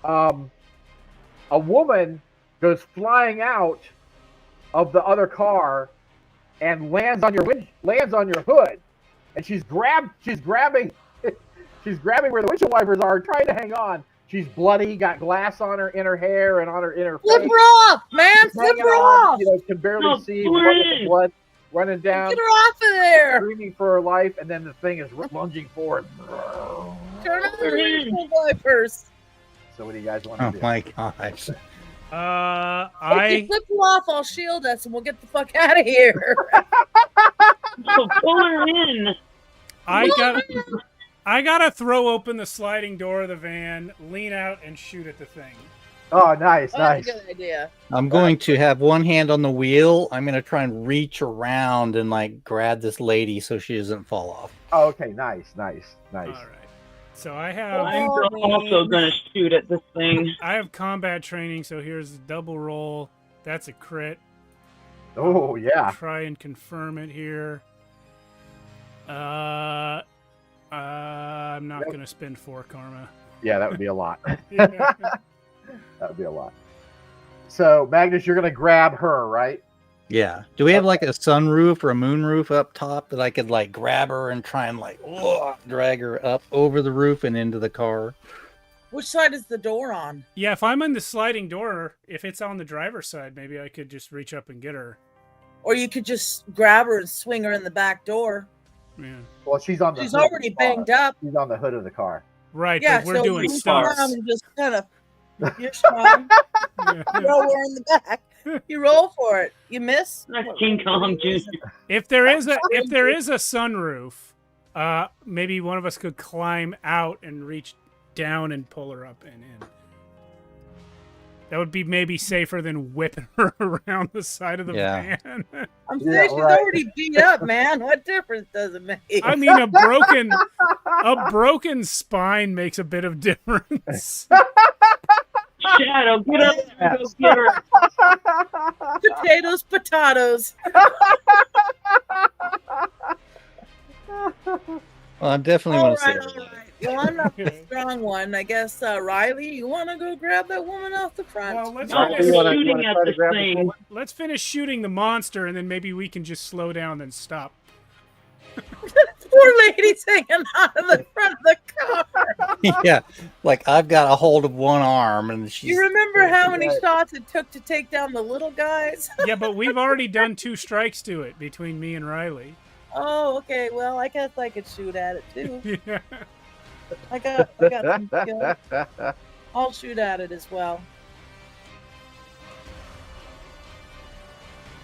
a woman goes flying out of the other car and lands on your hood, and she's grabbing where the windshield wipers are, trying to hang on. She's bloody, got glass on her in her hair and on her inner Flip face. her off, man! Flip Hanging her on, off! You know, can barely No, see please. blood running down, Get her off of there! screaming for her life, and then the thing is lunging forward. Turn on the windshield wipers. So what do you guys want Oh to do? my gosh. If I you flip her off, I'll shield us and we'll get the fuck out of here. So pull her in. I gotta throw open the sliding door of the van, lean out, and shoot at the thing. Oh, nice, Oh, nice. that's a good idea. I'm going to have one hand on the wheel. I'm going to try and reach around and like grab this lady so she doesn't fall off. Oh, okay, nice. All right. So I I'm have also going to shoot at this thing. combat training. So here's a double roll. That's a crit. Oh, yeah. Try and confirm it here. I'm not gonna spend 4 karma. Yeah, that would be a lot. Yeah. That would be a lot. So, Magnus, you're going to grab her, right? Yeah. Do we have like a sunroof or a moonroof up top that I could like grab her and try and like drag her up over the roof and into the car? Which side is the door on? Yeah, if I'm in the sliding door, if it's on the driver's side, maybe I could just reach up and get her. Or you could just grab her and swing her in the back door. Yeah. Well, she's on the She's hood of already the car. banged up. She's on the hood of the car. Right, Yeah, but we're so doing you turn stunts. around and just kind of, you're strong. Yeah. Throw her in the back. You roll for it. You miss. That's King Kong Jr. If there is a sunroof, maybe one of us could climb out and reach down and pull her up and in. That would be maybe safer than whipping her around the side of the Yeah. van. I'm Yeah, saying she's right. already beat up, man. What difference does it make? I mean, a broken spine makes a bit of difference. Shadow, get up there and go get her. Potatoes. Well, I definitely All want to right, save all her. right. Well, I'm not the strong one. I guess, Riley, you want to go grab that woman off the front? Well, let's No, finish, you wanna shooting at try to this grab the thing. woman? let's finish shooting the monster, and then maybe we can just slow down and stop. Poor lady's hanging out of the front of the car. Yeah, like I've got a hold of one arm and she's. You remember how many Right. shots it took to take down the little guys? Yeah, but we've already done 2 strikes to it between me and Riley. Oh, okay. Well, I guess I could shoot at it too. Yeah. I got some skill. I'll shoot at it as well.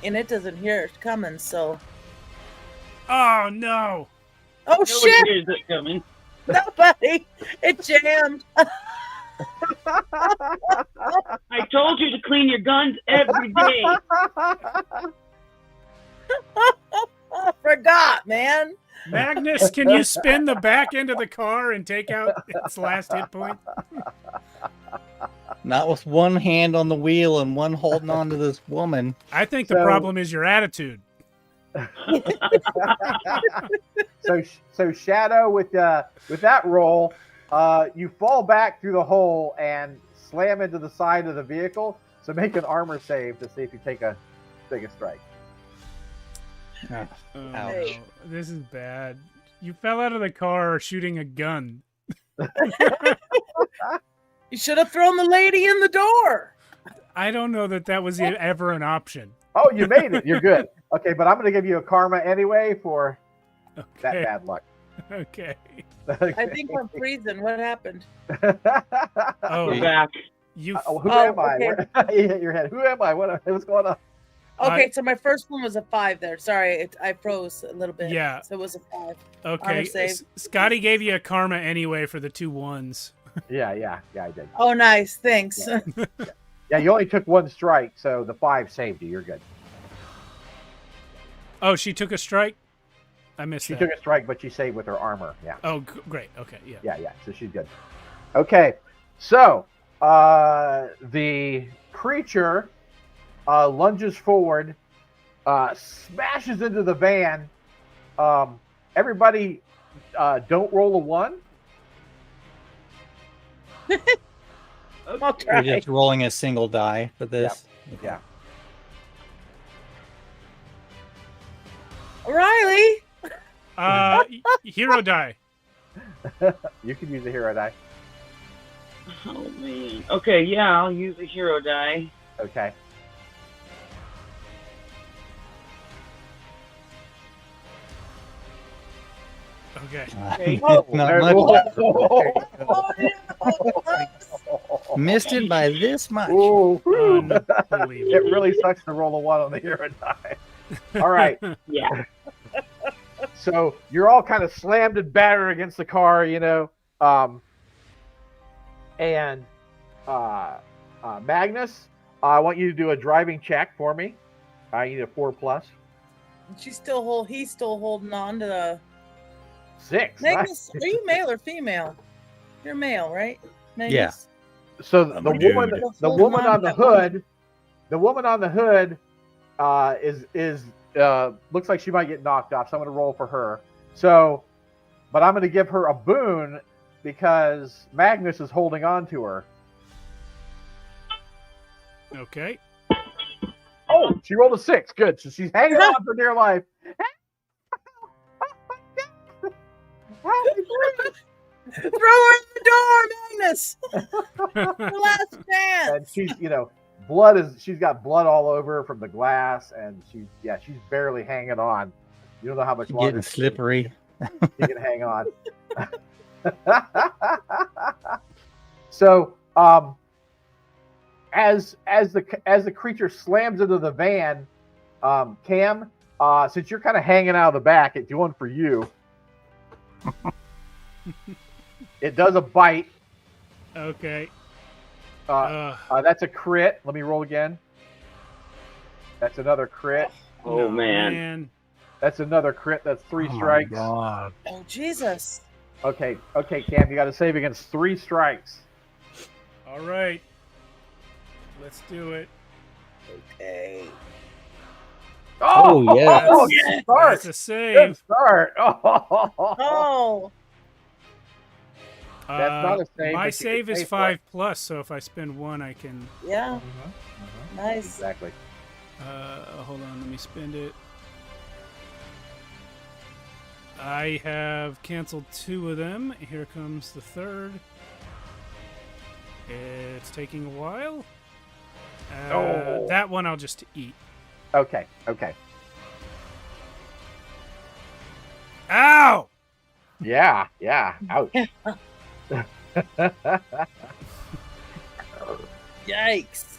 And it doesn't hear it coming, so. Oh no! Oh Nobody shit! hears it coming. Nobody! It jammed. I told you to clean your guns every day. I forgot, man. Magnus, can you spin the back end of the car and take out its last hit point? Not with one hand on the wheel and one holding on to this woman. I think the So- problem is your attitude. So Shadow, with that roll, you fall back through the hole and slam into the side of the vehicle. So make an armor save to see if you take a strike. Oh, Ouch. no. This is bad. You fell out of the car shooting a gun. You should have thrown the lady in the door. I don't know that was ever an option. Oh, you made it. You're good. Okay, but I'm going to give you a karma anyway for that Okay. bad luck. Okay. I think I'm freezing. What happened? Oh, We're back. you. Who Oh, am I? okay. You hit your head. Who am I? What's going on? Okay, so my first one was a 5 there. Sorry, I froze a little bit. Yeah. So it was a 5. Okay. Armor save. Scotty gave you a karma anyway for the 2 1s. Yeah, I did. Oh, nice. Thanks. Yeah. Yeah, you only took 1 strike, so the 5 saved you. You're good. Oh, she took a strike? I missed She that. took a strike, but she saved with her armor. Yeah. Oh, great. Okay, yeah. Yeah. So she's good. Okay. So the creature lunges forward, smashes into the van. Everybody, don't roll a 1. I'll We're try. just rolling a single die for this. Yeah. Riley. Hero die. You can use a hero die. Oh man. Okay, yeah, I'll use a hero die. Okay. Okay. Okay. Not There- much. Oh, no. Missed it by this much. Ooh, whew. Unbelievable. It really sucks to roll a 1 on the hero die. All right. Yeah. So you're all kind of slammed and battered against the car, and Magnus, I want you to do a driving check for me. I need a 4+. He's still holding on to the 6. Magnus. Are you male or female? You're male, right? Magnus? Yeah. So I'm the a dude. woman on the hood, is looks like she might get knocked off. So I'm going to roll for her. So, but I'm going to give her a boon because Magnus is holding on to her. Okay. Oh, she rolled a 6. Good. So she's hanging on for dear life. Throw her in the door, Magnus. The last chance. And she's, she's got blood all over from the glass, and she's barely hanging on. You don't know how much longer Getting slippery. she can hang on. So, as the creature slams into the van, Cam, since you're kind of hanging out of the back, it's one for you. It does a bite. Okay. That's a crit. Let me roll again. That's another crit. Oh No, man. That's another crit. That's 3 strikes. God. Oh Jesus. Okay, Cam, you got to save against 3 strikes. All right. Let's do it. Okay. Oh, yes. Good start. That's a Good save. start. Oh. That's not a save, My but you save can is pay for it. 5+, so if I spend 1, I can. Yeah. Nice. Exactly. Hold on, let me spend it. I have canceled 2 of them. Here comes the third. It's taking a while. That one I'll just eat. Okay. Ow! Yeah. Ouch. Yikes.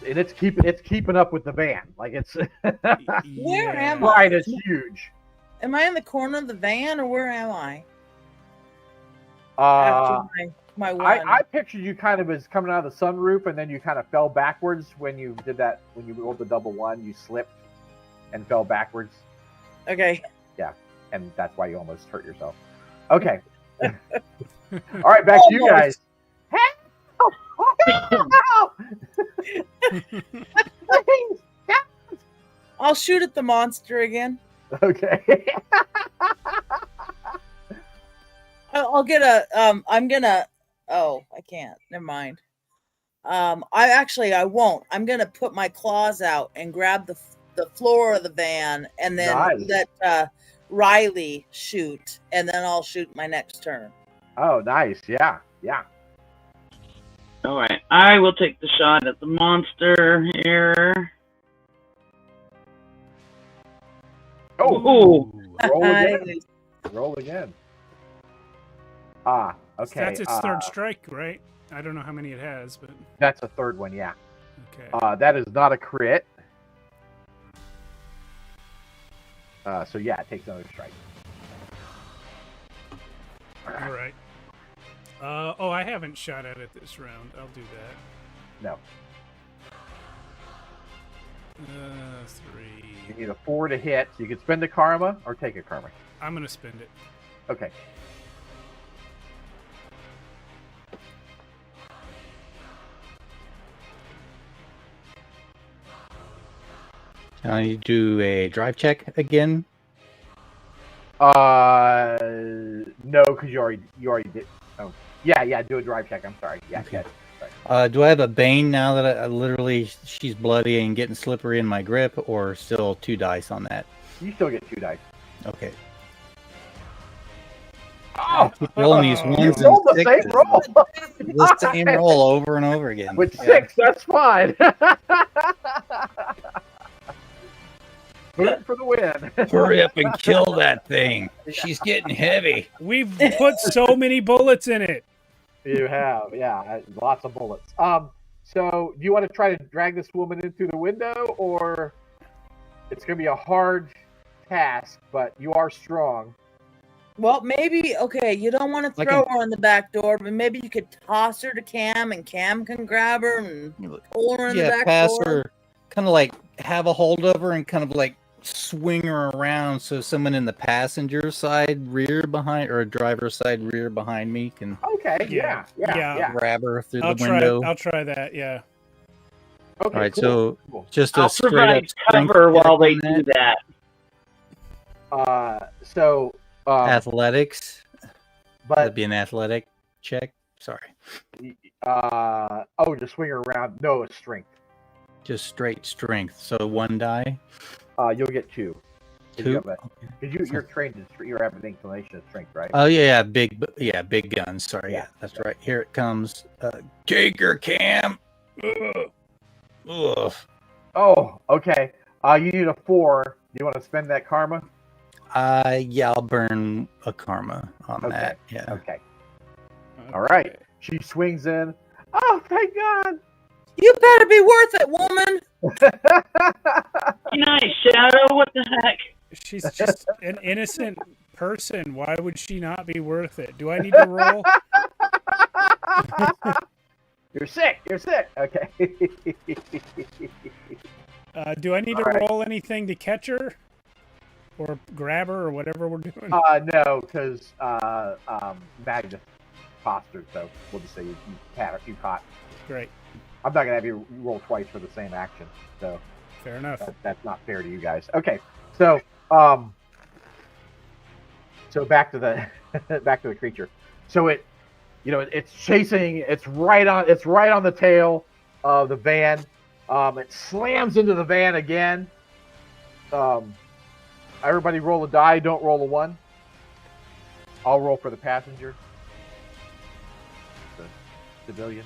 And it's keeping up with the van. Like it's Where am I? right, it's huge. Am I in the corner of the van or where am I? After my one. I pictured you kind of as coming out of the sunroof, and then you kind of fell backwards when you did that. When you rolled the double 1, you slipped and fell backwards, Okay. and that's why you almost hurt yourself. Okay. All right, back to you guys. I'll shoot at the monster again. Okay. I'll get a I'm gonna I can't. Never mind. I won't. I'm gonna put my claws out and grab the floor of the van and then Nice. let Riley shoot, and then I'll shoot my next turn. Oh, nice. Yeah. All right, I will take the shot at the monster here. Oh, Ooh. roll again. Roll again. Okay. That's its third strike, right? I don't know how many it has, but That's a third one. Yeah. okay. That is not a crit. So yeah, it takes another strike. All right. I haven't shot at it this round. I'll do that. No. 3. You need a 4 to hit. So you can spend a karma or take a karma. I'm gonna spend it. Okay. Can I do a drive check again? No, because you already did. Oh, yeah. Do a drive check. I'm sorry. Yeah. Okay. Sorry. Do I have a Bane now that I literally she's bloody and getting slippery in my grip, or still 2 dice on that? You still get 2 dice. Okay. Oh, Keep rolling these you ones and rolled the same sixes. roll. The same roll over and over again. With 6, that's fine. Boot for the win. Hurry up and kill that thing. She's getting heavy. We've put so many bullets in it. You have, yeah, lots of bullets. So do you want to try to drag this woman in through the window, or it's going to be a hard task, but you are strong. Well, maybe, okay, you don't want to I throw can- her on the back door, but maybe you could toss her to Cam, and Cam can grab her and pull her in the back pass door. her, kind of like have a hold of her and kind of like swing her around so someone in the passenger side rear behind or a driver's side rear behind me can Okay, Yeah. yeah. grab her through I'll the try. window. I'll try that. Yeah. Okay, All right, cool, so cool. just a I'll straight up provide strength cover check while they on do that. that. Athletics. But That'd be an athletic check. Sorry, to swing her around. No, it's strength. just straight strength. So 1 die. You'll get 2. 2. Because you're trained in, you have an inclination of strength, right? Oh yeah, big guns. Sorry, Yeah. yeah, that's right. Here it comes. Take her, Cam. Ugh. Oh, okay. You need a 4. Do you want to spend that karma? Yeah, I'll burn a karma on Okay. that. Yeah. Okay. All right. She swings in. Oh, thank God. You better be worth it, woman. Nice, Shadow. What the heck? She's just an innocent person. Why would she not be worth it? Do I need to roll? You're sick. You're sick. Okay. Do I need to All right. roll anything to catch her, or grab her, or whatever we're doing? No, because Magnus tossed her, so we'll just say you caught. Great. I'm not gonna have you roll twice for the same action, so Fair enough. that's not fair to you guys. Okay, so back to the back to the creature. So it's chasing. It's right on the tail of the van. It slams into the van again. Everybody roll a die. Don't roll a 1. I'll roll for the passenger. The civilian.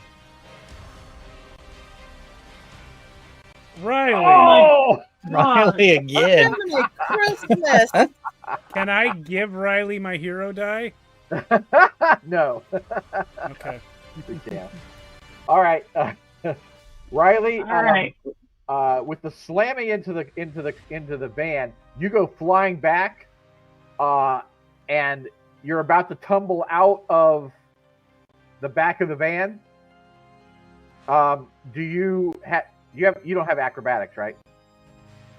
Riley, Oh! Riley again. Heavenly Christmas. can I give Riley my hero die? No. Okay. You can't. All right. Riley, All right. with the slamming into the van, you go flying back, and you're about to tumble out of the back of the van. You don't have acrobatics, right?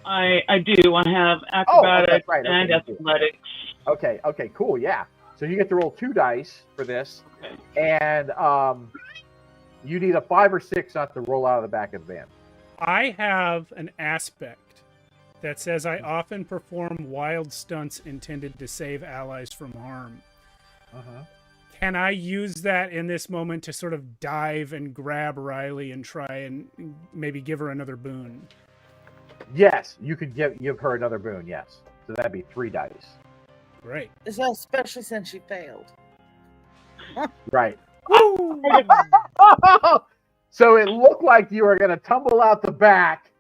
I do. I have acrobatics that's right. Okay, and you do. athletics. Okay, cool, yeah. So you get to roll 2 dice for this, Okay. and you need a 5 or 6 not to roll out of the back of the van. I have an aspect that says I often perform wild stunts intended to save allies from harm. Can I use that in this moment to sort of dive and grab Riley and try and maybe give her another boon? Yes, you could give her another boon. Yes, so that'd be 3 dice. Great. Especially since she failed. Right. So it looked like you were going to tumble out the back,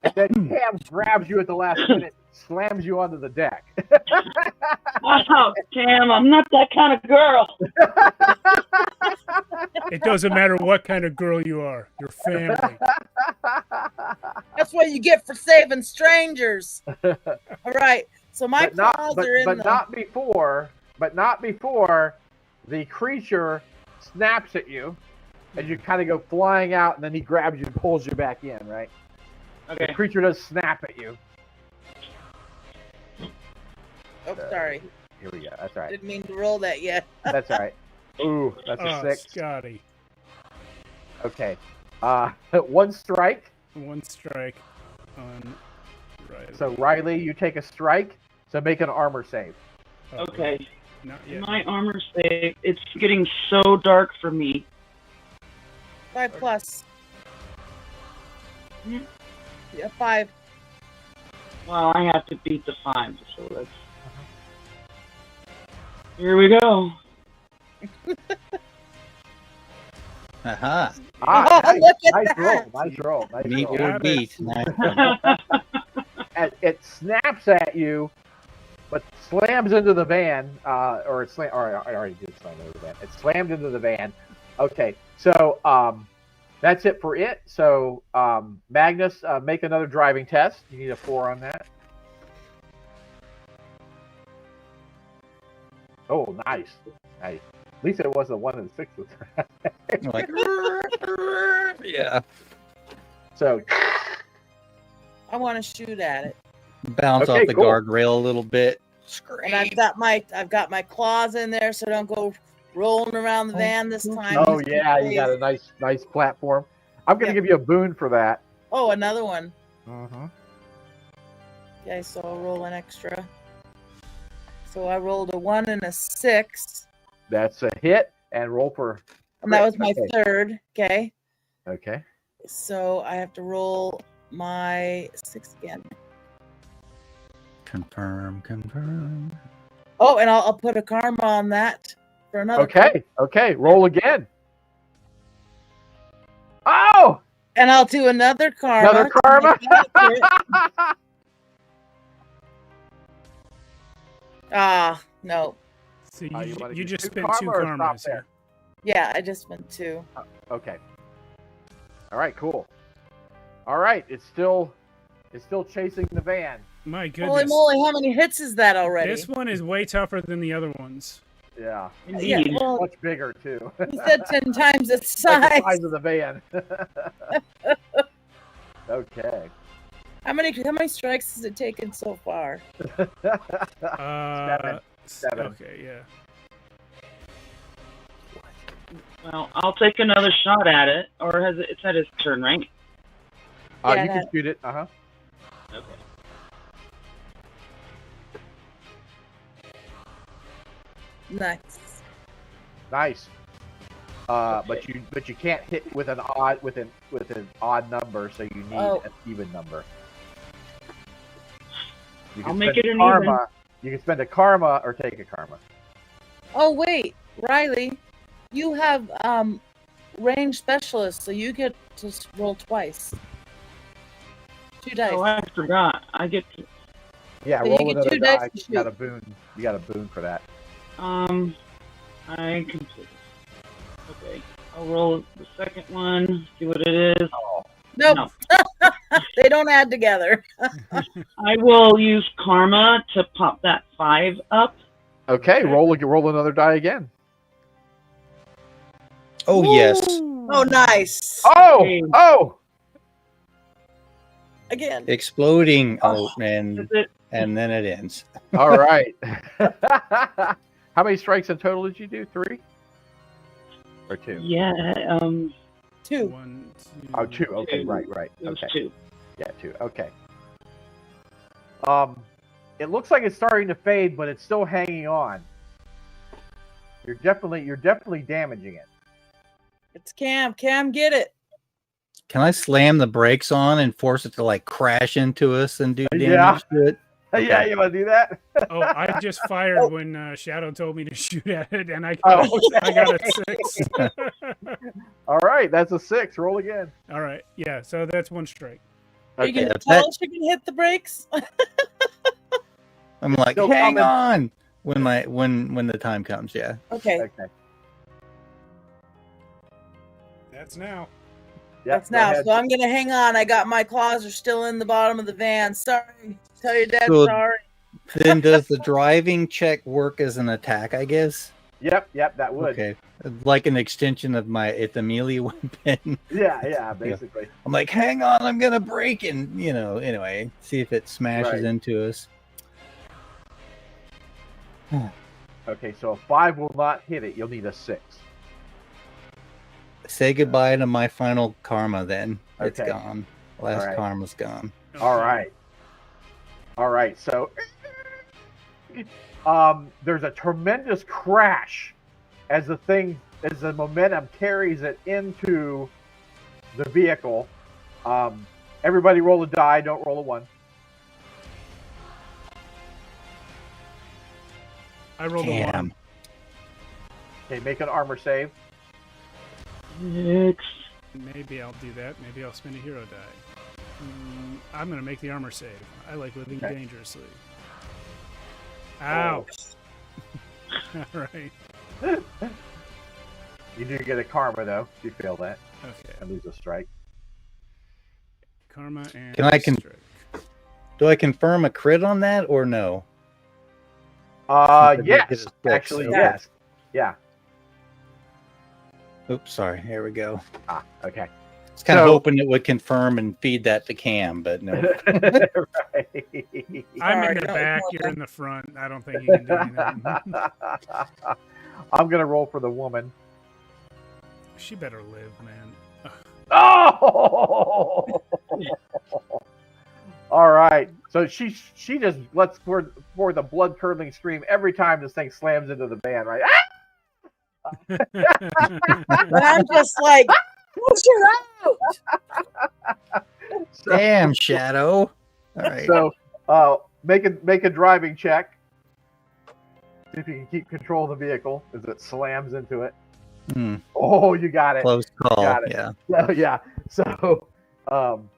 and then Cam grabs you at the last minute, slams you onto the deck. Wow, Cam, I'm not that kind of girl. It doesn't matter what kind of girl you are. You're family. That's what you get for saving strangers. All right. So my claws are in the... not before the creature snaps at you, and you kind of go flying out, and then he grabs you and pulls you back in, right? The Okay. creature does snap at you. Oh, sorry. Here we go. That's all right. Didn't mean to roll that yet. That's all right. Ooh, that's a 6. Scotty. Okay. 1 strike. 1 strike on Riley. So Riley, you take a strike. So make an armor save. Okay. Not yet. My armor save. It's getting so dark for me. 5 plus. Hmm. Yeah, 5. Well, I have to beat the 5, so let's. Here we go. Aha. Ah, Oh, look at nice that. roll. Nice roll. Nice Meet roll. or Got beat. It snaps at you, but slams into the van. Or I already did slam into the van. It slammed into the van. Okay, so that's it for it. So Magnus, make another driving test. You need a 4 on that. Oh, nice. Nice. At least it wasn't 1 and 6. Like, yeah. So I want to shoot at it. Bounce Okay, off the cool. guardrail a little bit. And I've got my claws in there, so don't go rolling around the van this time. oh yeah, you got a nice platform. I'm gonna Yep. give you a boon for that. Oh, another one. Mm-hmm. Okay, so I'll roll an extra. So I rolled a 1 and a 6, That's a hit, and roll for. and that was my Okay. third. Okay, Okay. so I have to roll my 6 again. Confirm. Oh, and I'll put a karma on that for another. Okay. Okay. Roll again. Oh! And I'll do another karma. Another karma. Ah, no. So Oh, you wanna you do just 2 spent 2 karma or stop karmas there? here. Yeah, I just went 2. Okay. All right. Cool. All right. It's still chasing the van. My Holy goodness. moly, how many hits is that already? This one is way tougher than the other ones. Yeah. Yeah, Indeed. well, Much bigger too. you said 10 times its Like the size. size of the van. Okay. How many strikes has it taken so far? Seven. Okay, yeah. Well, I'll take another shot at it. Or has it's at his turn, right? Yeah, You can that- shoot it. Uh huh. Okay. Nice. Nice. But you can't hit with an odd number, so you need Oh. an even number. You I'll can make spend it an karma. You can spend a karma or take a karma. Oh wait, Riley, you have range specialist, so you get to roll twice. 2 dice. Oh, I forgot. I get to. Yeah, So you roll get another 2 dice die. to You got a shoot. boon. You got a boon for that. I completed. Okay. I'll roll the second one. See what it is. Oh, Nope, No. they don't add together. I will use karma to pop that 5 up. okay. Roll another die again. Oh, yes. Oh, nice. Oh, Okay. oh. Again. Exploding. Oh. And Is it? then it ends. All right. How many strikes in total did you do? 3 or 2? Yeah. 2. 1, 2. Oh, 2. Okay, 2. right. It was Okay. 2. Yeah, 2. Okay. It looks like it's starting to fade, but it's still hanging on. You're definitely damaging it. It's Cam. Cam, get it. Can I slam the brakes on and force it to like crash into us and do damage Yeah. to it? Yeah, Okay. you want to do that? Oh, I just fired when Shadow told me to shoot at it, and I Oh, I got a 6. All right, that's a 6. Roll again. All right, yeah. So that's 1 strike. Are you Okay. gonna Yeah, tell us you can hit the brakes? I'm like, Still hang coming. on when the time comes. Yeah. Okay, Okay. That's now. Yeah, that's go now. ahead. So I'm gonna hang on. I got my claws are still in the bottom of the van. Sorry. Tell your dad So- sorry. Then does the driving check work as an attack? I guess. Yep, that would. Okay, like an extension of it's a melee weapon. Yeah, basically. I'm like, hang on, I'm gonna break, and anyway, see if it smashes Right. into us. Okay, so a 5 will not hit it. You'll need a 6. Say goodbye to my final karma. Then it's Okay. gone. Last Alright. karma's gone. All right. So, there's a tremendous crash as the momentum carries it into the vehicle. Everybody roll a die. Don't roll a 1. I rolled a 1. Damn. Okay, make an armor save. 6. Maybe I'll do that. Maybe I'll spend a hero die. I'm going to make the armor save. I like living Okay. dangerously. Ow. All right. You do get a karma, though, if you fail that. Okay. And lose a strike. Karma and Can I strike. Do I confirm a crit on that or no? Yes. Actually, yes. Yeah. Oops, sorry. Here we go. Okay. I was kind of So- hoping it would confirm and feed that to Cam, but no. Right. I'm Sorry, in the no, back. it's You're in the front. I don't think you can do anything. I'm gonna roll for the woman. She better live, man. Oh! All right. So she just lets for the blood curdling scream every time this thing slams into the van, right? And I'm just like, push her out. Damn, Shadow. All right. So make a driving check. See if you can keep control of the vehicle as it slams into it. Oh, you got it. Close call. Got it. Yeah. So, yeah. So boom.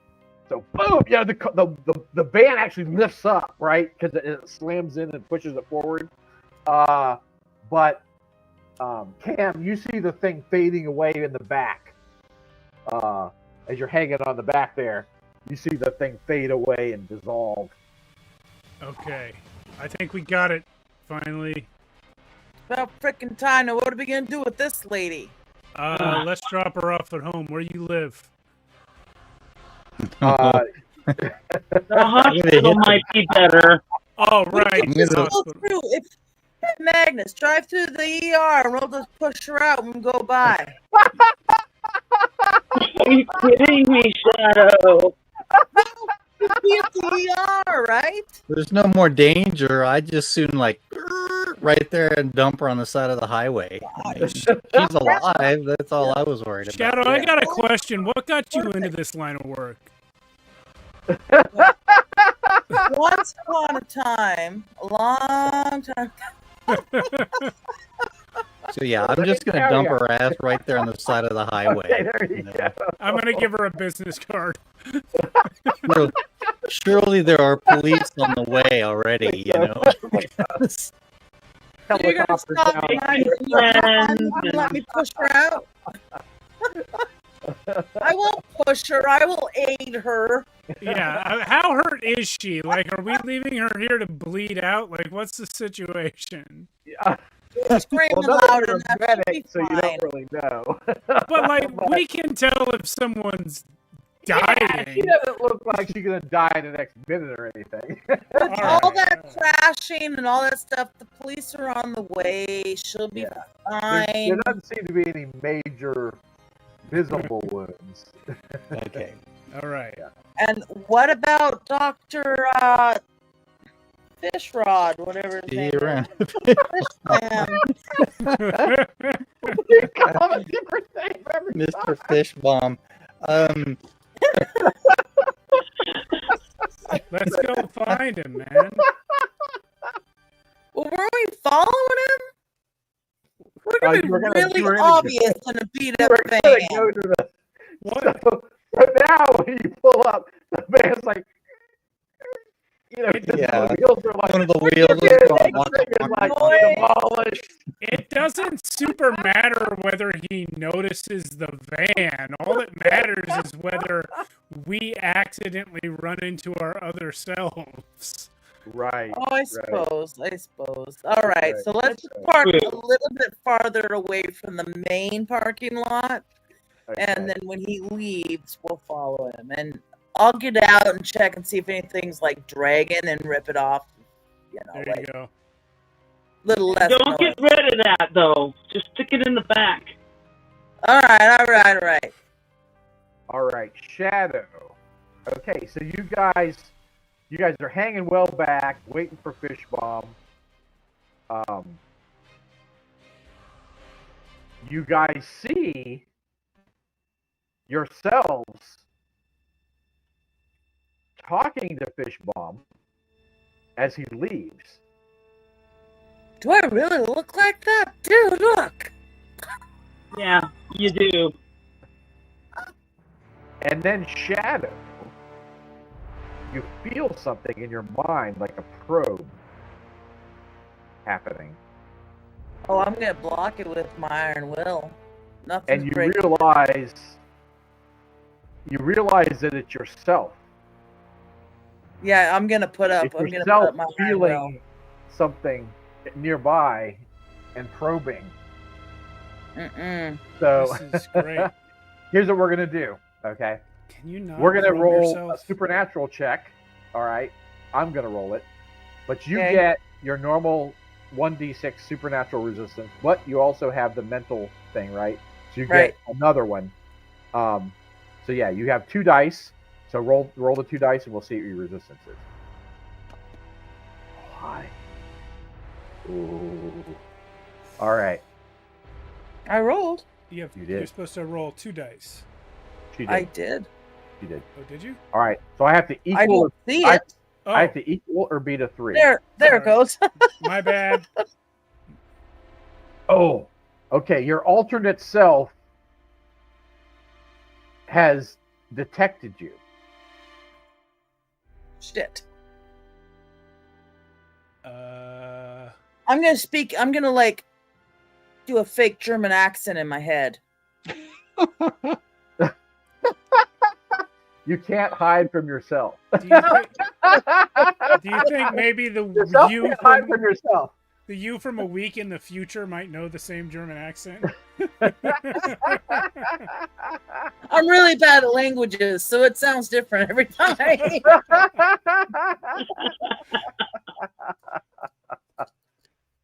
Yeah. The van actually lifts up, right? Because it slams in and pushes it forward. But Cam, you see the thing fading away in the back. As you're hanging on the back there, you see the thing fade away and dissolve. Okay. I think we got it, finally. About freaking time. Now, what are we gonna do with this lady? Let's drop her off at home. Where you live? Uh, The hospital might be better. Oh, right. Just the go hospital. through. If Magnus, drive through the ER, and we'll just push her out and go by. Are you kidding me, Shadow? Be at the ER, right? There's no more danger. I just soon right there and dump her on the side of the highway. I mean, she's alive. That's all I was worried about. Shadow, I got a question. What got you into this line of work? Once upon a time, a long time. So yeah, I'm just gonna dump her ass right there on the side of the highway. Okay, there you you know. go. I'm going to give her a business card. Surely there are police on the way already, you know. You're gonna Helicopter stop down. behind me and let me push her out. I won't push her. I will aid her. Yeah. How hurt is she? Like, are we leaving her here to bleed out? Like, what's the situation? Yeah. Screaming Well, none loud of you enough. are She'll medic, be so you fine. don't really know. But, like, we can tell if someone's dying. Yeah, she doesn't look like she's gonna die in the next minute or anything. With All all right. that crashing and all that stuff, the police are on the way. She'll be Yeah. there fine. doesn't seem to be any major visible wounds. Okay. All right. And what about Dr. Fishrod, whatever his See name you is? around. Fishman. You call him a different name every Mr. time. Fishbomb. Let's go find him, man. Well, were we following him? We're going to you were be gonna- really you were gonna- obvious in a beat You up were van. gonna go to the. What? So, but now when you pull up, the van's like, Yeah. the wheels are like, One of the wheels is "Dude, going this thing is like Noise. demolished." It doesn't super matter whether he notices the van. All that matters is whether we accidentally run into our other selves. Right. Oh, I suppose. All right, Right. so let's park a little bit farther away from the main parking lot, and then when he leaves, we'll follow him. And I'll get out and check and see if anything's like dragging and rip it off. You know, There like you go. little less Don't noise. get rid of that though. Just stick it in the back. All right. All right, Shadow. Okay, so you guys are hanging well back, waiting for Fish Bomb. You guys see yourselves talking to Fish Bomb as he leaves. Do I really look like that? Dude, look. Yeah, you do. And then Shadow, you feel something in your mind like a probe happening. Oh, I'm gonna block it with my iron will. Nothing's And you breaking. realize that it's yourself. Yeah, I'm gonna put up. It's I'm gonna yourself put up my iron will. feeling something nearby and probing. So This is great. here's what we're gonna do. Okay, Can you not? we're gonna probe roll yourself? a supernatural check. All right, I'm gonna roll it, but you Okay. get your normal 1d6 supernatural resistance, but you also have the mental thing, right? So you Right. get another one. So yeah, you have 2 dice. So roll the 2 dice, and we'll see what your resistance is. Hi. Ooh. All right. I rolled. You You did. You're supposed to roll 2 dice. She did. I did. She did. Oh, did you? All right. So I have to I equal. don't see I- it. Oh, I have to equal or beat a 3. There Sorry. it goes. my bad. Oh. Okay. Your alternate self has detected you. Shit. Uh, I'm gonna like do a fake German accent in my head. You can't hide from yourself. do you think maybe the Yourself you can't hide from from yourself. the you from a week in the future might know the same German accent? I'm really bad at languages, so it sounds different every time.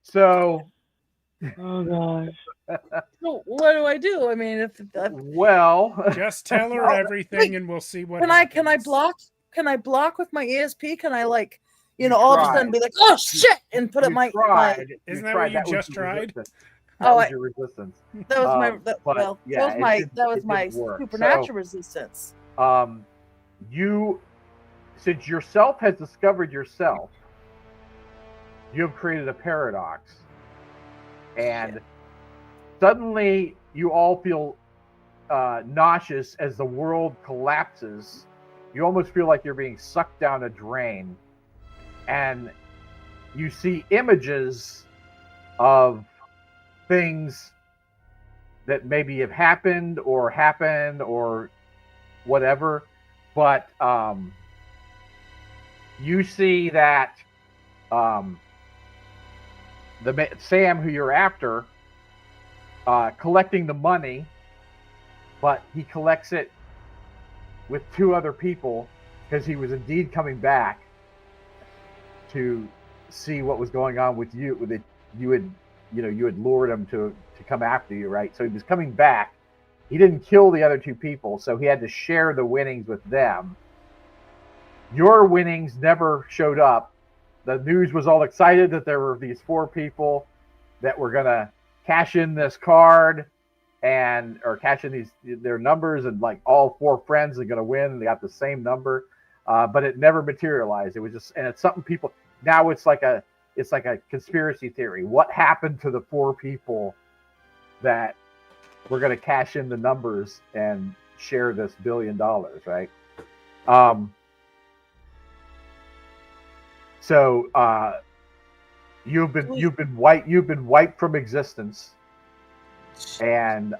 So, Oh gosh. So what do? I mean, if well, Just tell her everything, and we'll see what. can I happens. block? Can I block with my ESP? Can I like, You all of a tried. sudden be like, oh shit, and put up you my tried. Isn't you that tried. what you was just your tried? resistance. Oh, That was your resistance. that was my but, well, yeah, that was my it didn't work. supernatural resistance. You, since yourself has discovered yourself, you have created a paradox, and suddenly you all feel nauseous as the world collapses. You almost feel like you're being sucked down a drain, and you see images of things that maybe have happened or whatever, but you see that Sam, who you're after, collecting the money, but he collects it with 2 other people because he was indeed coming back to see what was going on with you. With it, you had lured him to come after you, right? So he was coming back. He didn't kill the other 2 people, so he had to share the winnings with them. Your winnings never showed up. The news was all excited that there were these 4 people that were gonna cash in this card or cash in their numbers, and like all 4 friends are gonna win, and they got the same number, but it never materialized. It was just, and it's something people now. It's like a conspiracy theory. What happened to the 4 people that were gonna cash in the numbers and share this $1 billion, right? So you've been wiped from existence, and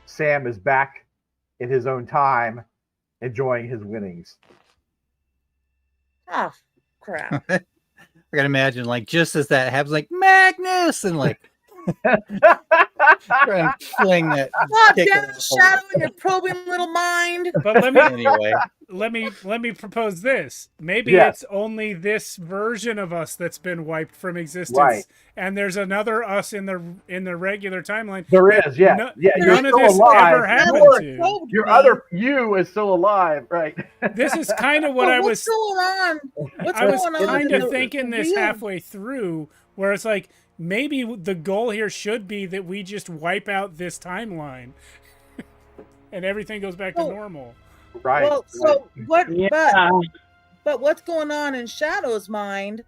Sam is back in his own time, enjoying his winnings. Oh, crap. I can imagine, like, just as that happens, like, Magnus! And, like, try and fling that. God kick damn it it, off. Shadow, in your probing little mind. But Anyway, let me propose this. Maybe Yes. it's only this version of us that's been wiped from existence, Right. and there's another us in the regular timeline. There that is, yeah. no- Yeah, you're none of still this alive. ever happened Or to. told Your me. other you is still alive, right? This is kind of what But I what's was. going on? What's I was going on? kind in of the thinking this real- halfway through, where it's like maybe the goal here should be that we just wipe out this timeline, and everything goes back to Oh. normal. Right. Well, so what? Yeah. But what's going on in Shadow's mind?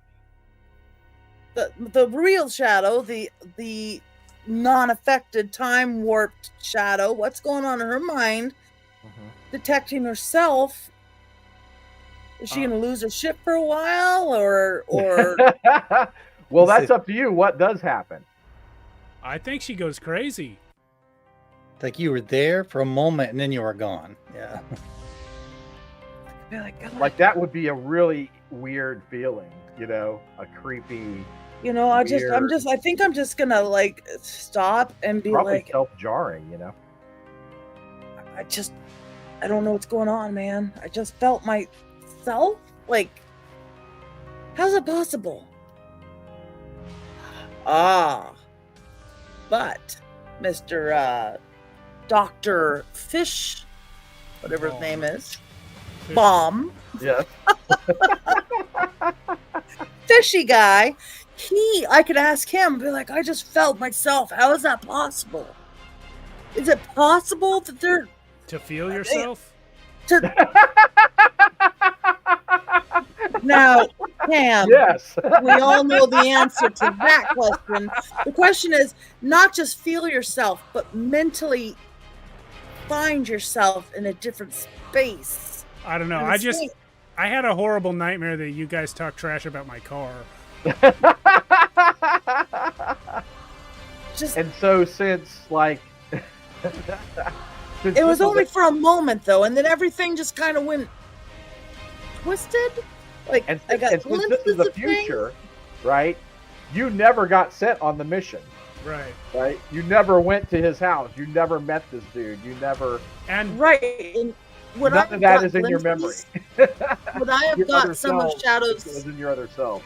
The real Shadow, the non-affected, time warped Shadow. What's going on in her mind? Detecting herself. Is she gonna lose her ship for a while, or Well, that's up to you. What does happen? I think she goes crazy. like you were there for a moment and then you were gone. Yeah. be like, God, Like that would be a really weird feeling, you know, a creepy, you know, I think I'm just gonna like stop and be probably like, self-jarring, you know. I don't know what's going on, man. I just felt myself. Like, how's it possible? But Mr. Dr. Fish, whatever his name is, Bomb, Yes. fishy guy, I could ask him, be like, I just felt myself. How is that possible? Is it possible that they're To feel yourself? now, Cam? Yes. We all know the answer to that question. The question is not just feel yourself, but mentally find yourself in a different space. I don't know. I had a horrible nightmare that you guys talk trash about my car. Just And so since like it was only for a moment though, and then everything just kind of went twisted. Like and, I got and since this is glimpses the of things. future, right? You never got sent on the mission, Right. right? You never went to his house. You never met this dude. You never. And Right. And would None I of that got is in your memory. glimpses? Would I have Your other got some of self Shadow's? is in your other self.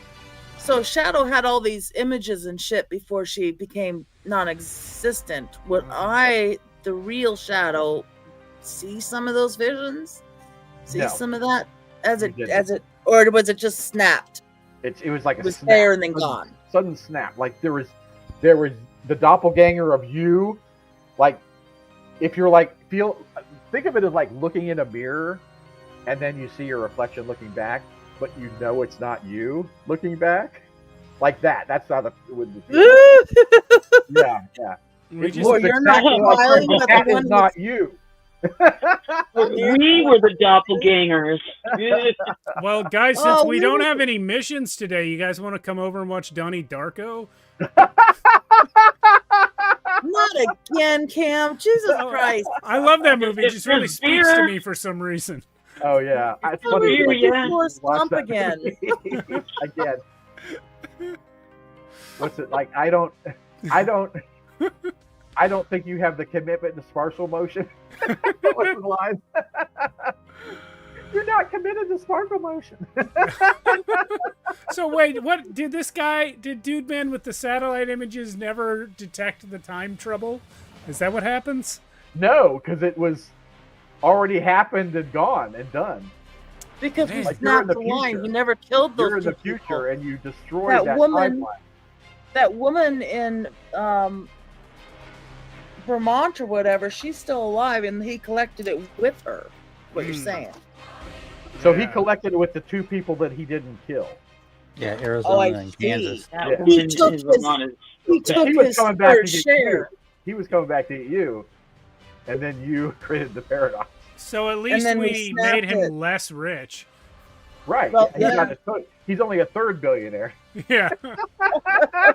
So Shadow had all these images and shit before she became non-existent. Would I, the real Shadow, see some of those visions? See No. some of that You didn't. or was it just snapped? It was like It a was snap, there and then gone. sudden snap. Like there was the doppelganger of you. Like if you're like think of it as like looking in a mirror, and then you see your reflection looking back, but you know it's not you looking back. Like that. That's how it would feel. Yeah, yeah. we It just looks you're not exactly like smiling, you, but but that the is one not you. We were the doppelgangers. Well, guys, since Oh, we we don't were- have any missions today, you guys want to come over and watch Donnie Darko? Not again, Cam. Jesus Oh, Christ. I love that movie. It just really It's speaks to beer. me for some reason. Oh yeah, it's Tell funny. me to what yeah. you Forrest watch Gump that again. movie again. What's it like? I don't think you have the commitment to sparkle motion. What's the line? You're not committed to sparkle motion. So wait, what did Dude Man with the satellite images never detect the time trouble? Is that what happens? No, because it was already happened and gone and done. Because we Man. Like, you're in snapped the the line. future. He never killed those You're in the two people. future and you destroyed That that woman- timeline. That woman in Vermont or whatever, she's still alive, and he collected it with her. What you're saying? So he Yeah. collected it with the two people that he didn't kill. Yeah, Oh, Arizona I and see. Kansas. That Yeah. woman He took is his- Vermont is- He But took he was his coming back fair to get share. you. He was coming back to get you, and then you created the paradox. So at least then we we snapped made him it. less rich. Right. Well, Yeah, he's only a third billionaire. Yeah.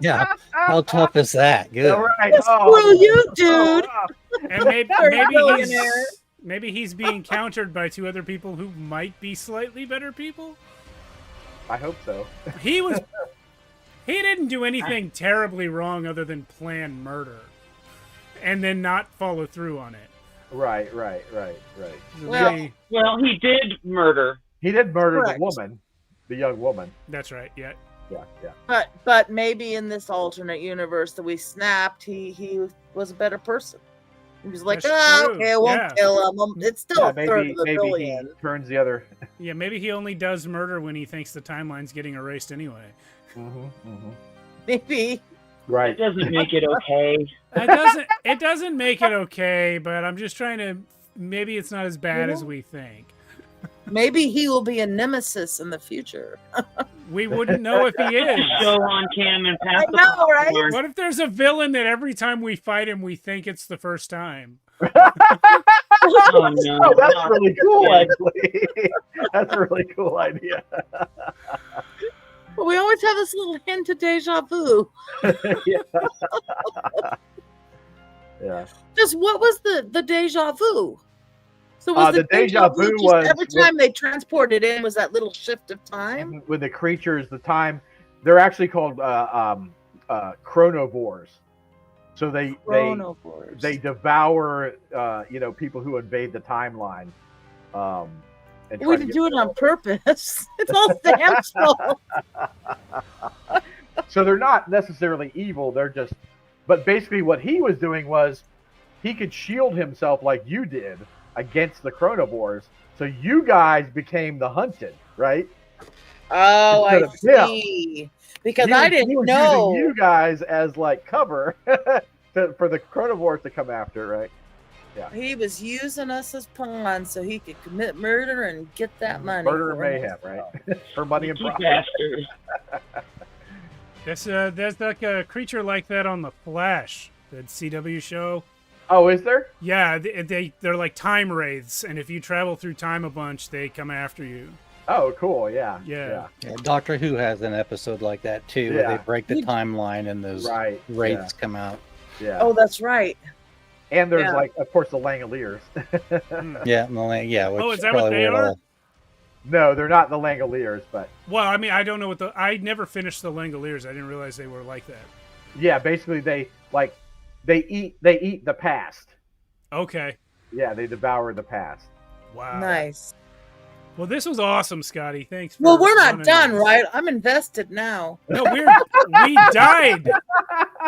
Yeah. How tough is that? Good. All right. Screw you, dude. wow. And maybe Billionaire. maybe he's being countered by two other people who might be slightly better people. I hope so. He didn't do anything terribly wrong other than plan murder and then not follow through on it. Right. Really, Well, he did murder. He did murder Correct. the woman, the young woman. that's right. Yeah. Yeah. But maybe in this alternate universe that we snapped, he was a better person. He was like, That's true. okay, I won't Yeah. kill him. It's still a third maybe of the maybe he billion. turns the other. Yeah, maybe he only does murder when he thinks the timeline's getting erased anyway. Maybe. Right. It doesn't make it okay. It doesn't make it okay, but I'm just trying to, maybe it's not as bad as we think. Maybe he will be a nemesis in the future. We wouldn't know if he is. Show on cam and pass I the know, right? popcorn. What if there's a villain that every time we fight him, we think it's the first time? Oh, no. Oh, that's really cool, actually. That's a really cool idea. But we always have this little hint of deja vu. Yeah. Just what was the deja vu? So was The deja vu just was every time they transported in was that little shift of time? With the creatures, the time, they're actually called chronovores. So Chronovores. they devour people who invade the timeline. And We try to didn't get do it them. on purpose. It's all Sam's fault. So they're not necessarily evil. They're just, but basically what he was doing was he could shield himself like you did against the chronovores. So you guys became the hunted, right? Oh, I Instead of him. see. Because He I was- he didn't was know. using you guys as like cover for the chronovores to come after, right? He was using us as pawns so he could commit murder and get that money. Murder and for mayhem, himself. right? For money and Sneaky profit. bastard. There's like a creature like that on The Flash, the CW show. Oh, is there? Yeah, they're like time wraiths, and if you travel through time a bunch, they come after you. Oh, cool. Yeah. Yeah. Yeah, Doctor Who has an episode like that too, where Yeah. they break the timeline and those Right. wraiths come out. Yeah. Oh, that's right. And there's Yeah. like, of course, the Langoliers. Yeah, which Oh, is that what probably they where it are? all- No, they're not the Langoliers, but Well, I mean, I don't know what I never finished the Langoliers. I didn't realize they were like that. yeah, basically they eat the past. Okay. Yeah, they devour the past. Wow. Nice. Well, this was awesome, Scotty. Thanks. Well, for we're not running done, this. right? I'm invested now. No, we died.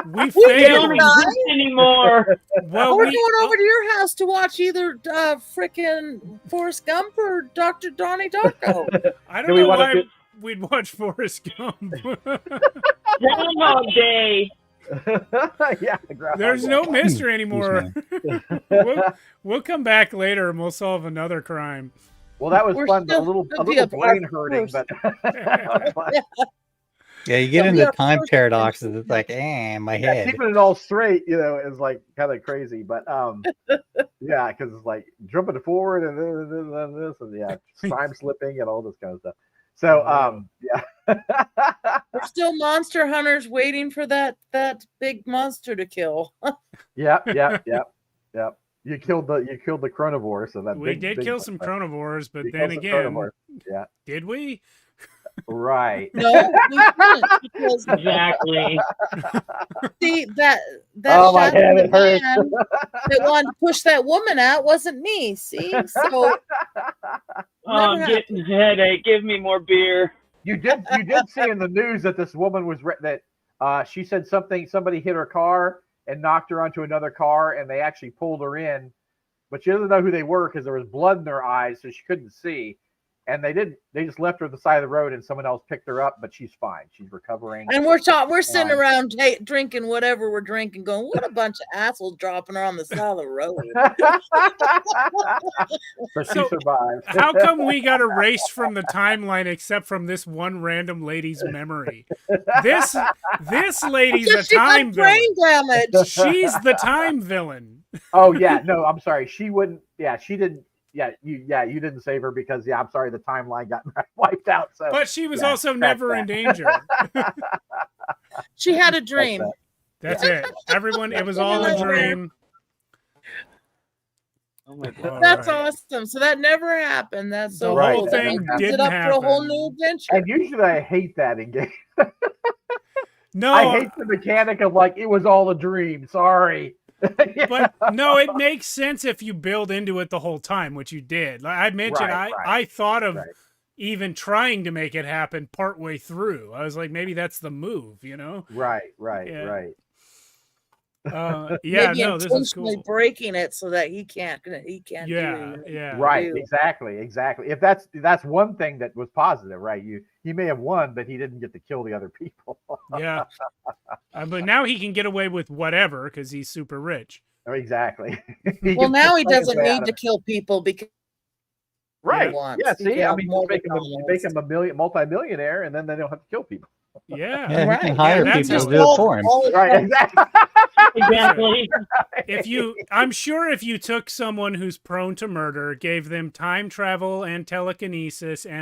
We We failed. didn't Don't exist anymore. Well, We're going over to your house to watch either frickin' Forrest Gump or Dr. Donnie Darko. I Do don't we know wanna why do- we'd watch Forrest Gump. Groundhog Day. Yeah, Groundhog There's Day. no mystery anymore. Excuse We'll come back later and we'll solve another crime. Well, that was We're fun. A still little gonna be a brain part hurting, first. but Yeah, you get So we into are time forced paradoxes. It's like, my yeah, head. keeping it all straight, is like kind of crazy. But yeah, because it's like jumping forward and this and yeah, time slipping and all this kind of stuff. So yeah. We're still monster hunters waiting for that big monster to kill. Yep. You killed the chronovore, so that We big, did big kill one, some but chronivores, but we then killed some again, chronovores. Yeah, did we? right. No, we didn't, because Exactly. see that Oh, my head, it hurts. man that wanted to push that woman out wasn't me. See, so Oh, I'm Never getting a headache. Give me more beer. You did see in the news that this woman was she said somebody hit her car and knocked her onto another car, and they actually pulled her in, but she doesn't know who they were because there was blood in their eyes, so she couldn't see. And they just left her at the side of the road, and someone else picked her up, but she's fine. She's recovering. and we're sitting Fine. around drinking whatever we're drinking, going, "What a bunch of assholes dropping her on the side of the road." But she So- survived. How come we got erased from the timeline except from this one random lady's memory? This lady's Because a she time got brain villain. damage. She's the time villain. Oh yeah, no, I'm sorry. She wouldn't. Yeah, she didn't. Yeah, you didn't save her because I'm sorry, the timeline got wiped out. So But she was Yeah, also that's never in that. danger. She had a dream. that. That's it. Everyone, it was all a dream. Oh my god. That's All right. awesome. So that never happened. That's so The whole cool. thing That didn't opens it didn't up for a whole happen. new adventure. And usually I hate that in games. Opens it No, up for a whole new adventure. And usually I hate that in games. no, I hate the mechanic of like it was all a dream. Sorry. but no, it makes sense if you build into it the whole time, which you did. Like I mentioned, Right, I thought of right. even trying to make it happen partway through. I was like, maybe that's the move, you know? Right. Yeah. Right. Yeah, Maybe no, this is intentionally cool. breaking it so that he can't do Yeah, it. yeah. Right, do. exactly. If that's one thing that was positive, right? He may have won, but he didn't get to kill the other people. Yeah. But now he can get away with whatever because he's super rich. Exactly. Well, now he doesn't need to kill people because Right. wants. Yeah. He See, can I have mean, more you make him a multi-millionaire, and then they don't have to kill people. Yeah. Yeah, he Right. can hire Yeah, that's people just to do it for him. Right. Exactly. Exactly. I'm sure if you took someone who's prone to murder, gave them time travel and telekinesis and